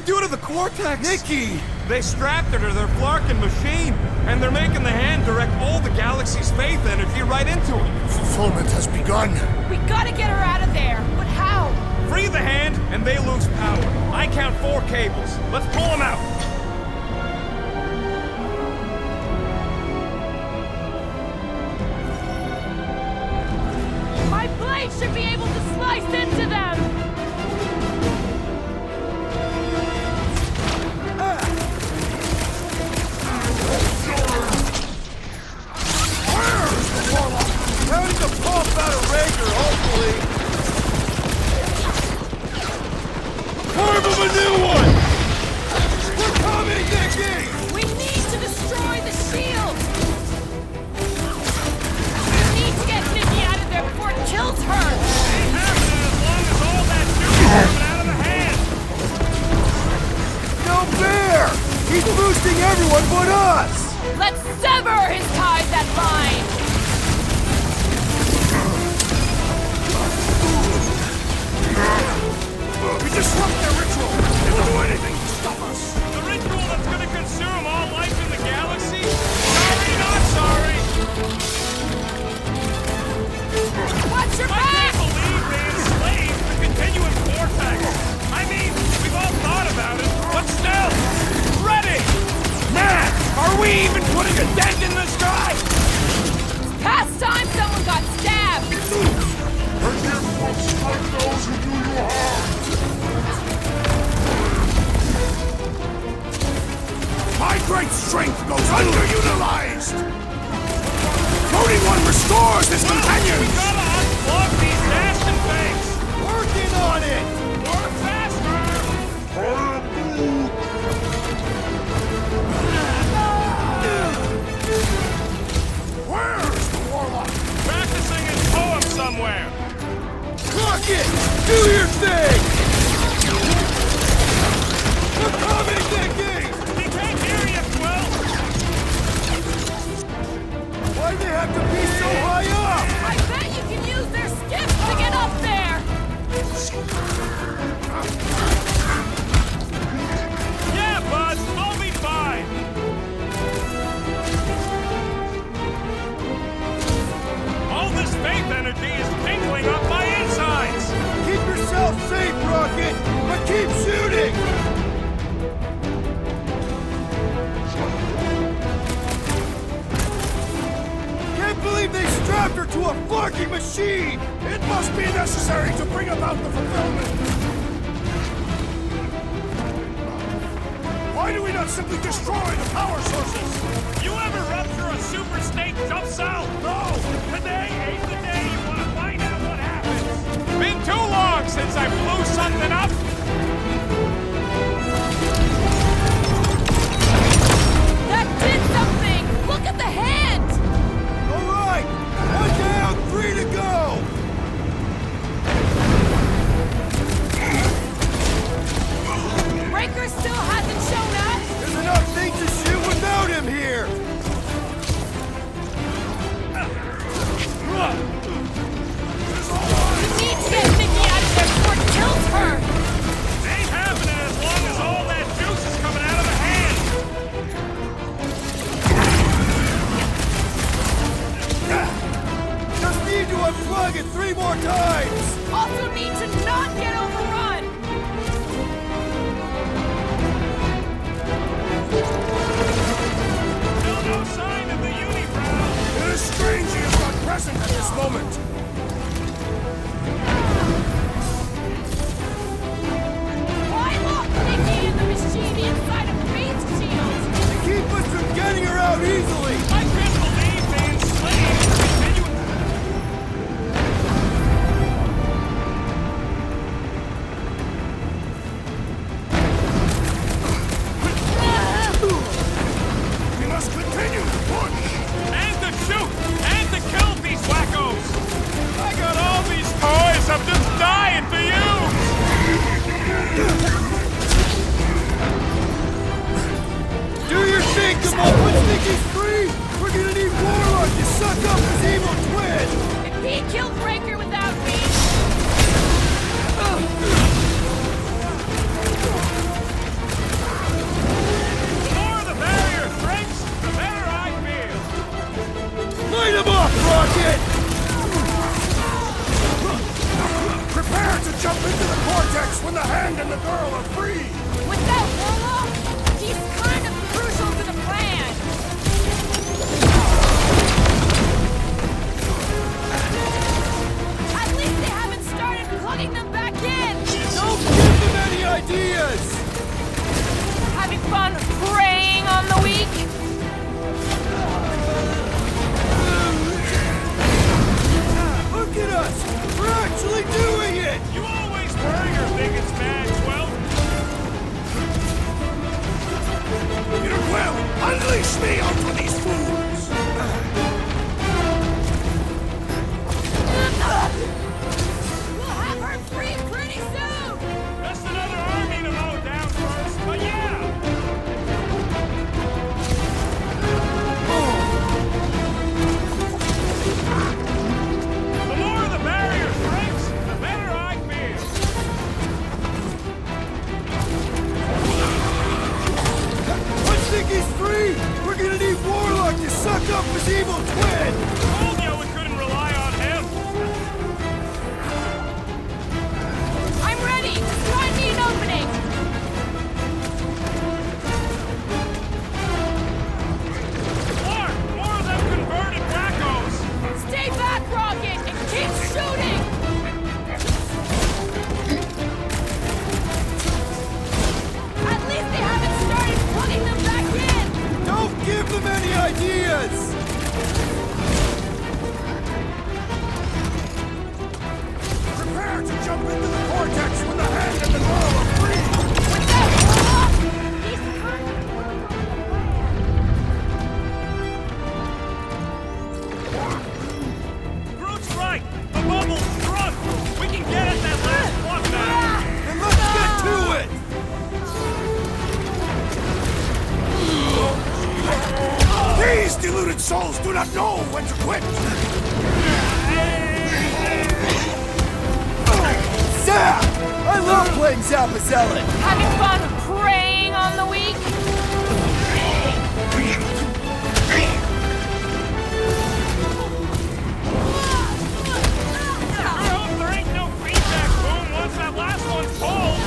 do to the Cortex?
Nikki!
They strapped her to their Flarkin machine, and they're making the hand direct all the galaxy's faith energy right into it.
Fulfillment has begun.
We gotta get her out of there, but how?
Free the hand, and they lose power. I count 4 cables. Let's pull them out.
My blade should be able to slice into them!
Ready to pump out a Rager, hopefully. Carve him a new one! We're coming, Nikki!
We need to destroy the shield! We need to get Nikki out of there before it kills her!
Ain't happening as long as all that juice is coming out of the hand!
No fair! He's boosting everyone but us!
Let's sever his ties that bind!
We disrupt their ritual! They will do anything to stop us!
The ritual that's gonna consume all life in the galaxy? Sorry, not sorry!
Watch your
I
back!
can't believe they enslaved the continuous vortex! I mean, we've all thought about it, but still! Ready!
Man! Are we even putting a dent in the sky?
Past time someone got stabbed!
Forgive what strike those who do you harm!
My great strength goes underutilized! Floating One restores his
We
companions!
gotta unplug these nasty things!
Working on it!
Work faster!
Where's the Warlock?
Practicing his poem somewhere!
Rocket! Do your thing! We're coming, Nikki!
He can't hear you, Quill!
Why'd they have to be so high up?
I bet you can use their skiffs to get up there!
Yeah, Buzz, I'll be fine! All this faith energy is tingling up my insides!
Keep yourself safe, Rocket, but keep shooting! Can't believe they strapped her to a Flarkin machine! It must be necessary to bring about the fulfillment! Why do we not simply destroy the power sources?
You ever rupture a super state jump cell?
No!
Today ain't the day you want to find out what happens! Been too long since I blew something up!
That did something! Look at the hand!
All right! One down, 3 to go!
Breaker still hasn't shown up!
There's enough things to shoot without him here!
We need to get Nikki out of there before it kills her!
Ain't happening as long as all that juice is coming out of the hand!
Just need to unplug it 3 more times!
Also need to not get overrun!
Still no sign of the unibrow!
It is strange he is not present at this moment!
Why lock Nikki in the machine inside a face shield?
To keep us from getting her out easily!
I can't believe they enslaved the continuous...
We must continue to push!
And to shoot! And to kill these wackos! I got all these toys I'm just dying to use!
Do your thing, come on! Once Nikki's free, we're gonna need Warlock to suck up his evil twin!
If he killed Breaker without me...
when the hand and the girl are free!
Without Warlock, he's kind of crucial to the plan. At least they haven't started plugging them back in.
Don't give them any ideas!
Having fun preying on the weak?
Look at us! We're actually doing it!
You always worry or think it's bad, Quill.
Peter Quill, unleash me onto these fools!
We'll have her free pretty soon!
Just another army to mow down first, but yeah! The more the barrier shrinks, the better I feel.
Once Nicky's free, we're gonna need Warlock to suck up his evil twin!
Told you we couldn't rely on him.
I'm ready! Just find me an opening!
Clark, more of them converted wackos.
Stay back, Rocket, and keep shooting! At least they haven't started plugging them back in!
Don't give them any ideas!
Prepare to jump into the vortex when the hand and the girl are free!
Without Warlock, he's kind of
Groot's right. The bubble's drunk. We can get at that last one now.
And let's get to it!
These deluded souls do not know when to quit!
Zap! I love playing Zappazellin!
having fun preying on the weak?
I hope there ain't no feedback boom once that last one's pulled.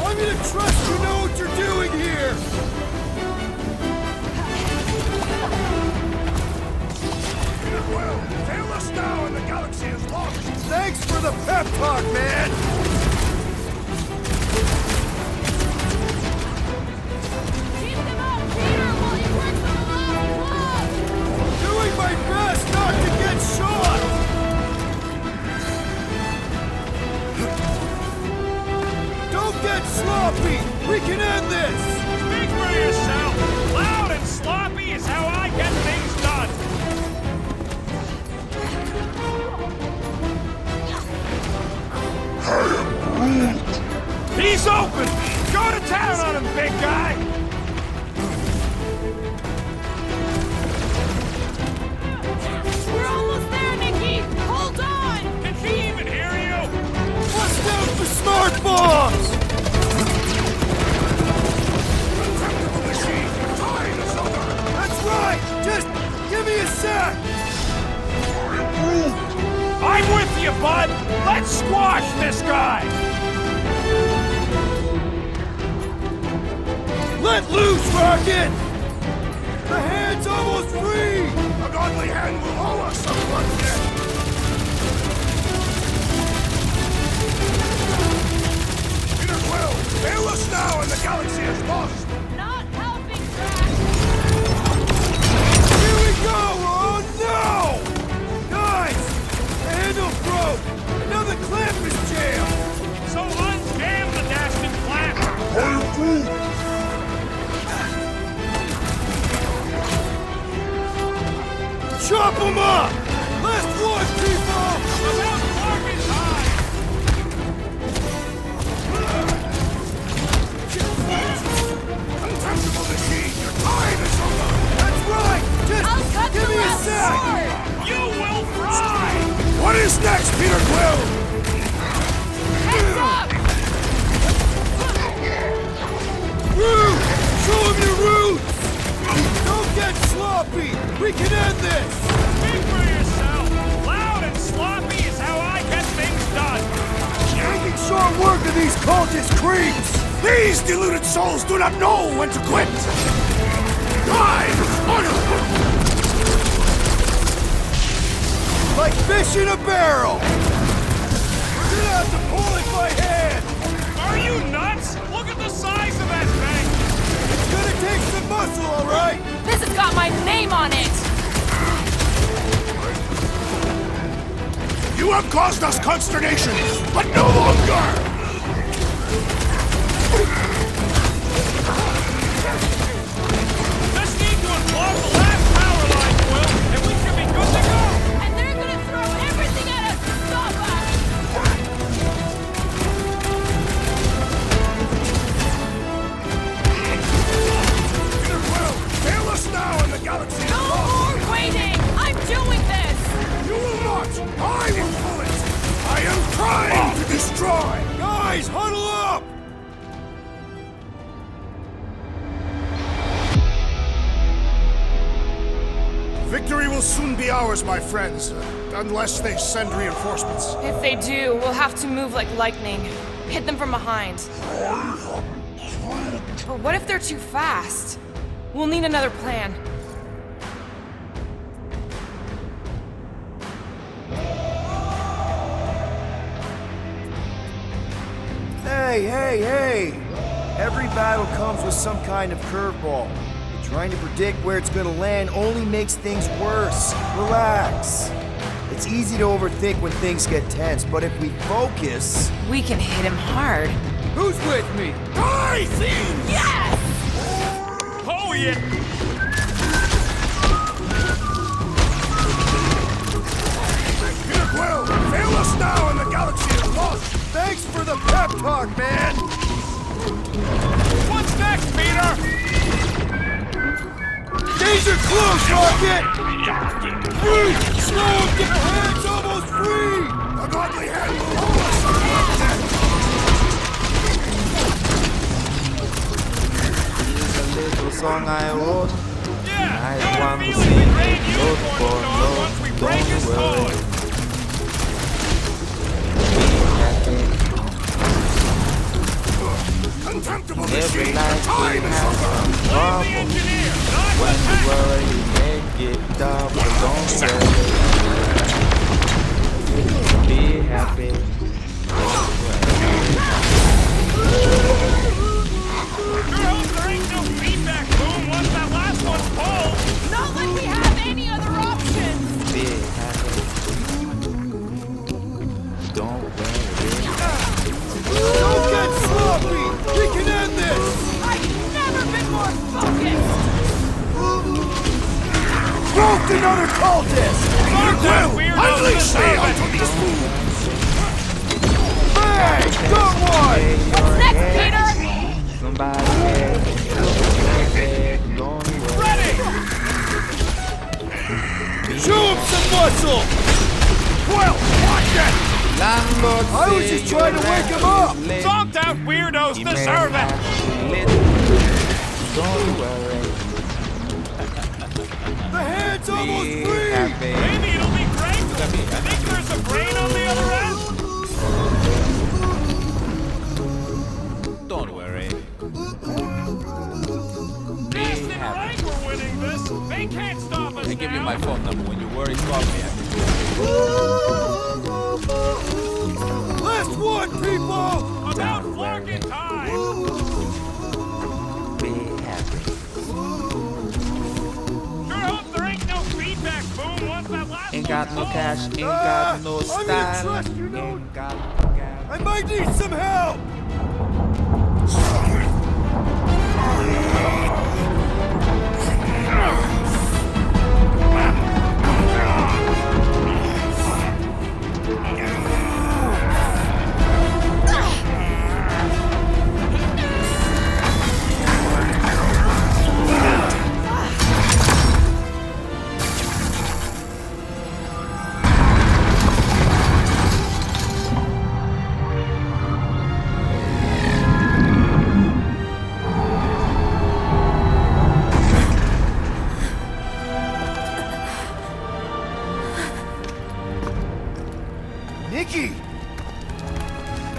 I'm gonna trust you know what you're doing here!
Peter Quill, fail us now and the galaxy is lost!
Thanks for the pep talk, man!
Keep them up, Peter, while you work for the last plug!
Doing my best not to get shot! Don't get sloppy! We can end this!
Speak for yourself. Loud and sloppy is how I get things done. He's open. Go to town on him, big guy.
We're almost there, Nikki! Hold on!
Can she even hear you?
Bust down for smart bombs!
Untactable machine, your time is over!
That's right! Just give me a sec!
I'm with you, bud. Let's squash this guy.
Let loose, Rocket! The hand's almost free!
A godly hand will owe us some blood debt! Peter Quill, fail us now and the galaxy is lost!
Not helping, Drax!
Here we go! Oh no! Guys! The handle broke! And now the clamp is jammed!
So unjam the dastard clamp.
Chop him up! Last one, people!
About Clark is high.
Untouchable machine, your time is over!
That's right! Just
I'll cut
give
the
me a
last
sec!
sword!
You will fry.
What is next, Peter Quill?
Heads up!
Root! Show him your roots! Don't get sloppy! We can end this!
Speak for yourself. Loud and sloppy is how I get things done.
Yanking short work of these cultist creeps! These deluded souls do not know when to quit! Drive! Honor!
Like fish in a barrel! We're gonna have to pull it by hand!
Are you nuts? Look at the size of that thing!
It's gonna take some muscle, alright?
This has got my name on it!
You have caused us consternation, but no longer!
Just need to unplug the last power line, Quill, and we should be good to go!
And they're gonna throw everything at us to stop us!
Peter Quill, fail us now in the galaxy is
No
lost!
more waiting! I'm doing this!
You will not! I will pull it! I am trying to destroy!
Guys, huddle up!
Victory will soon be ours, my friends, unless they send reinforcements.
If they do, we'll have to move like lightning. Hit them from behind. But what if they're too fast? We'll need another plan.
Hey! Every battle comes with some kind of curveball. But trying to predict where it's gonna land only makes things worse. Relax. It's easy to overthink when things get tense, but if we focus...
We can hit him hard.
Who's with me?
Die, thieves!
Yes!
Oh, yeah!
Peter Quill, fail us now and the galaxy is lost!
Thanks for the pep talk, man!
What's next, Peter?
Danger close, Rocket! Free! Slow him! Get the hands almost free!
The godly hand will hold us until death!
Here's a little song I wrote.
Yeah!
I
got a
want to
feeling
see
we raid
note
unicorn
for
stone
note.
once we break his
Don't worry.
toy!
Contemptible
Every
machine!
life
Time
will
is
have
over!
some
Blame the
trouble.
engineer, not the
When you
tech!
worry, you make it double. Don't worry. Be happy.
Sure hope there ain't no feedback boom once that last one's pulled!
Not like we have any other options!
Be happy. Don't worry.
Don't get sloppy! We can end this!
I've never been more focused!
Broke another cultist!
Peter Quill,
weirdos
unleash
deserve
me
it.
onto these fools!
Bang! Got one!
What's next, Peter?
Somebody don't worry.
Ready!
Show him some muscle!
Quill, watch it!
Landlord
I was
say
just trying to
your
wake him
rent
up.
is late.
Zonked out weirdos
He may
deserve it!
have lit. Don't worry.
The hand's almost
Be
free!
happy.
Maybe it'll be great! Think there's a brain on the other end?
Don't worry.
Best in right we're winning this! They can't stop us
I give you
now.
my phone number. When you worry, call me.
Last one, people!
About Flarkin time!
Be happy.
Sure hope there ain't no feedback boom once that last
Ain't got no
one's
cash,
pulled.
ain't got no
I'm gonna
style.
trust you, no.
Ain't got no gas.
I might need some help!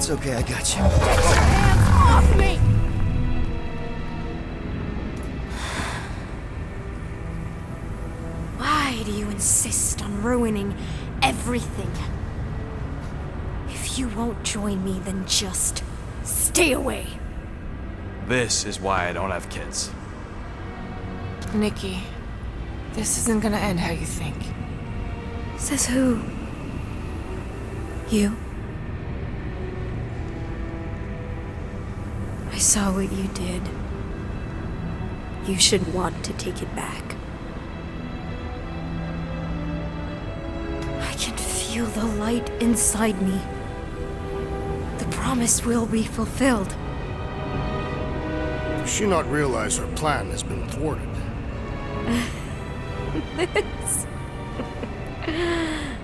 It's okay, I got you.
Hands off me!
Why do you insist on ruining everything? If you won't join me, then just stay away.
This is why I don't have kids.
Nikki, this isn't gonna end how you think.
Says who? You? I saw what you did. You should want to take it back. I can feel the light inside me. The promise will be fulfilled.
Does she not realize her plan has been thwarted?
This.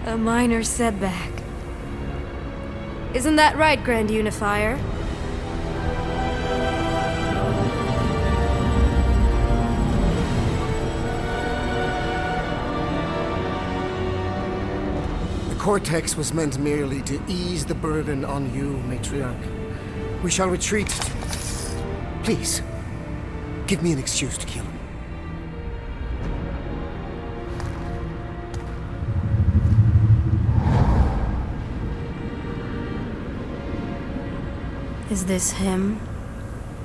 A minor setback. Isn't that right, Grand Unifier?
The Cortex was meant merely to ease the burden on you, Matriarch. We shall retreat. Please, give me an excuse to kill him.
Is this him?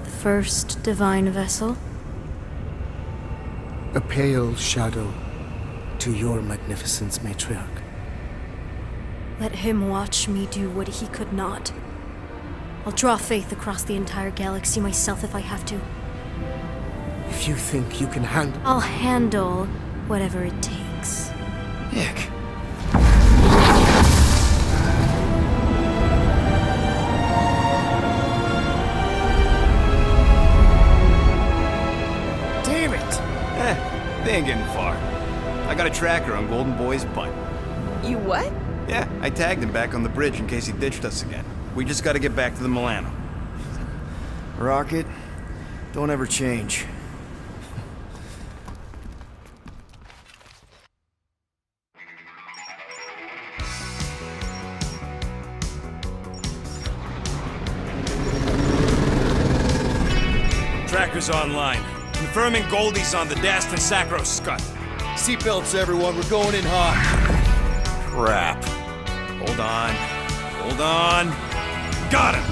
The first divine vessel?
A pale shadow to your magnificence, Matriarch.
Let him watch me do what he could not. I'll draw faith across the entire galaxy myself if I have to.
If you think you can handle...
I'll handle whatever it takes.
Nick.
Damn it! They ain't getting far. I got a tracker on Golden Boy's butt.
You what?
Yeah, I tagged him back on the bridge in case he ditched us again. We just gotta get back to the Milano.
Rocket, don't ever change.
Tracker's online. Confirming Goldie's on the Dast and Sacro Scut.
Seatbelts, everyone, we're going in hot.
Crap. Hold on. Hold on. Got him!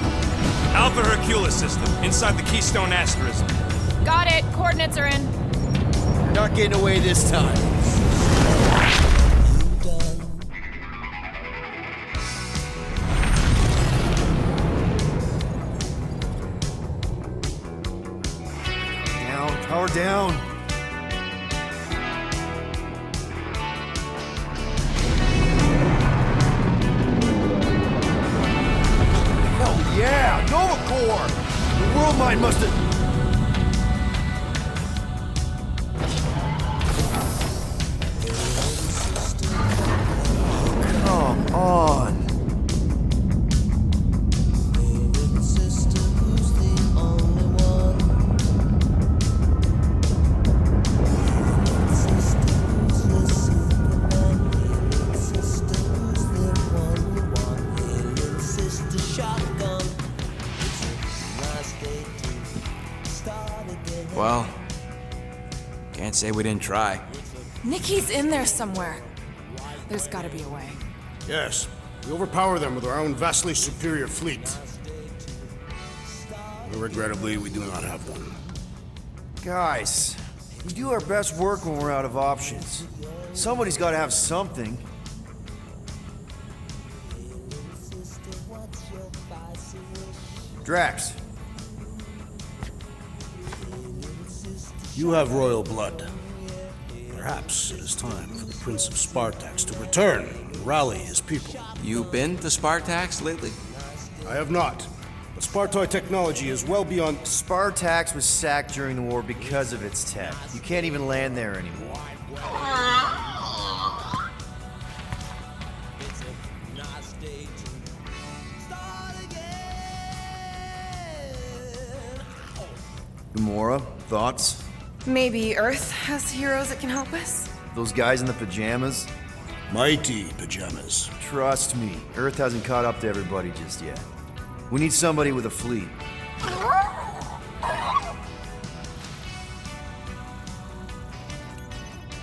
Alpha Hercules system, inside the Keystone Asterism.
Got it. Coordinates are in.
You're not getting away this time. Down, power down. Hell yeah, Nova Corps! The world mind must have... Come on.
Well, can't say we didn't try.
Nikki's in there somewhere. There's gotta be a way.
Yes, we overpower them with our own vastly superior fleet. But regrettably, we do not have one.
Guys, we do our best work when we're out of options. Somebody's got to have something. Drax.
You have royal blood. Perhaps it is time for the Prince of Spartax to return and rally his people.
You been to Spartax lately?
I have not. But Spartoi technology is well beyond...
Spartax was sacked during the war because of its tech. You can't even land there anymore. Gamora, thoughts?
Maybe Earth has heroes that can help us?
Those guys in the pajamas?
Mighty pajamas.
Trust me, Earth hasn't caught up to everybody just yet. We need somebody with a fleet.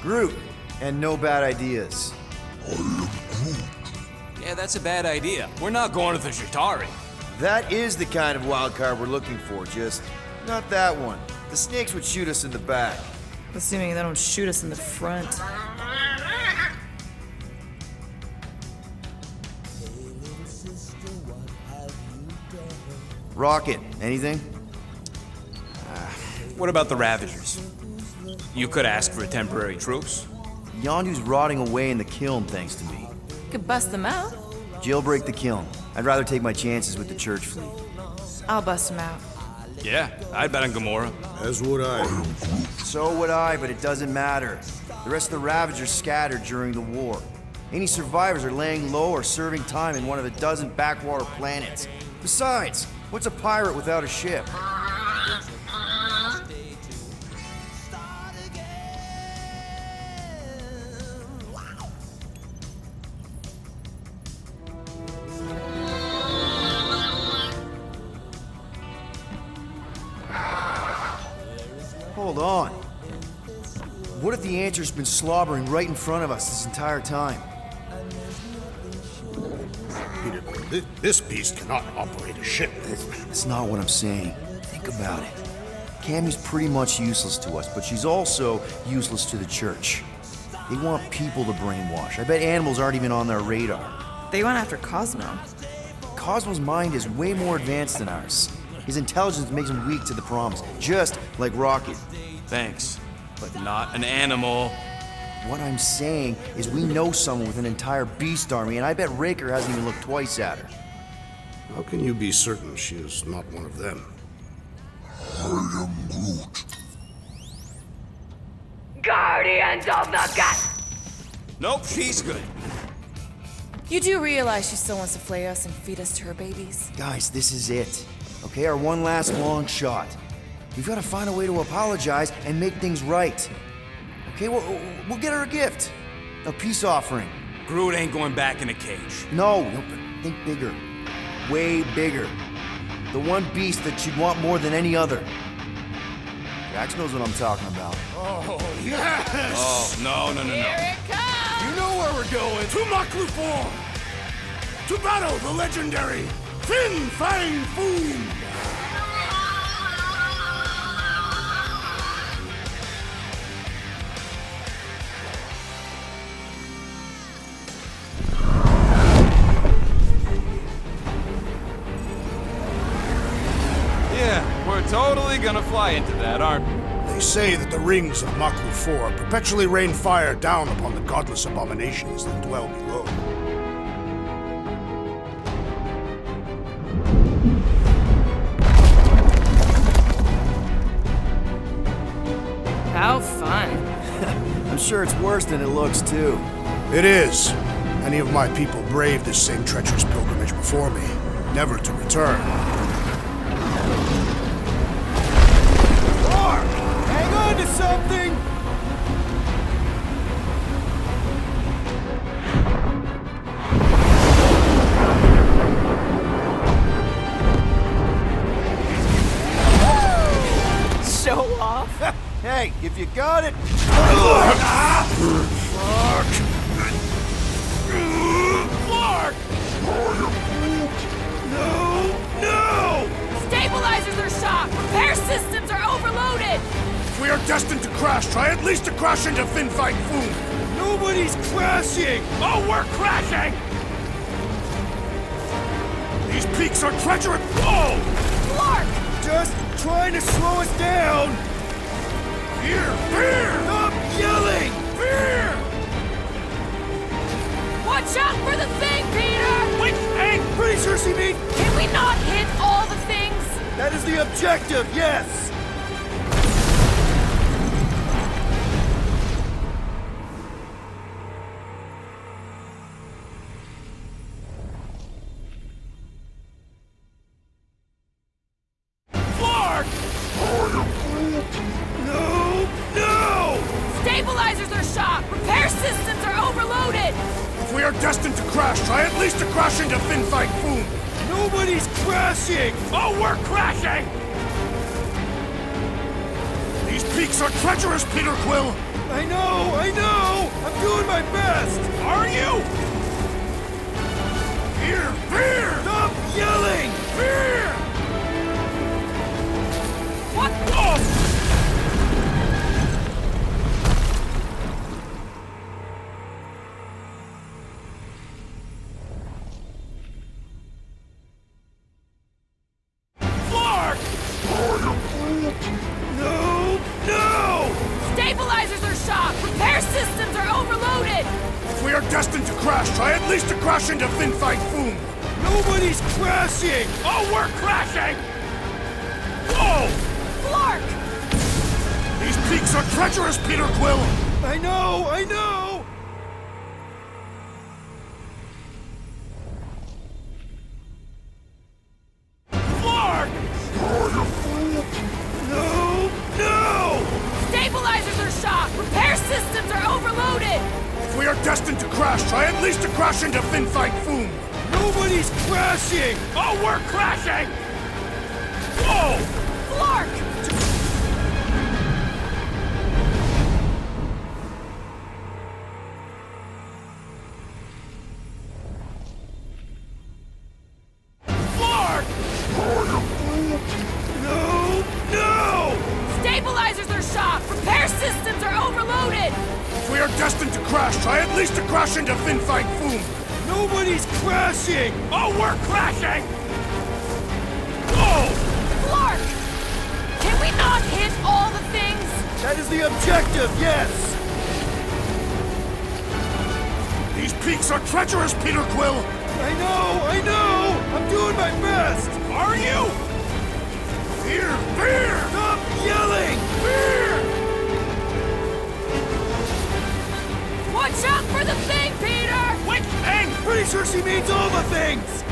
Groot, and no bad ideas.
Yeah, that's a bad idea. We're not going to the Chitauri.
That is the kind of wild card we're looking for, just not that one. The snakes would shoot us in the back.
Assuming they don't shoot us in the front.
Rocket, anything?
What about the Ravagers? You could ask for a temporary truce.
Yondu's rotting away in the kiln thanks to me.
Could bust them out.
Jailbreak the kiln. I'd rather take my chances with the church fleet.
I'll bust them out.
Yeah, I'd bet on Gamora.
As would I.
So would I, but it doesn't matter. The rest of the Ravagers scattered during the war. Any survivors are laying low or serving time in one of a dozen backwater planets. Besides, what's a pirate without a ship? Hold on. What if the Answer's been slobbering right in front of us this entire time?
Peter, this beast cannot operate a ship.
That's not what I'm saying. Think about it. Cammy's pretty much useless to us, but she's also useless to the church. They want people to brainwash. I bet animals aren't even on their radar.
They went after Cosmo.
Cosmo's mind is way more advanced than ours. His intelligence makes him weak to the promise, just like Rocket.
Thanks, but not an animal.
What I'm saying is we know someone with an entire beast army, and I bet Raker hasn't even looked twice at her.
How can you be certain she is not one of them?
I am Groot.
Guardians of the Gut.
Nope, she's good.
You do realize she still wants to flay us and feed us to her babies?
Guys, this is it. Okay, our one last long shot. We've got to find a way to apologize and make things right. Okay, we'll get her a gift. A peace offering.
Groot ain't going back in a cage.
No, think bigger. Way bigger. The one beast that she'd want more than any other. Jax knows what I'm talking about.
Oh, yes!
Oh, no.
Here it comes!
You know where we're going. To Maklu 4! To battle the legendary Fin Fang Foom!
Yeah, we're totally gonna fly into that, aren't we?
They say that the rings of Maklu 4 perpetually rain fire down upon the godless abominations that dwell below.
How fun.
I'm sure it's worse than it looks, too.
It is. Many of my people braved this same treacherous pilgrimage before me, never to return.
Hang on to something!
Show off.
Hey, if you got it...
Clark! No!
Stabilizers are shot! Repair systems are overloaded!
If we are destined to crash, try at least to crash into Fin Fang Foom!
Nobody's crashing!
Oh, we're crashing! These peaks are treacherous! Whoa!
Clark!
Just trying to slow us down!
Fear!
Stop yelling!
Fear!
Watch out for the thing, Peter!
Which thing?
Pretty sure she means...
Can we not hit all the things?
That is the objective, yes!
Clark! No!
Stabilizers are shot! Repair systems are overloaded!
If we are destined to crash, try at least to crash into Fin Fang Foom!
Nobody's crashing!
Oh, we're crashing!
These peaks are treacherous, Peter Quill!
I know! I'm doing my best!
Are you?
Fear! Fear!
Stop yelling!
Fear!
What? Oh!
Stabilizers are shot! Repair systems are overloaded!
If we are destined to crash, try at least to crash into Fin Fang Foom!
Nobody's crashing!
Oh, we're crashing! Whoa!
Flark!
These peaks are treacherous, Peter Quill!
I know!
Flark!
No!
Stabilizers are shot! Repair systems are overloaded!
If we are destined to crash, try at least to crash into Fin Fang Foom!
Nobody's crashing!
Oh, we're crashing! Whoa!
Flark!
Flark!
No!
Stabilizers are shot! Repair systems are overloaded!
If we are destined to crash, try at least to crash into Fin Fang Foom!
Nobody's crashing!
Oh, we're crashing! Whoa!
Flark! Can we not hit all the things?
That is the objective, yes!
These peaks are treacherous, Peter Quill!
I know! I'm doing my best!
Are you?
Fear! Fear!
Stop yelling!
Fear!
Watch out for the thing, Peter!
Which thing?
Pretty sure she means all the things!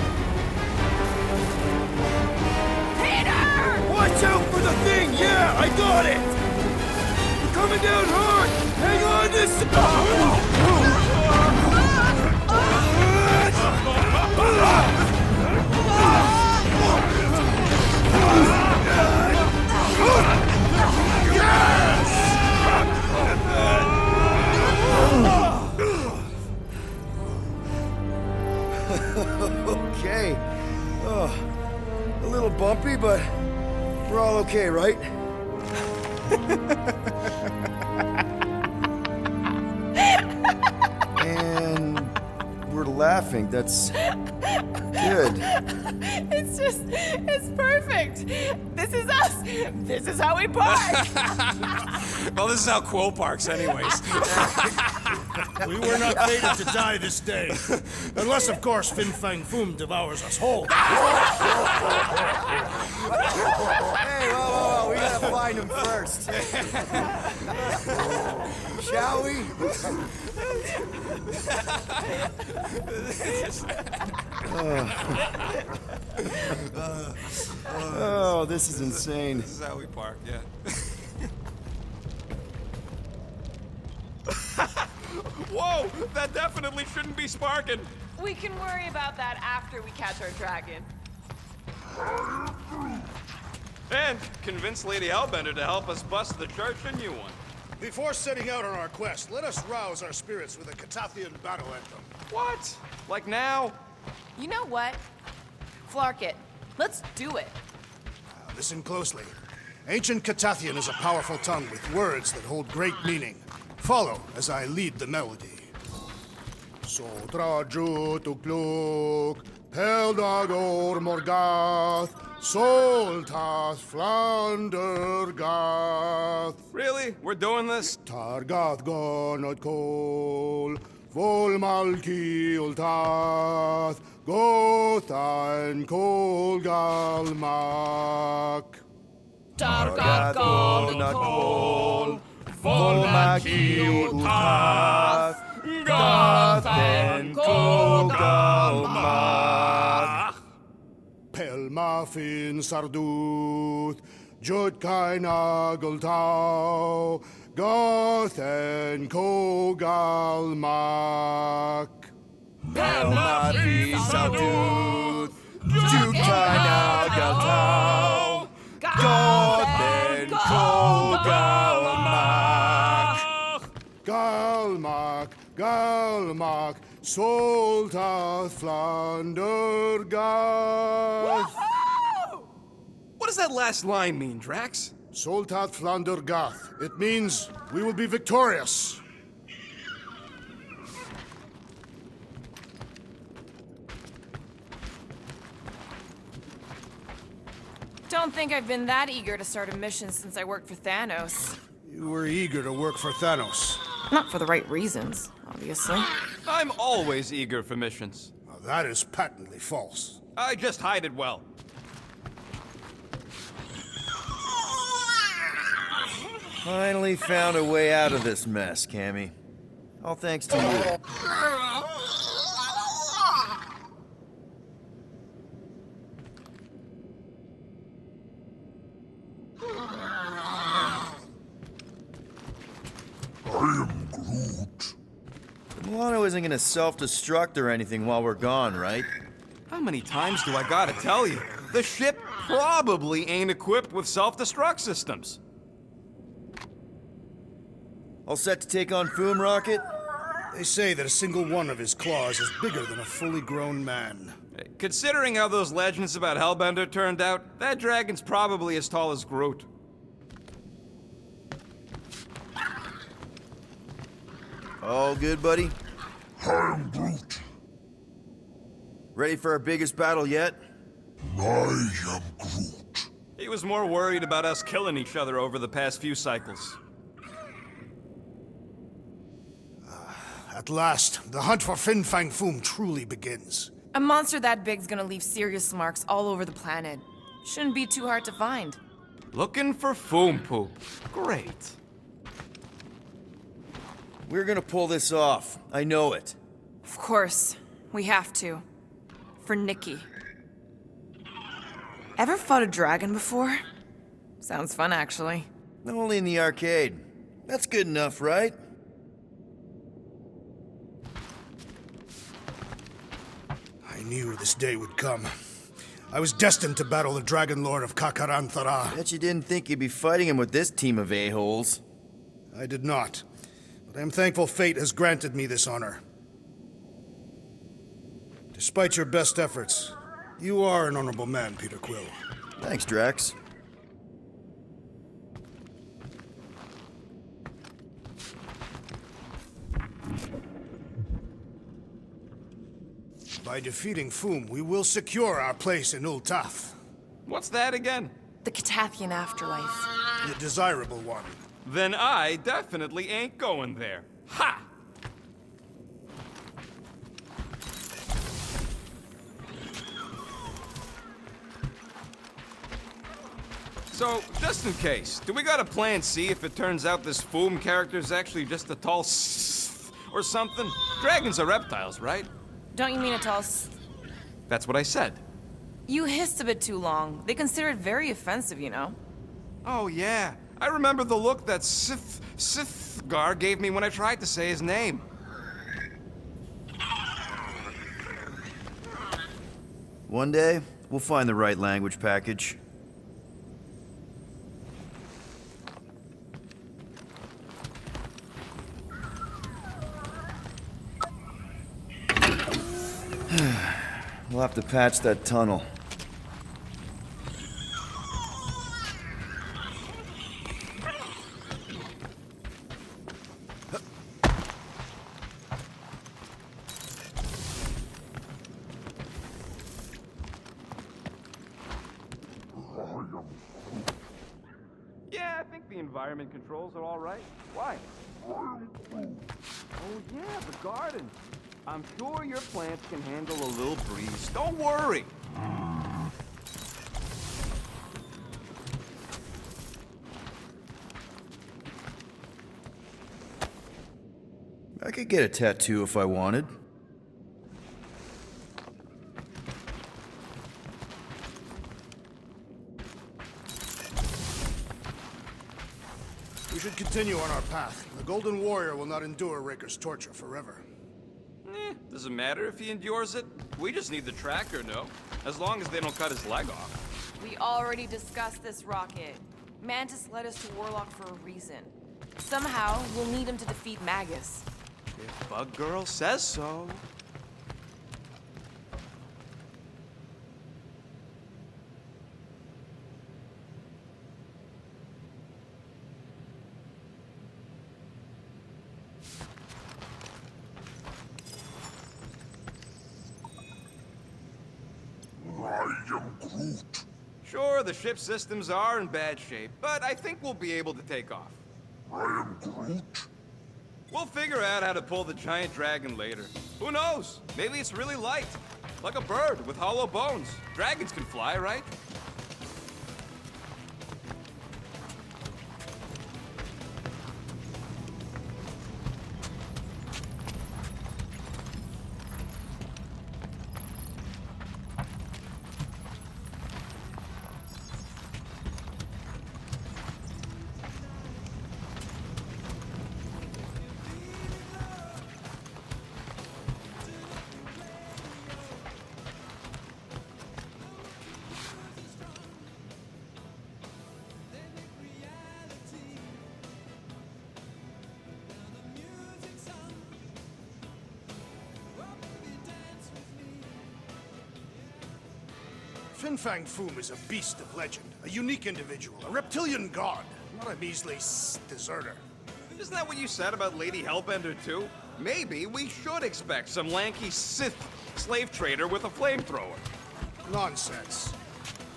Peter!
Watch out for the thing! Yeah, I got it! We're coming down hard! Hang on to Okay. Oh, a little bumpy, but we're all okay, right? And we're laughing. That's good.
It's perfect. This is us. This is how we park.
Well, this is how Quill parks, anyways.
We were not fated to die this day. Unless, of course, Fin Fang Foom devours us whole.
Hey, whoa, we gotta find him first. Shall we? Oh, this is insane.
This is how we park, yeah.
Whoa! That definitely shouldn't be sparking!
We can worry about that after we catch our dragon.
And convince Lady Hellbender to help us bust the church a new one.
Before setting out on our quest, let us rouse our spirits with a Catathian battle anthem.
What? Like now?
You know what? Flark it. Let's do it.
Listen closely. Ancient Catathian is a powerful tongue with words that hold great meaning. Follow as I lead the melody. Sotra jutukluk, peldagor morgath, soltas flandergath.
Really? We're doing this?
Targath gonot kol, volmalki ultath, gothan kol galmak.
Targat
Kol, Volmaki Utath, Gothen Kogalmak.
Pelmafin sarduth, Jutkai nageltau, Gothen Kogalmak.
Pelmati Saduth, Jukai Nagatau, Goten Kogalmak.
Galmak, Galmak, Soltath Flandergath.
What does that last line mean, Drax?
Soltath Flandergath. It means we will be victorious.
Don't think I've been that eager to start a mission since I worked for Thanos.
You were eager to work for Thanos.
Not for the right reasons, obviously.
I'm always eager for missions.
Now, that is patently false.
I just hide it well.
Finally found a way out of this mess, Cammy. All thanks to you.
I am Groot.
Milano isn't gonna self-destruct or anything while we're gone, right?
How many times do I gotta tell you? The ship probably ain't equipped with self-destruct systems.
All set to take on Foom Rocket?
They say that a single one of his claws is bigger than a fully grown man.
Considering how those legends about Hellbender turned out, that dragon's probably as tall as Groot.
All good, buddy?
I am Groot.
Ready for our biggest battle yet?
I am Groot.
He was more worried about us killing each other over the past few cycles.
At last, the hunt for Fin Fang Foom truly begins.
A monster that big's gonna leave serious marks all over the planet. Shouldn't be too hard to find.
Looking for Foom Poop. Great.
We're gonna pull this off. I know it.
Of course. We have to. For Nikki. Ever fought a dragon before? Sounds fun, actually.
Only in the arcade. That's good enough, right?
I knew this day would come. I was destined to battle the Dragon Lord of Kakaranthara.
Bet you didn't think you'd be fighting him with this team of a-holes.
I did not. But I am thankful fate has granted me this honor. Despite your best efforts, you are an honorable man, Peter Quill.
Thanks, Drax.
By defeating Foom, we will secure our place in Ul'Tath.
What's that again?
The Catathian afterlife.
The desirable one.
Then I definitely ain't going there. Ha! So, just in case, do we got a plan C if it turns out this Foom character's actually just a tall or something? Dragons are reptiles, right?
Don't you mean a tall
That's what I said.
You hissed a bit too long. They consider it very offensive, you know.
Oh, yeah. I remember the look that Sithgar gave me when I tried to say his name.
One day, we'll find the right language package. We'll have to patch that tunnel.
Yeah, I think the environment controls are all right. Why? Oh, yeah, the garden. I'm sure your plants can handle a little breeze. Don't worry.
I could get a tattoo if I wanted.
We should continue on our path. The Golden Warrior will not endure Raker's torture forever.
Doesn't matter if he endures it. We just need the tracker, no? As long as they don't cut his leg off.
We already discussed this, Rocket. Mantis led us to Warlock for a reason. Somehow, we'll need him to defeat Magus.
If Bug Girl says so.
I am Groot.
Sure, the ship systems are in bad shape, but I think we'll be able to take off.
I am Groot.
We'll figure out how to pull the giant dragon later. Who knows? Maybe it's really light. Like a bird with hollow bones. Dragons can fly, right?
Fin Fang Foom is a beast of legend, a unique individual, a reptilian god, not a measly deserter.
Isn't that what you said about Lady Hellbender, too? Maybe we should expect some lanky Sith slave trader with a flamethrower.
Nonsense.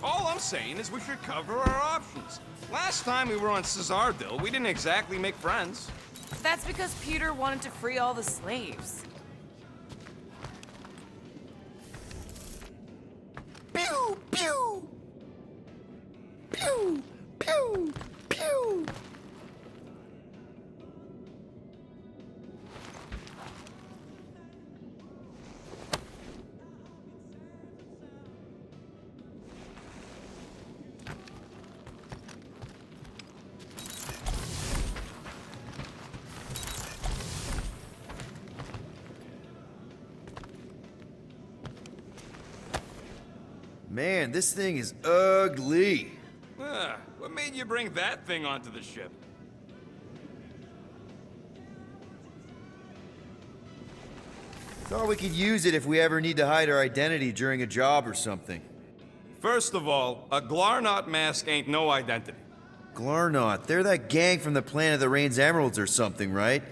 All I'm saying is we should cover our options. Last time we were on Caesardil, we didn't exactly make friends.
That's because Peter wanted to free all the slaves.
Pew! Pew! Pew! Pew! Pew!
Man, this thing is ugly.
What made you bring that thing onto the ship?
Thought we could use it if we ever need to hide our identity during a job or something.
First of all, a Glarnot mask ain't no identity.
Glarnot, they're that gang from the Planet of the Rain's Emeralds or something, right?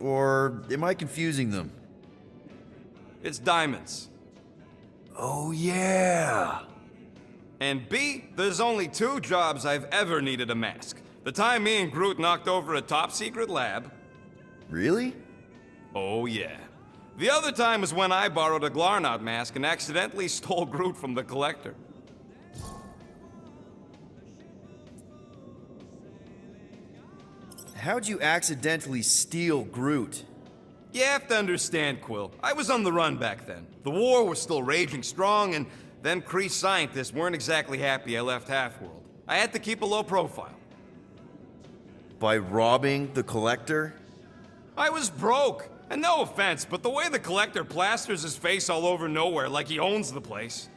Or am I confusing them?
It's diamonds.
Oh, yeah.
And B, there's only 2 jobs I've ever needed a mask. The time me and Groot knocked over a top-secret lab.
Really?
Oh, yeah. The other time was when I borrowed a Glarnot mask and accidentally stole Groot from the Collector.
How'd you accidentally steal Groot?
You have to understand, Quill. I was on the run back then. The war was still raging strong, and them Kree scientists weren't exactly happy I left Half-World. I had to keep a low profile.
By robbing the Collector?
I was broke. And no offense, but the way the Collector plasters his face all over nowhere like he owns the place.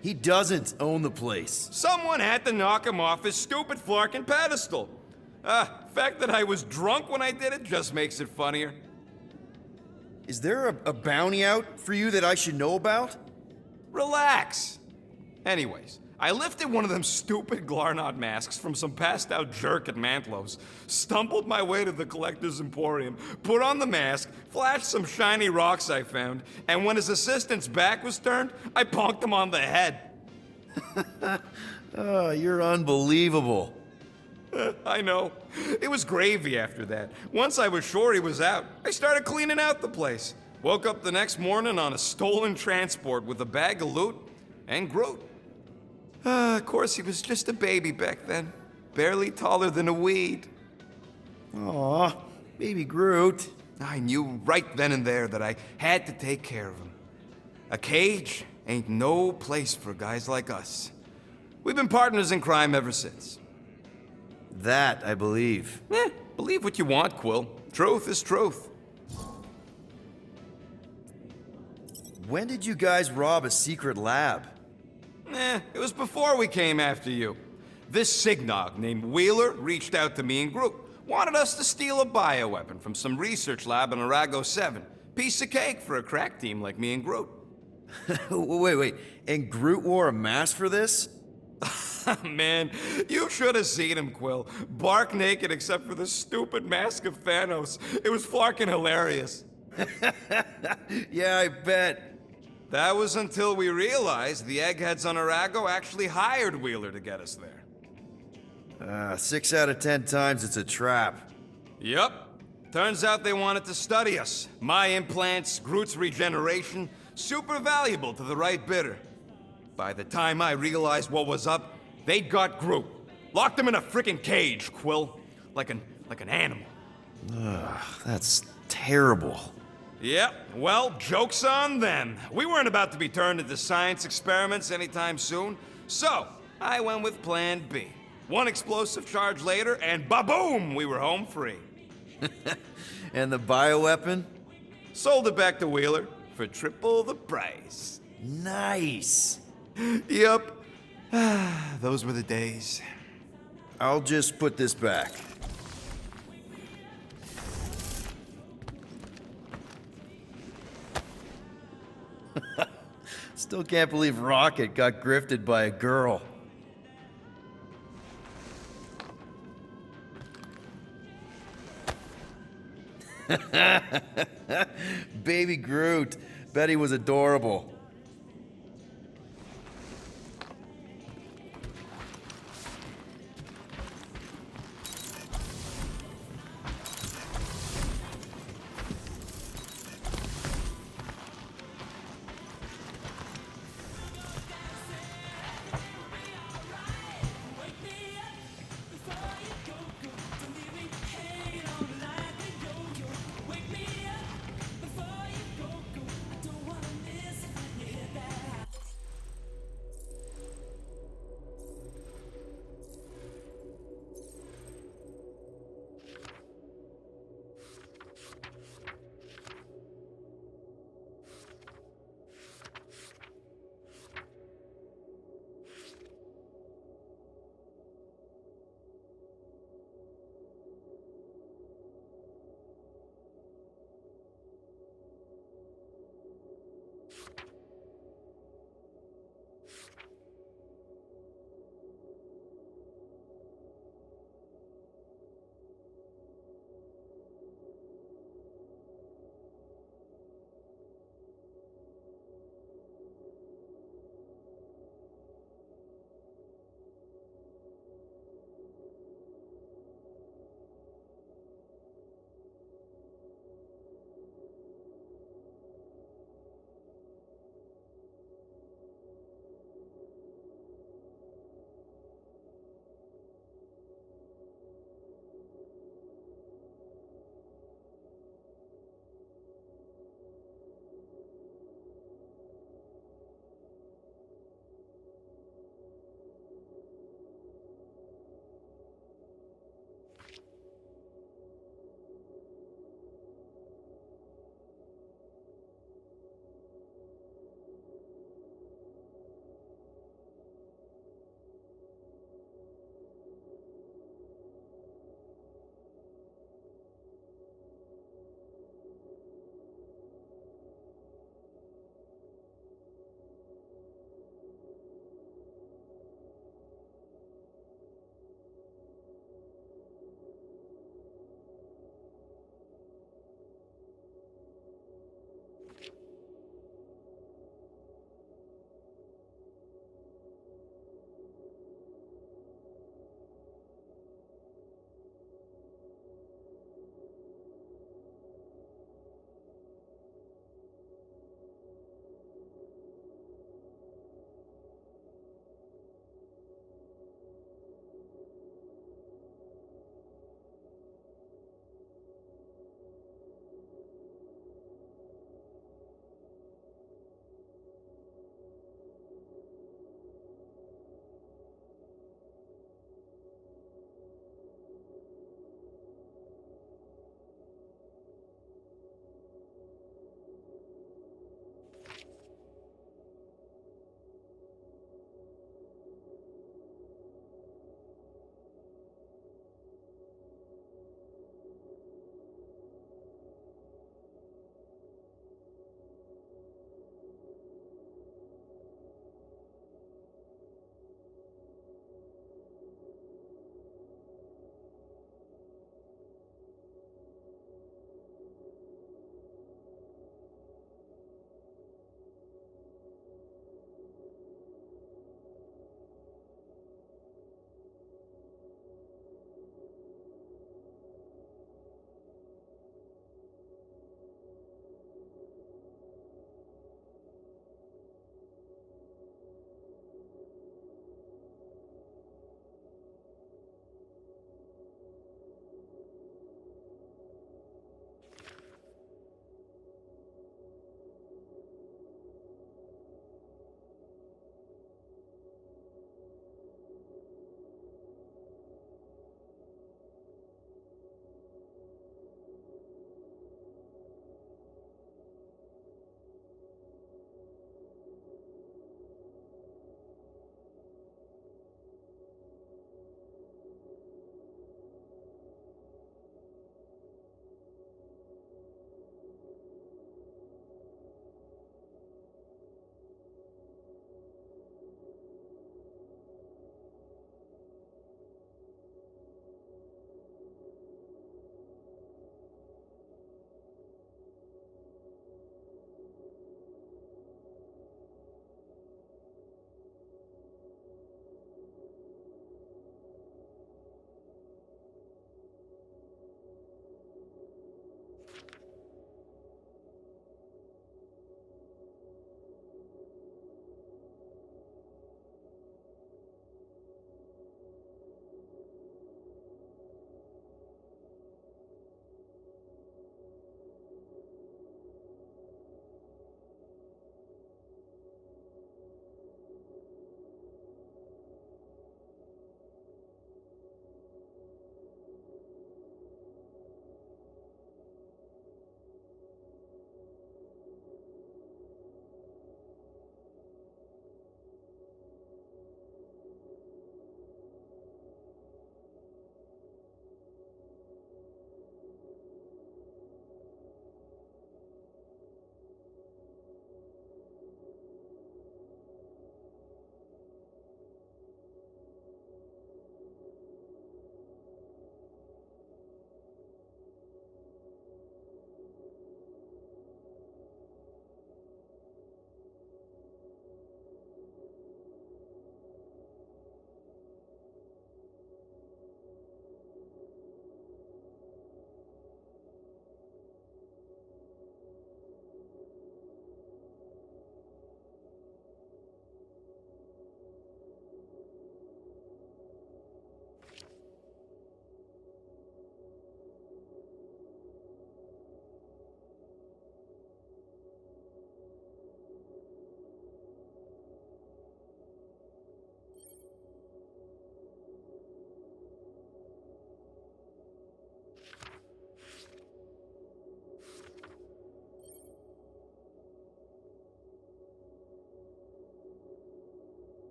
He doesn't own the place.
Someone had to knock him off his stupid Flarkin pedestal. The fact that I was drunk when I did it just makes it funnier.
Is there a bounty out for you that I should know about?
Relax. Anyways, I lifted one of them stupid Glarnot masks from some passed out jerk at Mantlow's, stumbled my way to the Collector's Emporium, put on the mask, flashed some shiny rocks I found, and when his assistant's back was turned, I bonked him on the head.
Oh, you're unbelievable.
I know. It was gravy after that. Once I was sure he was out, I started cleaning out the place. Woke up the next morning on a stolen transport with a bag of loot and Groot. Of course, he was just a baby back then. Barely taller than a weed.
Aw, baby Groot.
I knew right then and there that I had to take care of him. A cage ain't no place for guys like us. We've been partners in crime ever since.
That I believe.
Believe what you want, Quill. Truth is truth.
When did you guys rob a secret lab?
It was before we came after you. This Signog named Wheeler reached out to me and Groot. Wanted us to steal a bioweapon from some research lab in Arago 7. Piece of cake for a crack team like me and Groot.
Wait. And Groot wore a mask for this?
Man, you should have seen him, Quill. Bark naked except for the stupid mask of Thanos. It was fucking hilarious.
Yeah, I bet.
That was until we realized the eggheads on Arago actually hired Wheeler to get us there.
6 out of 10 times it's a trap.
Yup. Turns out they wanted to study us. My implants, Groot's regeneration, super valuable to the right bidder. By the time I realized what was up, they'd got Groot. Locked him in a frickin' cage, Quill. Like an animal.
Ugh, that's terrible.
Yep, well, joke's on them. We weren't about to be turned into science experiments anytime soon, so I went with Plan B. One explosive charge later, and ba-boom, we were home free.
And the bioweapon?
Sold it back to Wheeler for triple the price.
Nice.
Yep. Those were the days.
I'll just put this back. Still can't believe Rocket got grifted by a girl. Baby Groot. Bet he was adorable.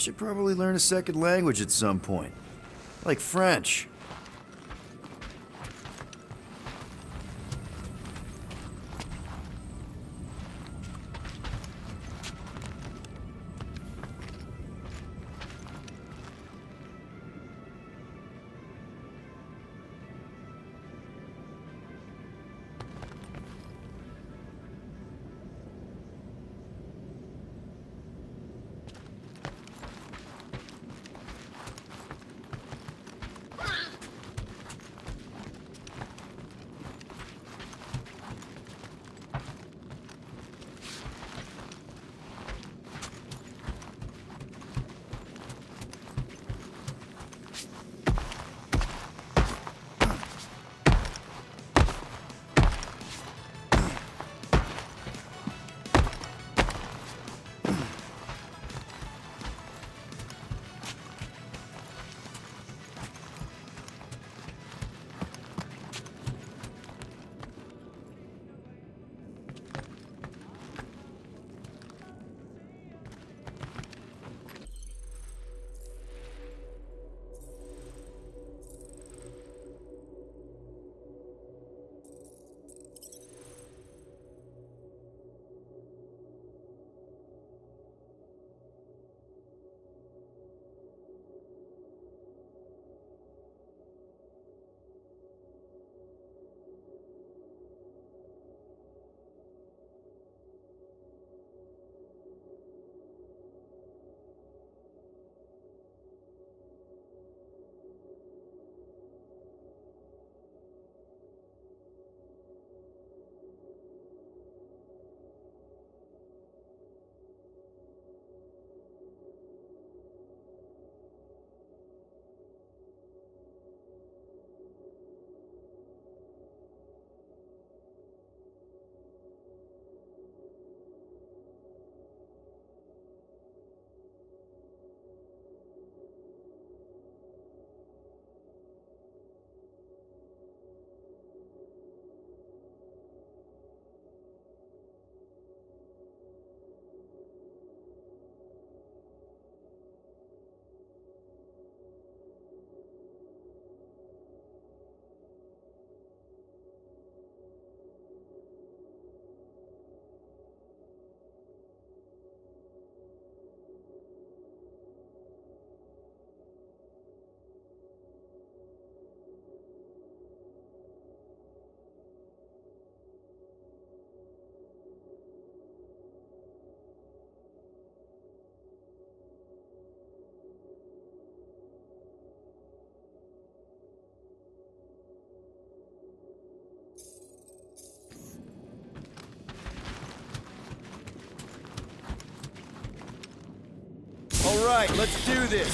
should probably learn a second language at some point. Like French. All right, let's do this.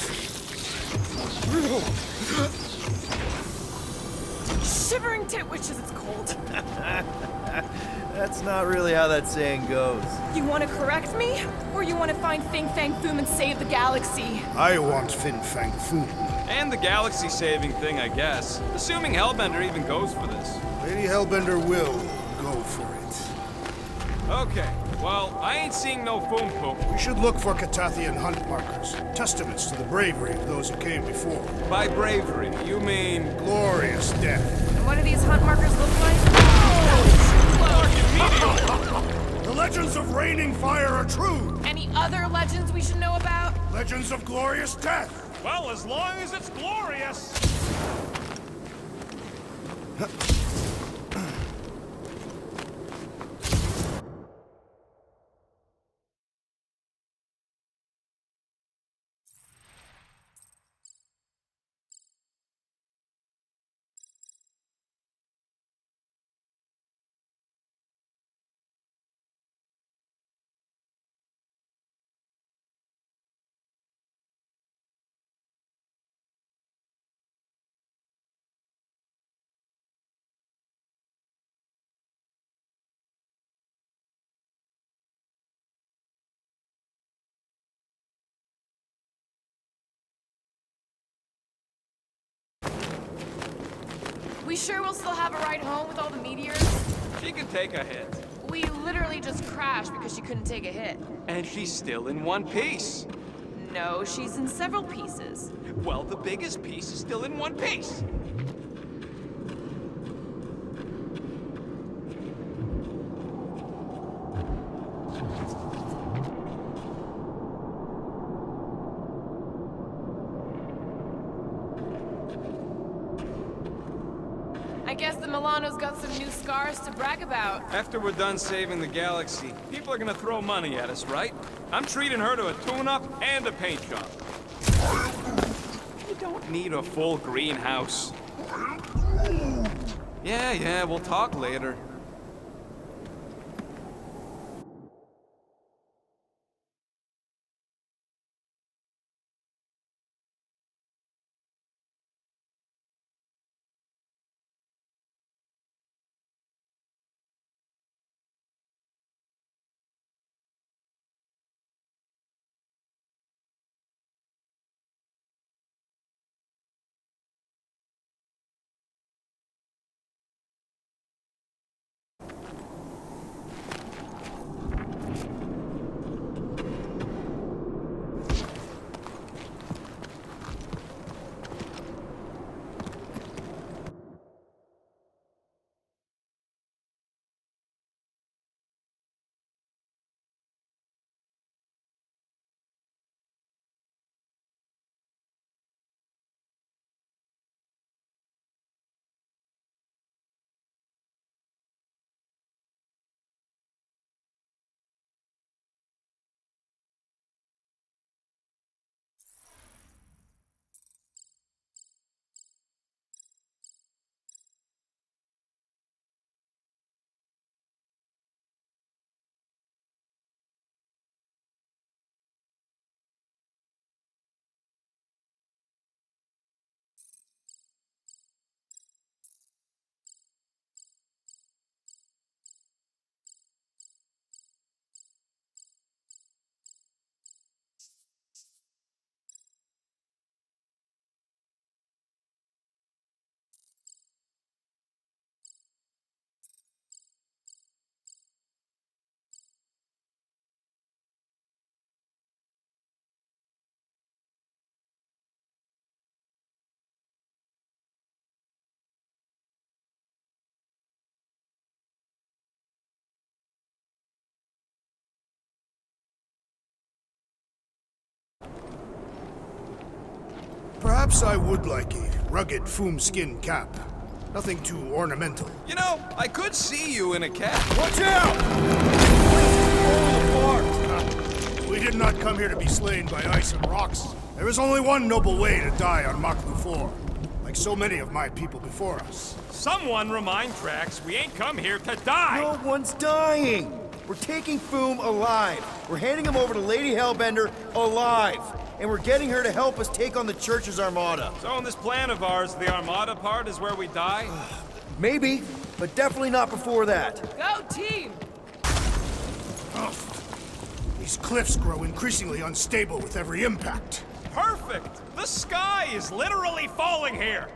Shivering titwitches, it's cold.
That's not really how that saying goes.
You want to correct me? Or you want to find Fin Fang Foom and save the galaxy?
I want Fin Fang Foom.
And the galaxy-saving thing, I guess. Assuming Hellbender even goes for this.
Lady Hellbender will go for it.
Okay, well, I ain't seeing no Foom Poop.
We should look for Catathian hunt markers. Testaments to the bravery of those who came before.
By bravery, you mean...
glorious death.
And what do these hunt markers look like?
The legends of raining fire are true.
Any other legends we should know about?
Legends of glorious death.
Well, as long as it's glorious.
We sure will still have a ride home with all the meteors?
She can take a hit.
We literally just crashed because she couldn't take a hit.
And she's still in one piece.
know, she's in several pieces.
Well, the biggest piece is still in one piece.
I guess the Milano's got some new scars to brag about.
After we're done saving the galaxy, people are gonna throw money at us, right? I'm treating her to a tune-up and a paint job. You don't need a full greenhouse. Yeah, we'll talk later.
Perhaps I would like a rugged foam skin cap. Nothing too ornamental.
You know, I could see you in a cap.
Watch out! We did not come here to be slain by ice and rocks. There is only one noble way to die on Maklu 4, like so many of my people before us.
Someone remind Drax we ain't come here to die!
No one's dying! We're taking Foom alive. We're handing him over to Lady Hellbender alive. And we're getting her to help us take on the Church's armada.
So in this plan of ours, the armada part is where we die?
Maybe, but definitely not before that.
Go team!
These cliffs grow increasingly unstable with every impact.
Perfect! The sky is literally falling here!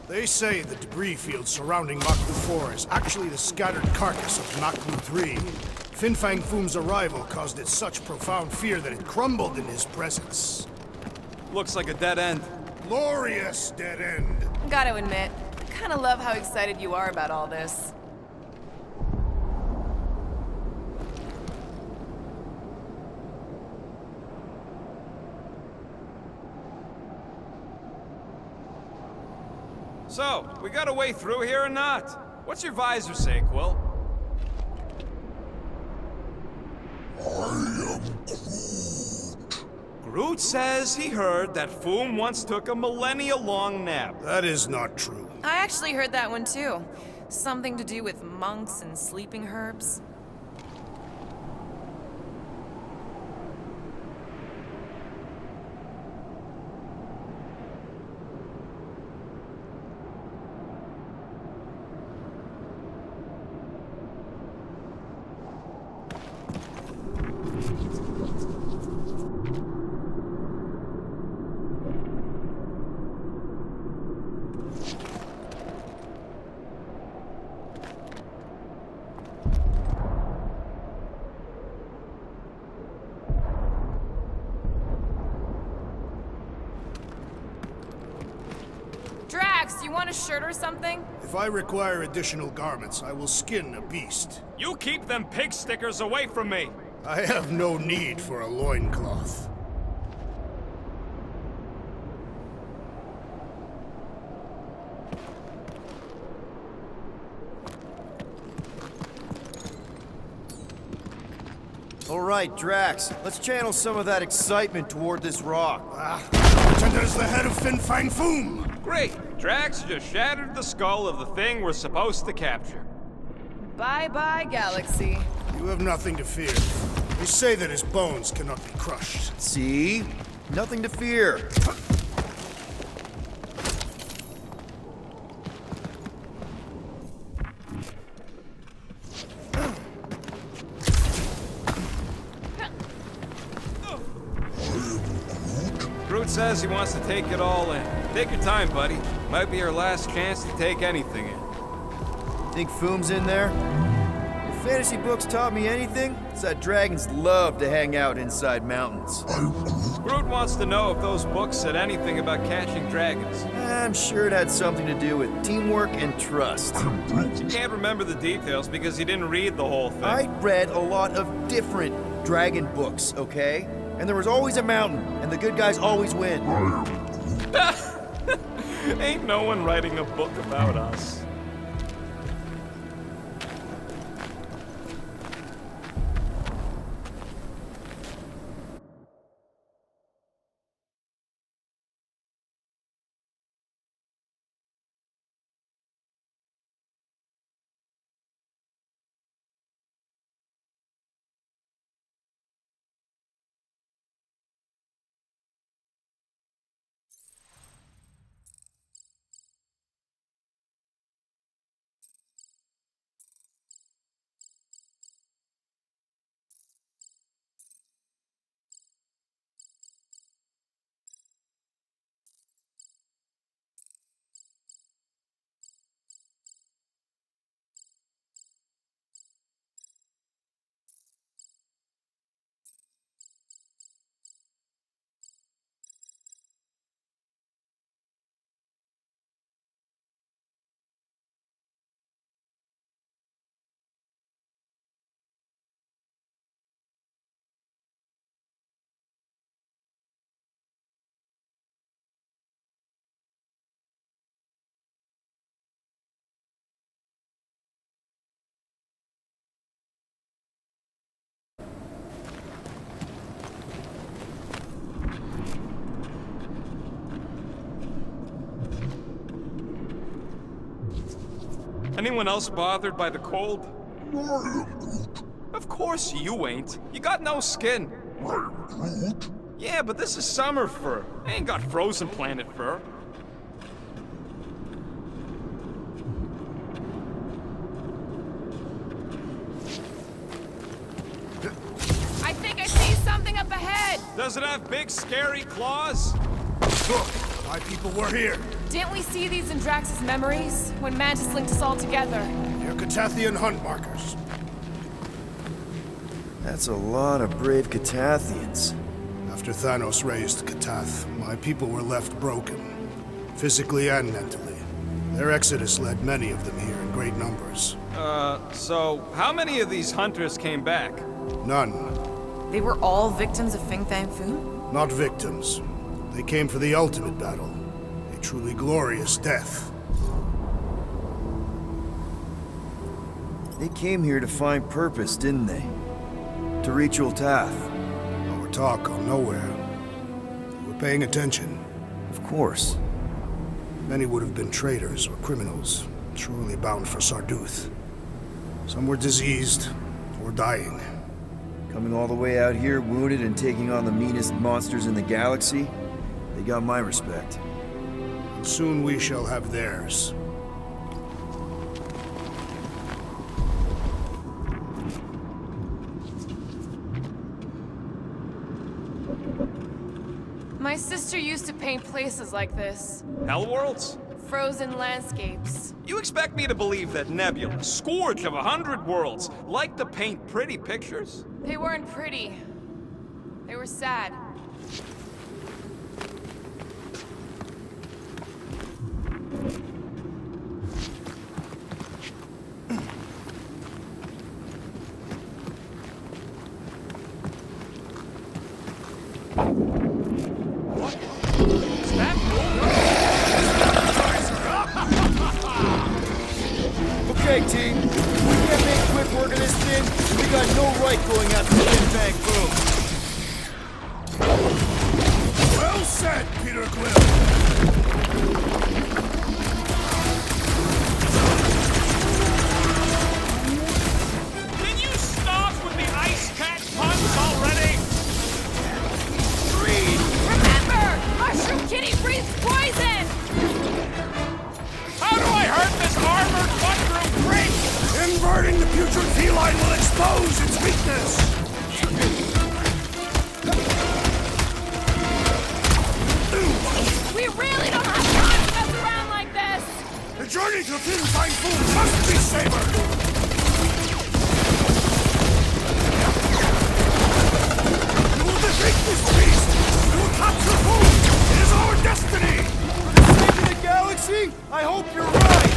They say the debris field surrounding Maklu 4 is actually the scattered carcass of Maklu 3. Fin Fang Foom's arrival caused it such profound fear that it crumbled in his presence.
Looks like a dead end.
Glorious dead end.
Gotta admit, I kinda love how excited you are about all this.
So, we got a way through here or not? What's your visor say, Quill?
I am Groot.
Groot says he heard that Foom once took a millennia-long nap.
That is not true.
I actually heard that one too. Something to do with monks and sleeping herbs. you want a shirt or something?
If I require additional garments, I will skin a beast.
You keep them pig stickers away from me!
I have no need for a loincloth.
All right, Drax, let's channel some of that excitement toward this rock.
Tender's the head of Fin Fang Foom!
Great! Drax just shattered the skull of the thing we're supposed to capture.
Bye-bye, Galaxy.
You have nothing to fear. They say that his bones cannot be crushed.
See? Nothing to fear.
Groot says he wants to take it all in. Take your time, buddy. Might be our last chance to take anything in.
Think Foom's in there? If fantasy books taught me anything, it's that dragons love to hang out inside mountains.
Groot wants to know if those books said anything about catching dragons.
I'm sure it had something to do with teamwork and trust.
You can't remember the details because he didn't read the whole thing.
I read a lot of different dragon books, okay? And there was always a mountain, and the good guys always win.
Ain't no one writing a book about us. Anyone else bothered by the cold? Of course you ain't. You got no skin. Yeah, but this is summer fur. I ain't got frozen planet fur.
I think I see something up ahead!
Does it have big, scary claws?
Look, my people were here.
Didn't we see these in Drax's memories? When Mantis linked us all together?
They're Catathian hunt markers.
That's a lot of brave Catathians.
After Thanos raised Katath, my people were left broken, physically and mentally. Their exodus led many of them here in great numbers.
So how many of these hunters came back?
None.
They were all victims of Fin Fang Foom?
Not victims. They came for the ultimate battle. A truly glorious death.
They came here to find purpose, didn't they? To reach Ultath.
Our talk on nowhere. You were paying attention.
Of course.
Many would have been traitors or criminals, surely bound for Sarduth. Some were diseased or dying.
Coming all the way out here, wounded and taking on the meanest monsters in the galaxy, they got my respect.
And soon we shall have theirs.
My sister used to paint places like this.
Hellworlds?
Frozen landscapes.
You expect me to believe that Nebula, scourge of 100 worlds, liked to paint pretty pictures?
They weren't pretty. They were sad.
Is that
Okay, team. We can't make quick work of this thing. We got no right going after Fin Fang Foom.
Well said, Peter Quill.
Can you stop with the ice cat puns already?
Remember! Mushroom Kitty breathes poison!
How do I hurt this armored one-room freak?
Inverting the putrid feline will expose its weakness.
We really don't have time to mess around like this!
The journey to Fin Fang Foom must be savored. You will defeat this beast. You will capture Foom. It is our destiny.
For the sake of the galaxy, I hope you're right.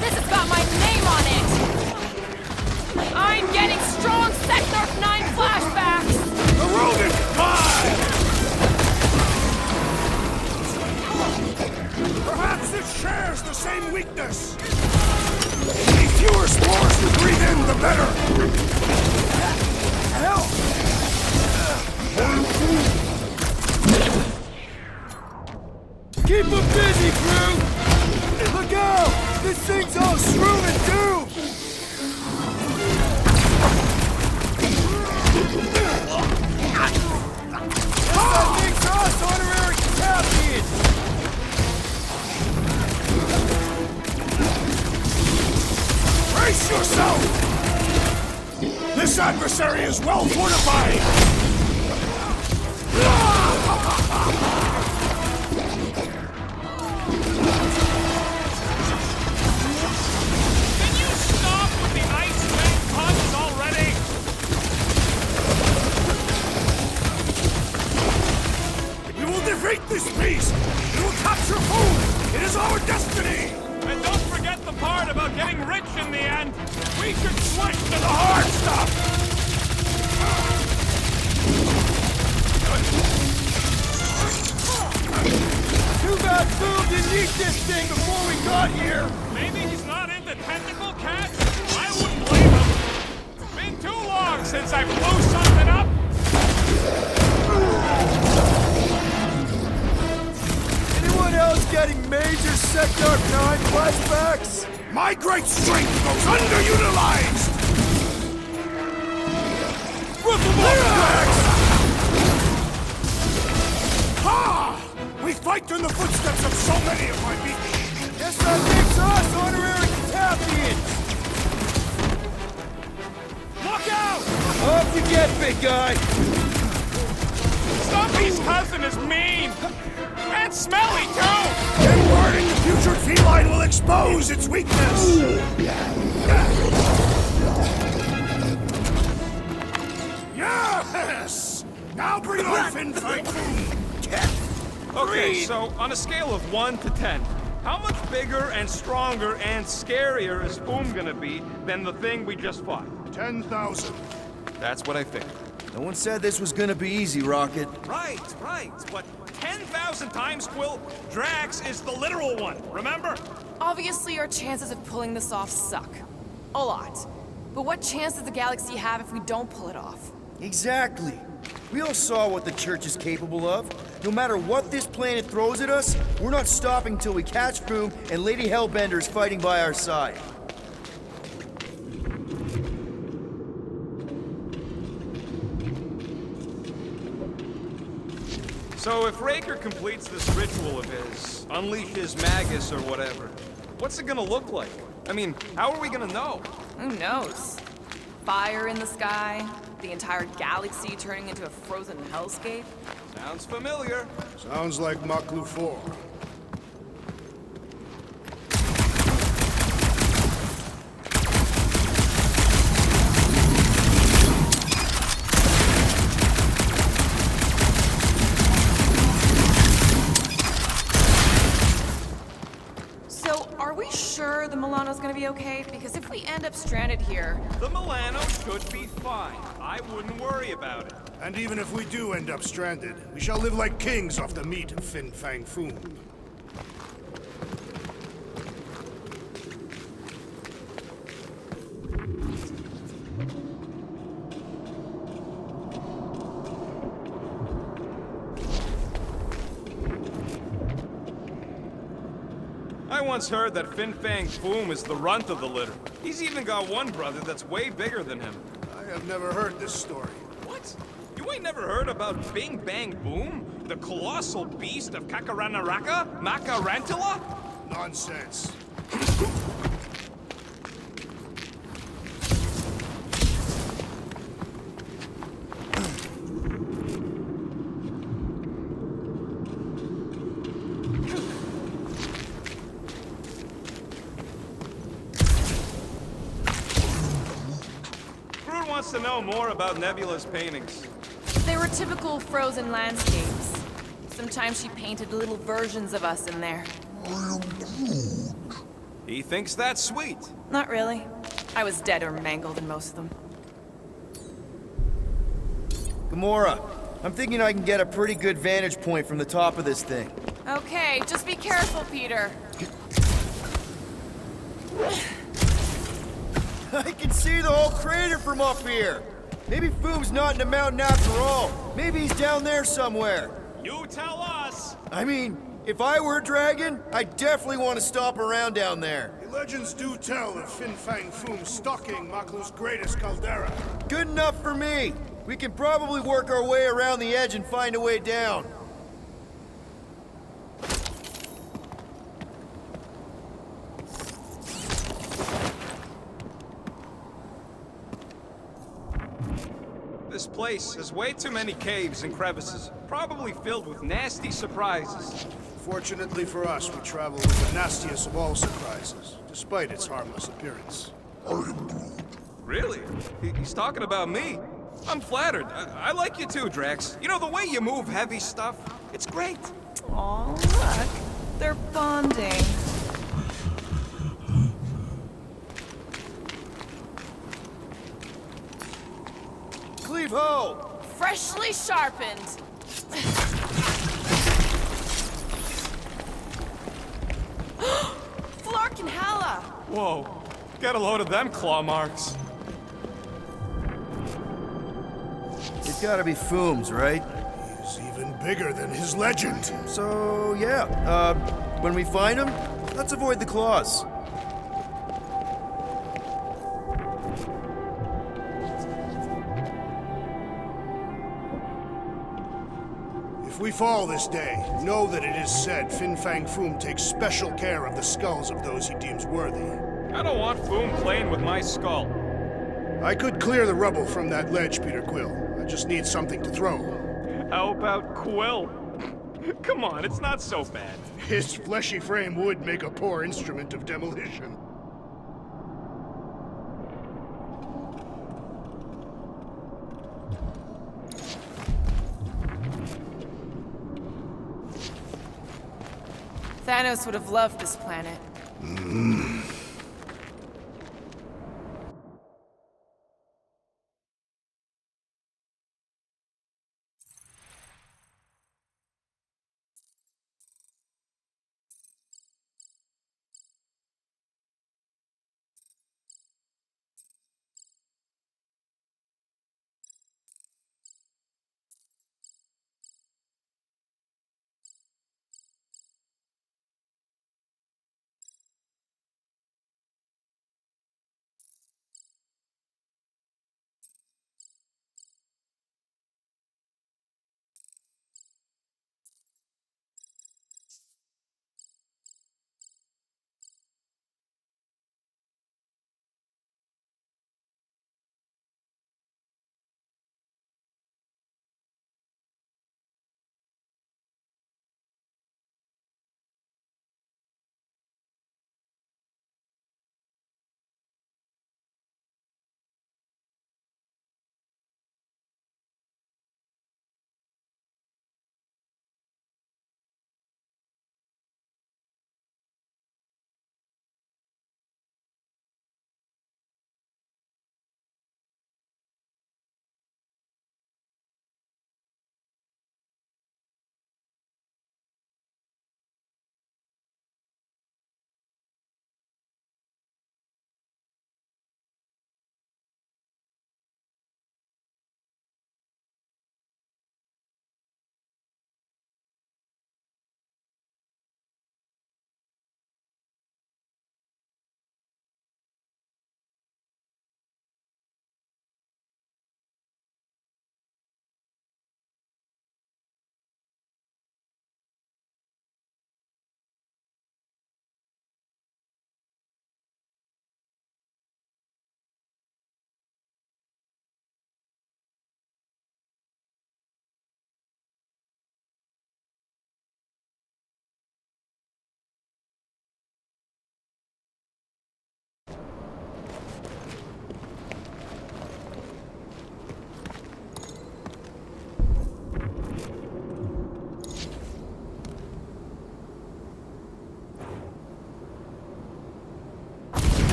This has got my name on it! I'm getting strong Sector 9 flashbacks!
The rodent, fly! Perhaps it shares the same weakness. The fewer spores you breathe in, the better. Hell!
Keep them busy, crew! Look out! This thing's all shroom and doom! That makes us honorary champions!
Brace yourself! This adversary is well fortified!
Can you stop with the ice cat puns already?
We will defeat this beast! We will capture Foom! It is our destiny!
And don't forget the part about getting rich in the end. We should switch to the hard stuff.
Too bad Foom didn't eat this thing before we got here!
Maybe he's not into tentacle cats? I wouldn't blame him. It's been too long since I blew something up.
Anyone else getting major Sector 9 flashbacks?
My great strength goes underutilized! Rip them off! Ha! We fight in the footsteps of so many of my people!
Guess that makes us honorary champions!
Look out!
Off you get, big guy!
Stumpy's cousin is mean. And smelly, too.
Inverting the putrid feline will expose its weakness! Yes! Now bring on Fin Fang Foom!
Okay, so on a scale of 1 to 10, how much bigger and stronger and scarier is Foom gonna be than the thing we just fought?
10,000.
That's what I think.
No one said this was gonna be easy, Rocket.
Right. But 10,000 times, Quill, Drax is the literal one, remember?
Obviously, our chances of pulling this off suck. A lot. But what chance does the galaxy have if we don't pull it off?
Exactly. We all saw what the Church is capable of. No matter what this planet throws at us, we're not stopping till we catch Foom and Lady Hellbender is fighting by our side.
So if Raker completes this ritual of his, unleashes Magus or whatever, what's it gonna look like? I mean, how are we gonna know?
Who knows? Fire in the sky, the entire galaxy turning into a frozen hellscape?
Sounds familiar.
Sounds like Maklu 4.
So, are we sure the Milano's gonna be be okay? Because if we end up stranded here...
The Milano should be fine. I wouldn't worry about it.
And even if we do end up stranded, we shall live like kings off the meat of Fin Fang Foom.
I once heard that Fin Fang Foom is the runt of the litter. He's even got one brother that's way bigger than him.
I have never heard this story.
What? You ain't never heard about Bing Bang Boom? The colossal beast of Kakaranaraka? Macarantula?
Nonsense.
Groot wants to know more about Nebula's paintings.
They were typical frozen landscapes. Sometimes she painted little versions of us in there.
He thinks that's sweet.
Not really. I was dead or mangled in most of them.
Gamora, I'm thinking I can get a pretty good vantage point from the top of this thing.
Okay, just be careful, Peter.
I can see the whole crater from up here. Maybe Foom's not in the mountain after all. Maybe he's down there somewhere.
You tell us!
I mean, if I were a dragon, I definitely want to stop around down there.
The legends do tell of Fin Fang Foom stalking Maklu's greatest caldera.
Good enough for me. We can probably work our way around the edge and find a way down.
This place has way too many caves and crevices, probably filled with nasty surprises.
Fortunately for us, we travel with the nastiest of all surprises, despite its harmless appearance.
Really? He's talking about me. I'm flattered. I like you too, Drax. You know, the way you move heavy stuff, it's great.
Aw, look. They're bonding.
Cleave ho!
Freshly sharpened. Flark and Hala!
Whoa. Get a load of them claw marks.
It's gotta be Foom's, right?
He's even bigger than his legend.
So, yeah. When we find him, let's avoid the claws.
If we fall this day, know that it is said Fin Fang Foom takes special care of the skulls of those he deems worthy.
I don't want Foom playing with my skull.
I could clear the rubble from that ledge, Peter Quill. I just need something to throw.
How about Quill? Come on, it's not so bad.
His fleshy frame would make a poor instrument of demolition.
Thanos would have loved this planet.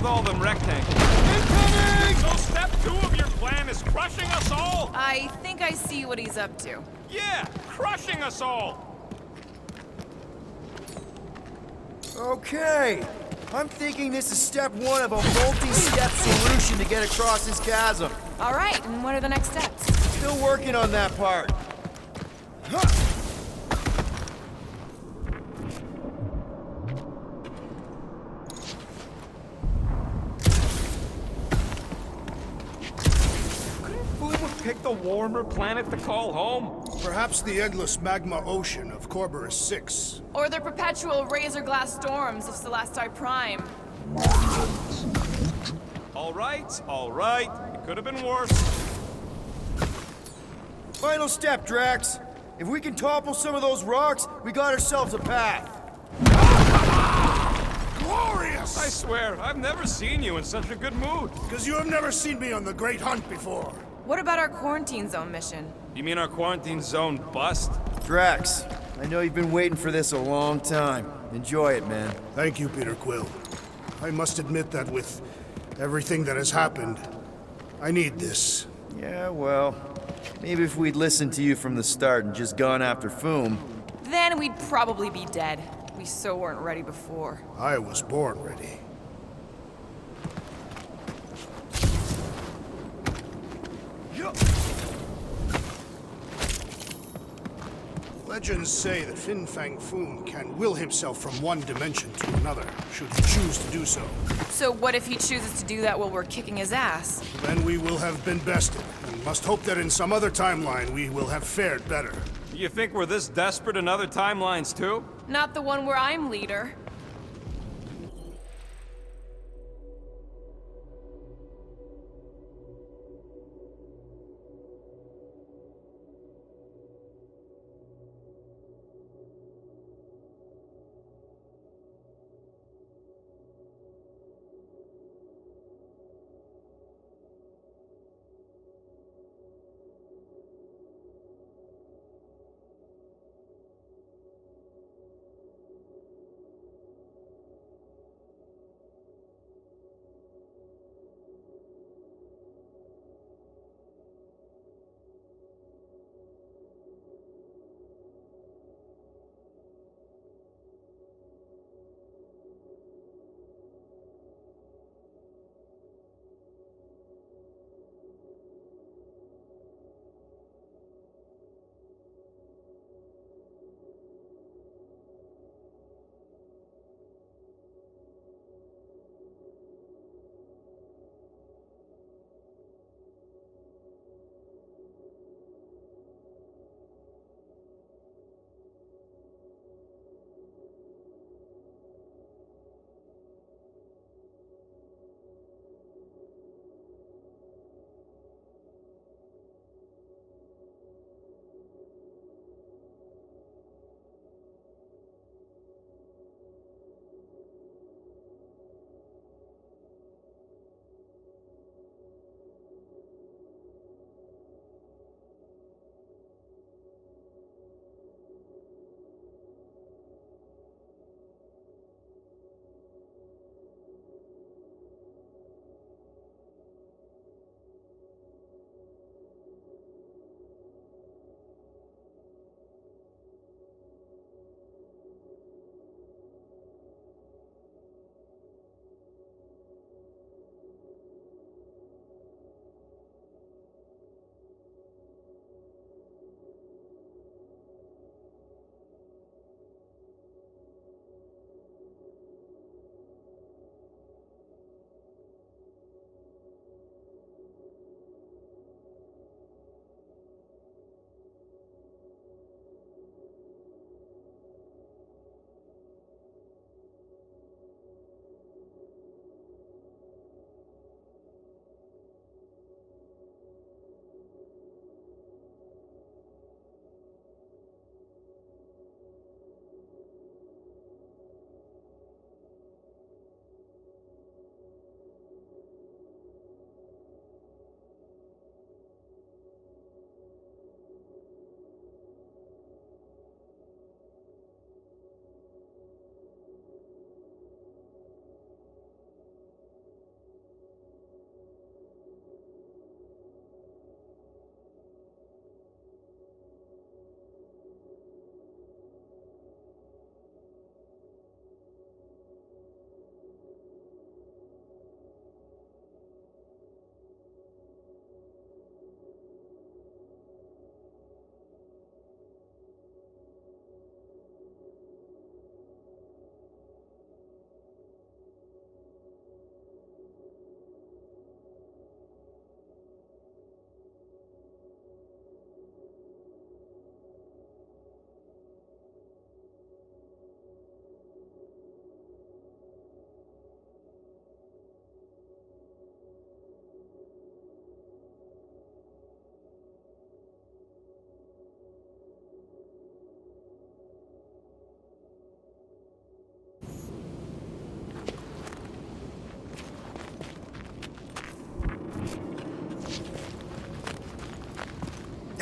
all them rectangles?
So step 2 of your plan is crushing us all?
I think I see what he's up to.
Yeah, crushing us all.
Okay. I'm thinking this is step 1 of a multi-step solution to get across this chasm.
All right, and what are the next steps?
Still working on that part.
Who would pick the warmer planet to call home?
Perhaps the endless magma ocean of Corborus 6.
Or the perpetual razor glass storms of Celesti Prime.
All right. It could have been worse.
Final step, Drax. If we can topple some of those rocks, we got ourselves a path.
Glorious!
I swear, I've never seen you in such a good mood.
Because you have never seen me on the Great Hunt before.
What about our quarantine zone mission?
You mean our quarantine zone bust?
Drax, I know you've been waiting for this a long time. Enjoy it, man.
Thank you, Peter Quill. I must admit that with everything that has happened, I need this.
Yeah, well, maybe if we'd listened to you from the start and just gone after Foom.
Then we'd probably be dead. We so weren't ready before.
I was born ready. Legends say that Fin Fang Foom can will himself from one dimension to another, should he choose to do so.
So what if he chooses to do that while we're kicking his ass?
Then we will have been bested, and must hope that in some other timeline we will have fared better.
You think we're this desperate in other timelines too?
Not the one where I'm leader.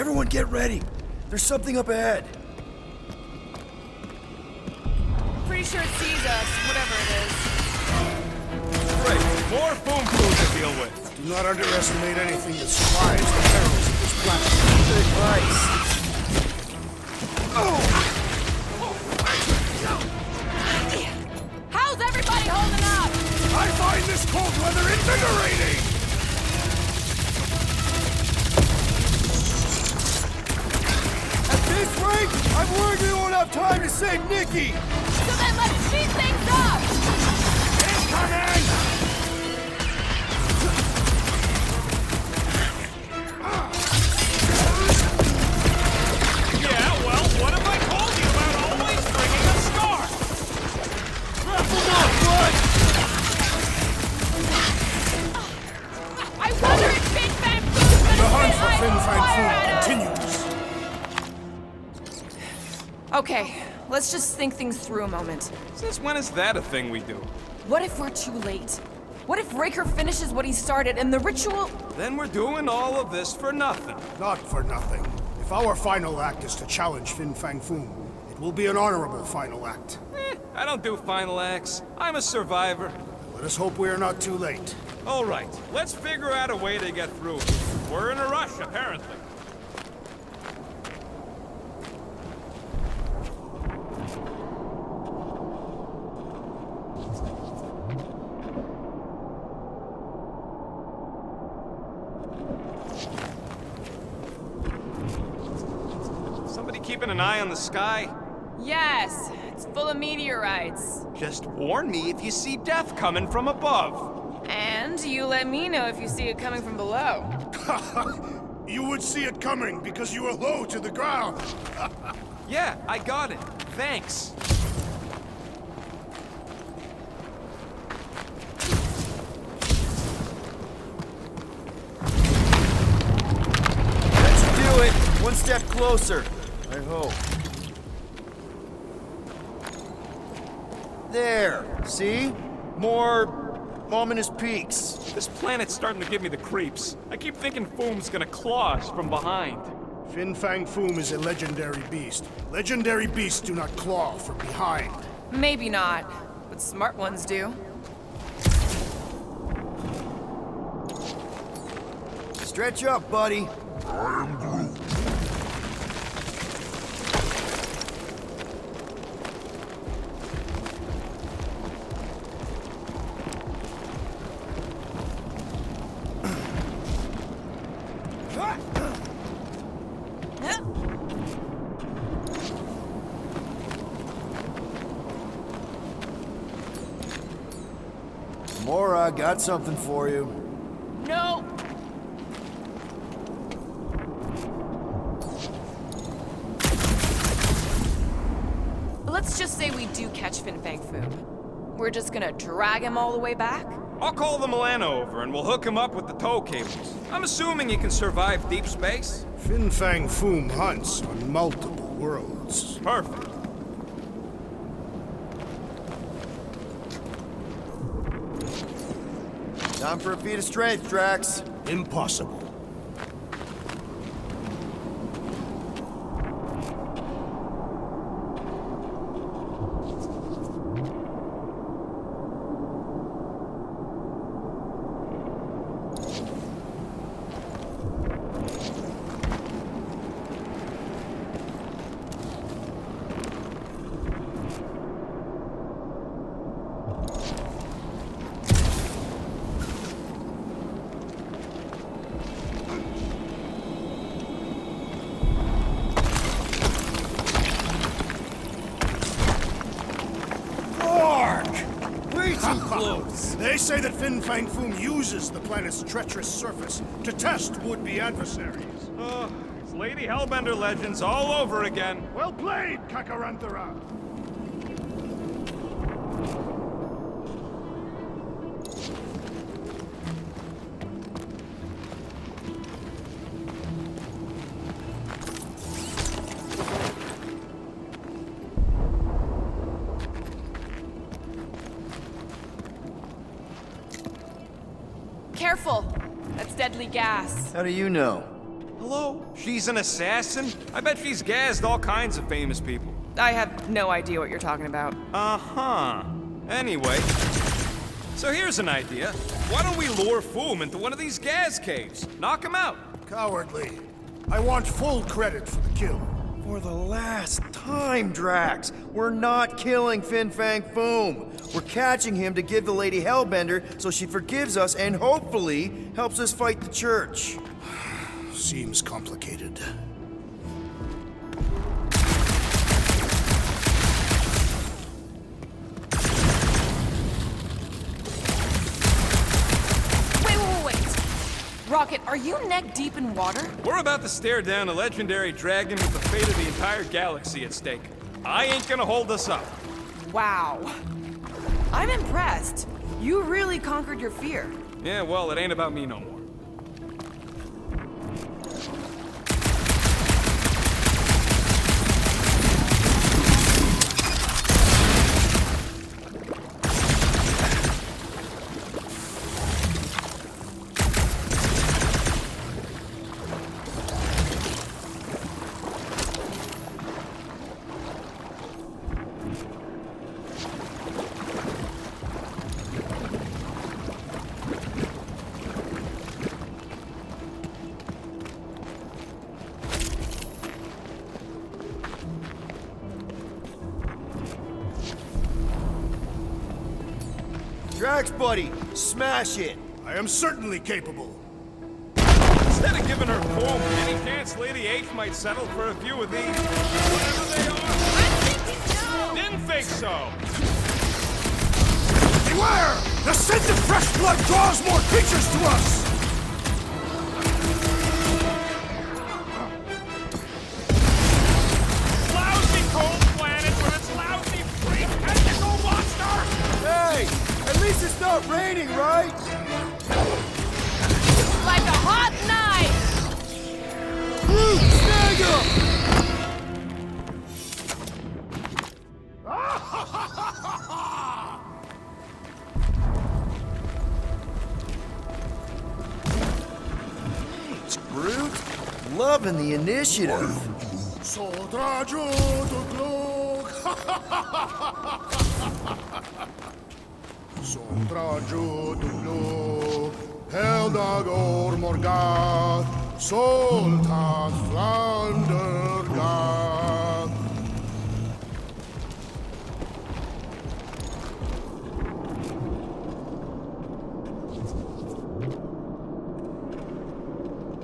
Everyone get ready. There's something up ahead.
Pretty sure it sees us, whatever it is.
Great. More foom to deal with.
Do not underestimate anything that survives the perils of this planet.
Good advice.
How's everybody holding up?
I find this cold weather invigorating!
At this rate, I'm worried we won't have time to save Nikki!
So then let's speed things up!
Incoming!
Yeah, well, what have I told you about always bringing a scarf?
I wonder if Fin Fang Foom's gonna
The hunt
spit
for Fin
ice
Fang
fire
Foom
at us!
continues.
Okay, let's just think things through a moment.
Since when is that a thing we do?
What if we're too late? What if Raker finishes what he started and the ritual...
Then we're doing all of this for nothing.
Not for nothing. If our final act is to challenge Fin Fang Foom, it will be an honorable final act.
I don't do final acts. I'm a survivor.
Let us hope we are not too late.
All right, let's figure out a way to get through. We're in a rush, apparently. Somebody keeping an eye on the sky?
Yes, it's full of meteorites.
Just warn me if you see death coming from above.
And you let me know if you see it coming from below.
You would see it coming because you are low to the ground.
Yeah, I got it. Thanks.
That should do it. One step closer. I hope. There. See? More ominous peaks.
This planet's starting to give me the creeps. I keep thinking Foom's gonna claw us from behind.
Fin Fang Foom is a legendary beast. Legendary beasts do not claw from behind.
Maybe not, but smart ones do.
Stretch up, buddy.
I am Groot.
Mora, got something for you.
No!
Let's just say we do catch Fin Fang Foom. We're just gonna drag him all the way back?
I'll call the Milano over and we'll hook him up with the tow cables. I'm assuming he can survive deep space.
Fin Fang Foom hunts on multiple worlds.
Perfect.
Time for a feat of strength, Drax.
Impossible. They say that Fin Fang Foom uses the planet's treacherous surface to test would-be adversaries.
Oh, it's Lady Hellbender legends all over again.
Well played, Kakaranthara!
Careful! That's deadly gas.
How do you know?
Hello? She's an assassin? I bet she's gassed all kinds of famous people.
I have no idea what you're talking about.
Uh-huh. Anyway, so here's an idea. Why don't we lure Foom into one of these gas caves? Knock him out.
Cowardly. I want full credit for the kill.
For the last time, Drax, we're not killing Fin Fang Foom. We're catching him to give the Lady Hellbender so she forgives us and hopefully helps us fight the church.
Seems complicated.
Wait. Rocket, are you neck deep in water?
We're about to stare down a legendary dragon with the fate of the entire galaxy at stake. I ain't gonna hold us up.
Wow. I'm impressed. You really conquered your fear.
Yeah, well, it ain't about me no more.
Drax, buddy, smash it!
I am certainly capable.
Instead of giving her Foom, any chance Lady H might settle for a few of these? Whatever they are.
I'm thinking no!
Didn't think so.
Beware! The scent of fresh blood draws more creatures to us!
Lousy cold planet with its lousy freak tentacle monster!
Hey! At least it's not raining, right?
Like a hot knife!
Snag him! Thanks, Groot. Loving the initiative.
Sodraju to Glug! Sodraju to Glug! Heldagor Morgath! Soltat Flandergath!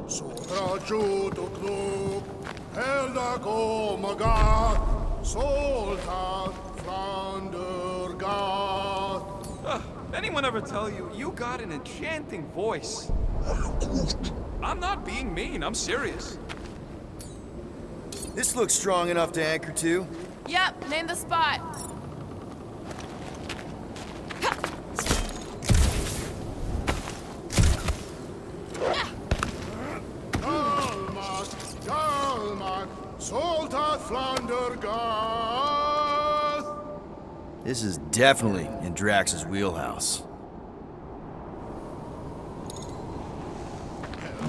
Sodraju to Glug! Heldagor Morgath! Soltat Flandergath!
Anyone ever tell you, you got an enchanting voice? I'm not being mean, I'm serious.
This looks strong enough to anchor to.
Yep, name the spot.
Galmat, Soltat Flandergath!
This is definitely in Drax's wheelhouse.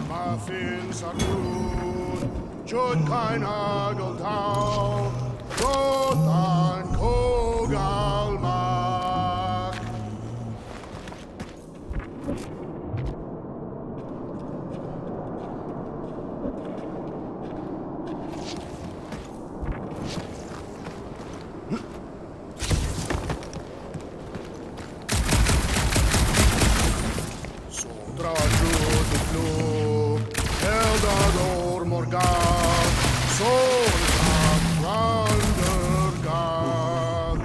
Muffin Sarun, Jud Kain Hagel Tau, Rothan Kogalmak. Sodraju to Glug, Eldador Morgath, Soltat Flandergath.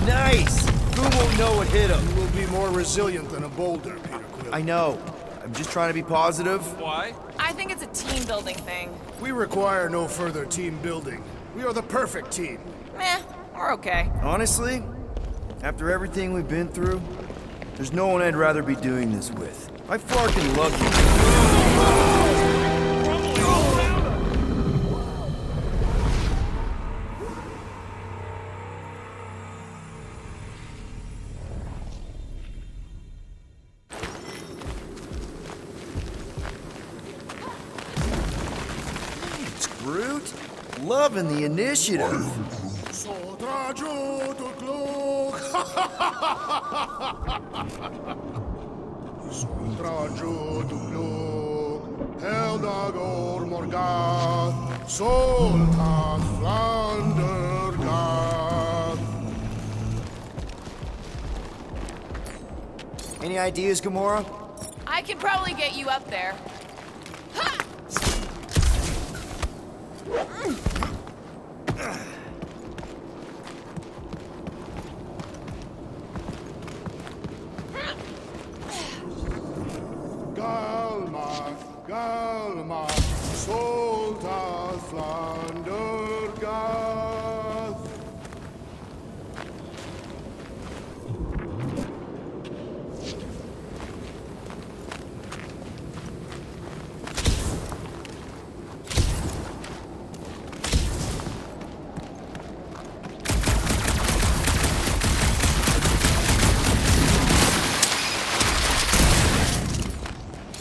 Nice! Who won't know what hit him?
You will be more resilient than a boulder, Peter Quill.
I know. I'm just trying to be positive.
Why?
I think it's a team building thing.
We require no further team building. We are the perfect team.
Meh, we're okay.
Honestly, after everything we've been through, there's no one I'd rather be doing this with. I fucking love you.
Crumbling all around us!
loving the initiative.
Heldagor Morgath, Soltath Flandergath.
Any ideas, Gamora?
I could probably get you up there. Ha!
Galmath, Soltath Flandergath.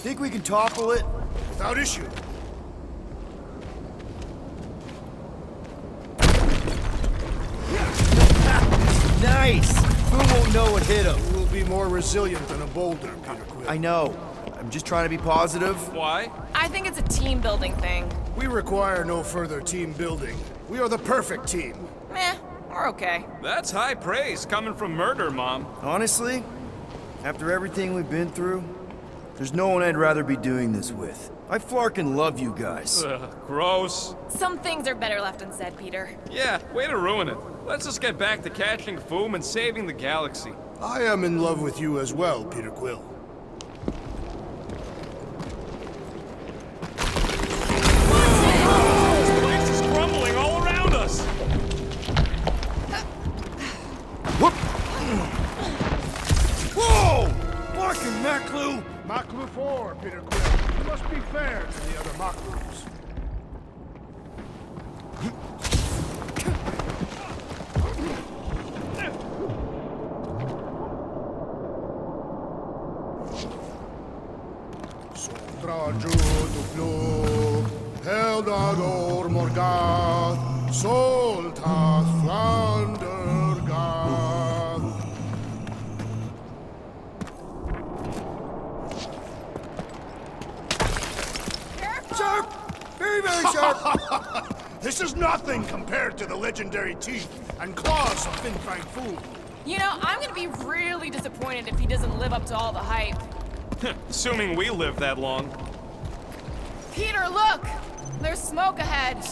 Think we can topple it?
Without issue.
Nice! Who won't know what hit him?
You will be more resilient than a boulder, Peter Quill.
I know. I'm just trying to be positive.
Why?
I think it's a team building thing.
We require no further team building. We are the perfect team.
Meh, we're okay.
That's high praise coming from Murder, Mom.
Honestly, after everything we've been through, there's no one I'd rather be doing this with. I flarkin' love you guys.
Ugh, gross.
Some things are better left unsaid, Peter.
Yeah, way to ruin it. Let's just get back to catching Foom and saving the galaxy.
I am in love with you as well, Peter Quill.
This place is crumbling all around us!
Whoop! Whoa! Barking Maklu!
Maklu 4, Peter Quill. You must be fair to the other Maklus. Sotrajuduflug, Heldagor Morgath, Soltath Flandergath.
Sharp! Very, very sharp!
This is nothing compared to the legendary teeth and claws of Fin Fang Foom.
You know, I'm gonna be really disappointed if he doesn't live up to all the hype.
Assuming we live that long.
Peter, look! There's smoke ahead.